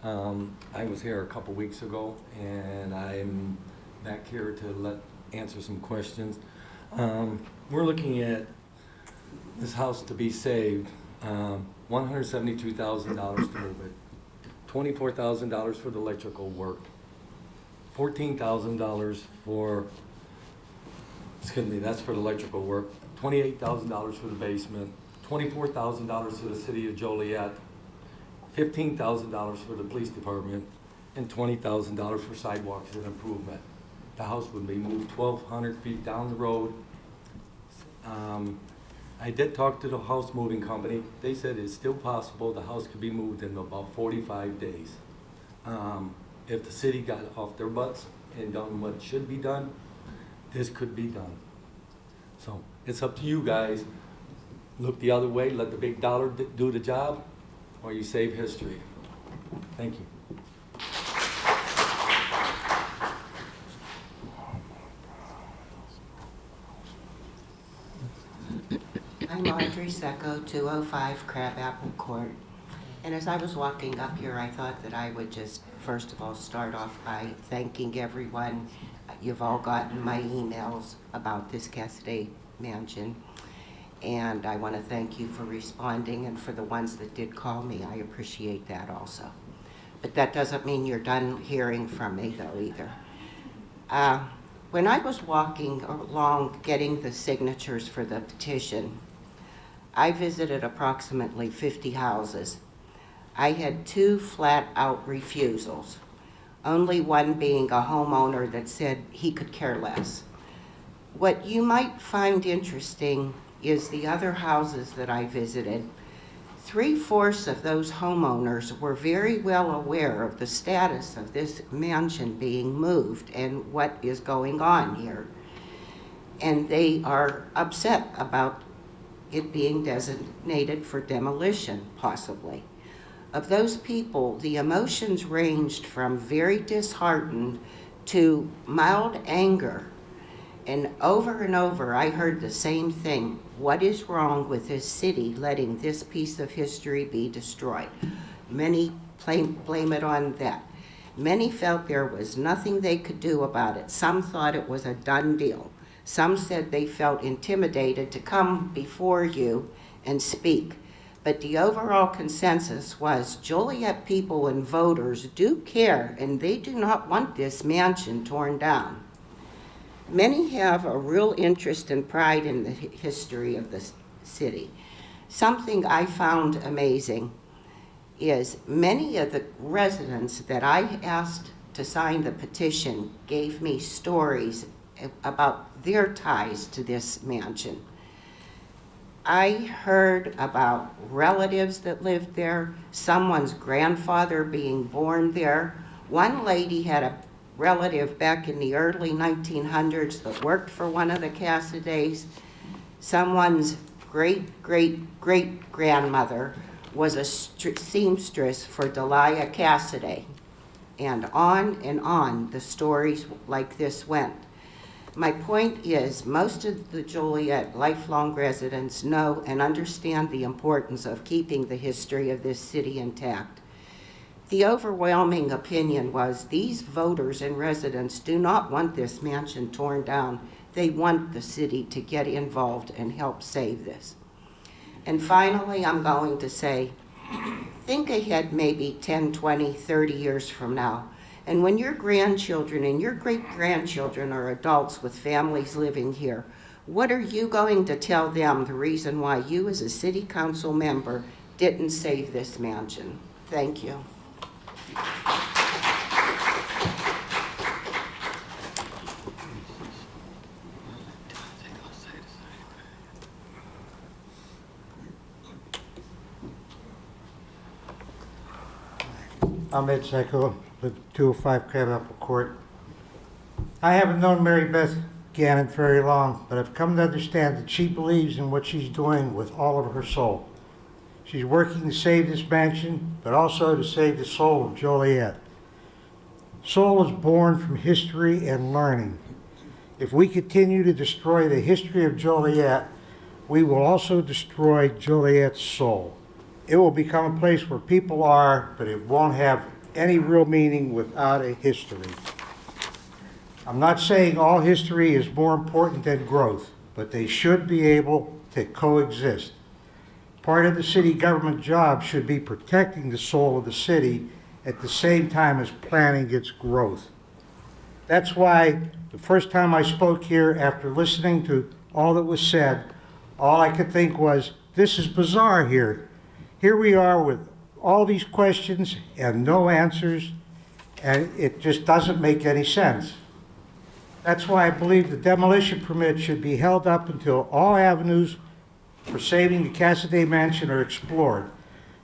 I was here a couple weeks ago, and I'm back here to answer some questions. We're looking at this house to be saved, $172,000 to move it, $24,000 for the electrical work, $14,000 for, that's for the electrical work, $28,000 for the basement, $24,000 to the city of Joliet, $15,000 for the police department, and $20,000 for sidewalks and improvement. The house would be moved 1,200 feet down the road. I did talk to the house moving company. They said it's still possible the house could be moved in about 45 days. If the city got off their butts and done what should be done, this could be done. So it's up to you guys. Look the other way, let the big dollar do the job, or you save history. Thank you. I'm Audrey Secco, 205 Crabapple Court. And as I was walking up here, I thought that I would just, first of all, start off by thanking everyone. You've all gotten my emails about this Cassidy Mansion. And I want to thank you for responding, and for the ones that did call me, I appreciate that also. but that doesn't mean you're done hearing from me though either. When I was walking along getting the signatures for the petition, I visited approximately 50 houses. I had 2 flat-out refusals, only one being a homeowner that said he could care less. What you might find interesting is the other houses that I visited. 3/4 of those homeowners were very well aware of the status of this mansion being moved and what is going on here. And they are upset about it being designated for demolition, possibly. Of those people, the emotions ranged from very disheartened to mild anger. And over, I heard the same thing. What is wrong with this city letting this piece of history be destroyed? Many blame it on that. Many felt there was nothing they could do about it. Some thought it was a done deal. Some said they felt intimidated to come before you and speak. But the overall consensus was Joliet people and voters do care, and they do not want this mansion torn down. Many have a real interest and pride in the history of the city. Something I found amazing is many of the residents that I asked to sign the petition gave me stories about their ties to this mansion. I heard about relatives that lived there, someone's grandfather being born there. One lady had a relative back in the early 1900s that worked for one of the Cassidays. Someone's great-great-great-grandmother was a seamstress for Delia Cassidy. And on the stories like this went. My point is, most of the Joliet lifelong residents know and understand the importance of keeping the history of this city intact. The overwhelming opinion was these voters and residents do not want this mansion torn down. They want the city to get involved and help save this. And finally, I'm going to say, think ahead maybe 10, 20, 30 years from now. And when your grandchildren and your great-grandchildren are adults with families living here, what are you going to tell them the reason why you as a city council member didn't save this mansion? Thank you. I'm Ed Seco, with 205 Crabapple Court. I haven't known Mary Beth Gannon very long, but I've come to understand that she believes in what she's doing with all of her soul. She's working to save this mansion, but also to save the soul of Joliet. Soul is born from history and learning. If we continue to destroy the history of Joliet, we will also destroy Joliet's soul. It will become a place where people are, but it won't have any real meaning without a history. I'm not saying all history is more important than growth, but they should be able to coexist. Part of the city government job should be protecting the soul of the city at the same time as planning its growth. That's why the first time I spoke here, after listening to all that was said, all I could think was, this is bizarre here. Here we are with all these questions and no answers, and it just doesn't make any sense. That's why I believe the demolition permit should be held up until all avenues for saving the Cassidy Mansion are explored,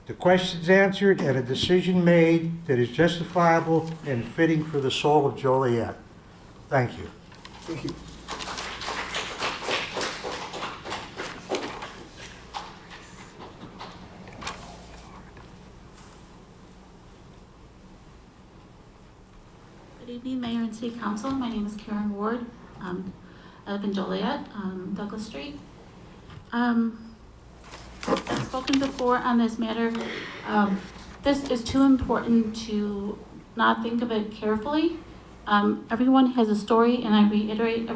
the questions answered, and a decision made that is justifiable and fitting for the soul of Joliet. Thank you. Thank you. Good evening, Mayor and City Council. My name is Karen Ward. I live in Joliet, Douglas Street. I've spoken before on this matter. This is too important to not think of it carefully. Everyone has a story, and I reiterate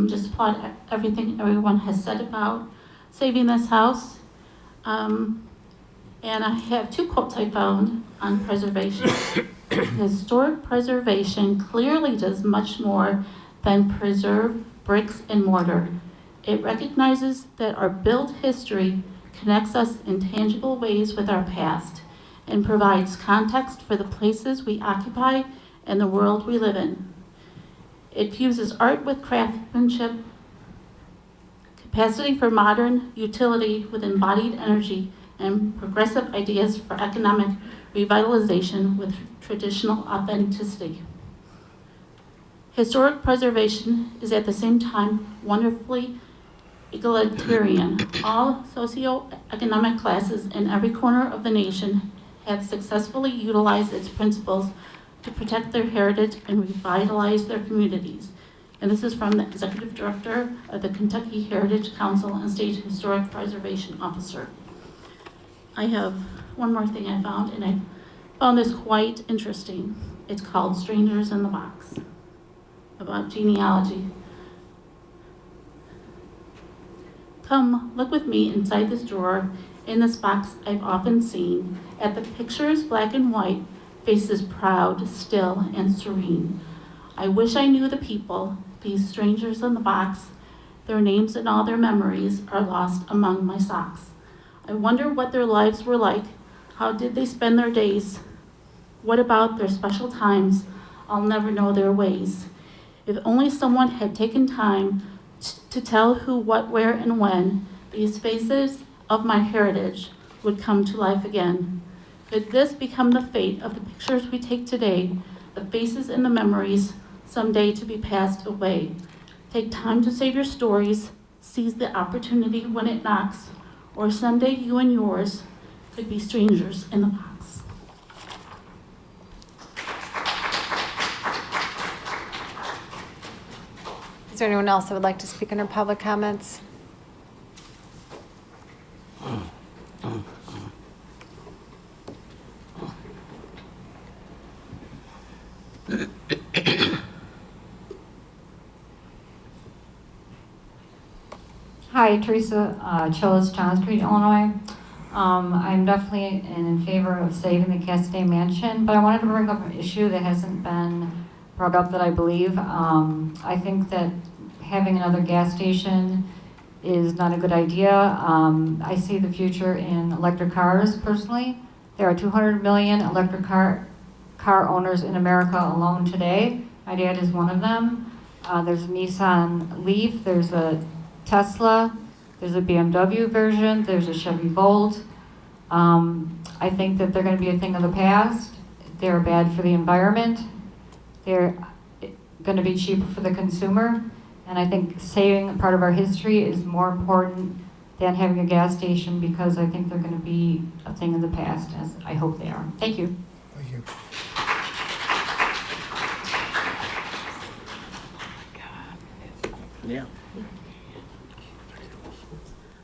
just applaud everything everyone has said about saving this house. And I have two quotes I found on preservation. Historic preservation clearly does much more than preserve bricks and mortar. It recognizes that our built history connects us in tangible ways with our past and provides context for the places we occupy and the world we live in. It fuses art with craftsmanship, capacity for modern utility with embodied energy, and progressive ideas for economic revitalization with traditional authenticity. Historic preservation is at the same time wonderfully egalitarian. All socioeconomic classes in every corner of the nation have successfully utilized its principles to protect their heritage and revitalize their communities. And this is from the Executive Director of the Kentucky Heritage Council and State Historic Preservation Officer. I have one more thing I found, and I found this quite interesting. It's called Strangers in the Box, about genealogy. Come, look with me inside this drawer. In this box I've often seen, at the pictures black and white, faces proud, still, and serene. I wish I knew the people, these strangers in the box. Their names and all their memories are lost among my socks. I wonder what their lives were like. How did they spend their days? What about their special times? I'll never know their ways. If only someone had taken time to tell who, what, where, and when, these faces of my heritage would come to life again. Could this become the fate of the pictures we take today, the faces and the memories, someday to be passed away? Take time to save your stories, seize the opportunity when it knocks, or someday you and yours could be strangers in the box. Is there anyone else that would like to speak under public comments? Hi, Teresa Chillis, John Street, Illinois. I'm definitely in favor of saving the Cassidy Mansion, but I wanted to bring up an issue that hasn't been brought up that I believe. I think that having another gas station is not a good idea. I see the future in electric cars personally. There are 200 million electric car owners in America alone today. My dad is one of them. There's a Nissan Leaf, there's a Tesla, there's a BMW version, there's a Chevy Volt. I think that they're going to be a thing of the past. They're bad for the environment. They're going to be cheaper for the consumer. And I think saving part of our history is more important than having a gas station, because I think they're going to be a thing of the past, as I hope they are. Thank you. Thank you. Yeah.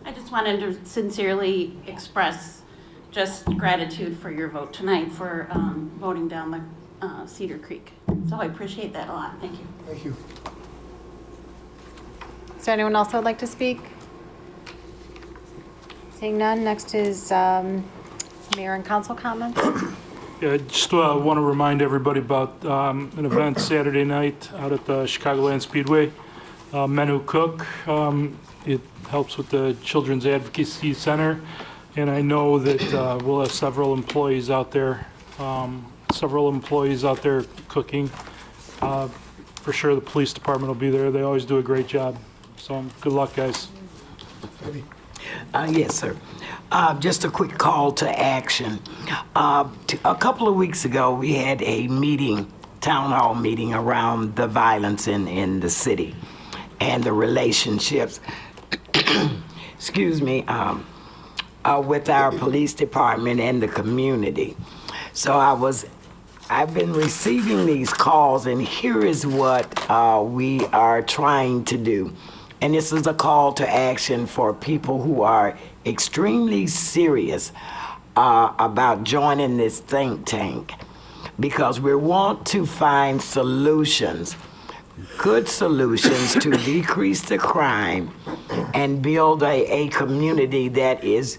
I just wanted to sincerely express just gratitude for your vote tonight for voting down the Cedar Creek. So I appreciate that a lot. Thank you. Thank you. Is there anyone else that would like to speak? Seeing none, next is mayor and council comments. Yeah, I just want to remind everybody about an event Saturday night out at the Chicagoland Speedway. Men Who Cook. It helps with the Children's Advocacy Center, and I know that we'll have several employees out there cooking. For sure the police department will be there. They always do a great job. So good luck, guys. Yes, sir. Just a quick call to action. A couple of weeks ago, we had a meeting, town hall meeting around the violence in the city and the relationships, excuse me, with our police department and the community. So I've been receiving these calls, and here is what we are trying to do. And this is a call to action for people who are extremely serious about joining this think tank, because we want to find solutions, good solutions to decrease the crime and build a community that is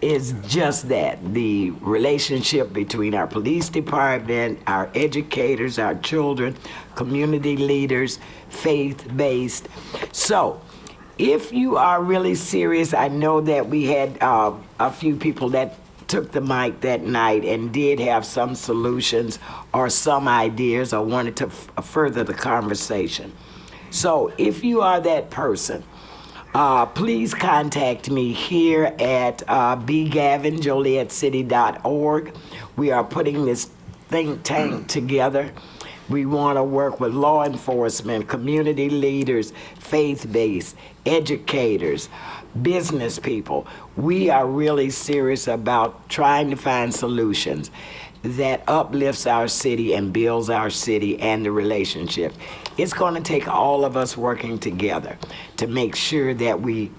is just that, the relationship between our police department, our educators, our children, community leaders, faith-based. So, if you are really serious, I know that we had a few people that took the mic that night and did have some solutions or some ideas or wanted to further the conversation. So if you are that person, please contact me here at bgavinjolietcity.org. We are putting this think tank together. We want to work with law enforcement, community leaders, faith-based, educators, business people. We are really serious about trying to find solutions that uplifts our city and builds our city and the relationship. It's going to take all of us working together to make sure that we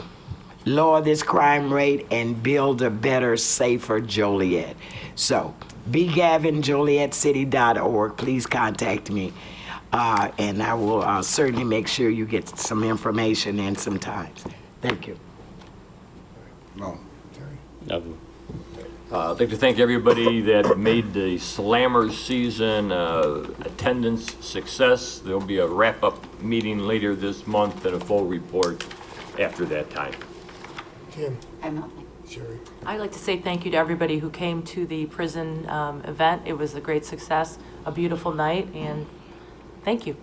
lower this crime rate and build a better, safer Joliet. So, bgavinjolietcity.org. Please contact me, and I will certainly make sure you get some information and some times. Thank you. No. I'd like to thank everybody that made the Slammers season attendance success. There'll be a wrap-up meeting later this month and a full report after that time. Kim? I have nothing. Sherry? I'd like to say thank you to everybody who came to the prison event. It was a great success, a beautiful night, and thank you.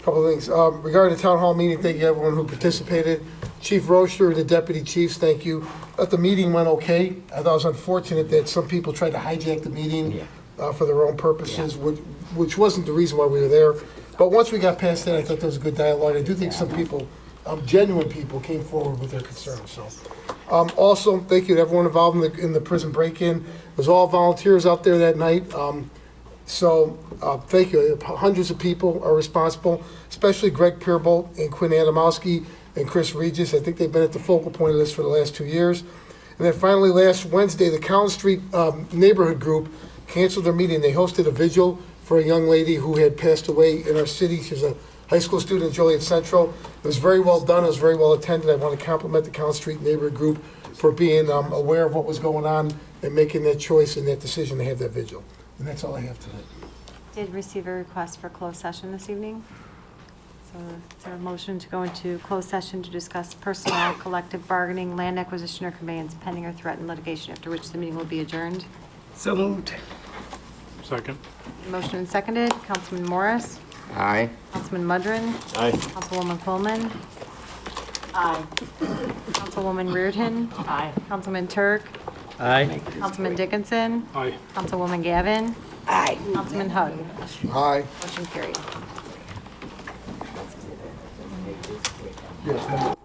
Couple of things. Regarding the town hall meeting, thank you everyone who participated. Chief Roaster and the deputy chiefs, thank you. But the meeting went okay. I thought it was unfortunate that some people tried to hijack the meeting for their own purposes, which wasn't the reason why we were there. But once we got past that, I thought there was a good dialogue. I do think some people, genuine people, came forward with their concerns. So, also, thank you to everyone involved in the prison break-in. It was all volunteers out there that night. Thank you. Hundreds of people are responsible, especially Greg Peerbolt and Quinn Adamowski and Chris Regis. I think they've been at the focal point of this for the last 2 years. And then finally, last Wednesday, the Collins Street neighborhood group canceled their meeting. They hosted a vigil for a young lady who had passed away in our city. She was a high school student at Joliet Central. It was very well done. It was very well attended. I want to compliment the Collins Street neighborhood group for being aware of what was going on and making that choice and that decision to have that vigil. And that's all I have tonight. Did receive a request for closed session this evening. So is there a motion to go into closed session to discuss personnel, collective bargaining, land acquisition or conveyance pending or threatened litigation, after which the meeting will be adjourned? So moved. Second. Motion and seconded. Councilman Morris? Aye. Councilman Mudrin? Aye. Councilwoman Coleman? Aye. Councilwoman Reardon? Aye. Councilman Turk? Aye. Councilman Dickinson? Aye. Councilwoman Gavin? Aye. Councilman Hug? Aye. Motion carried. Yes,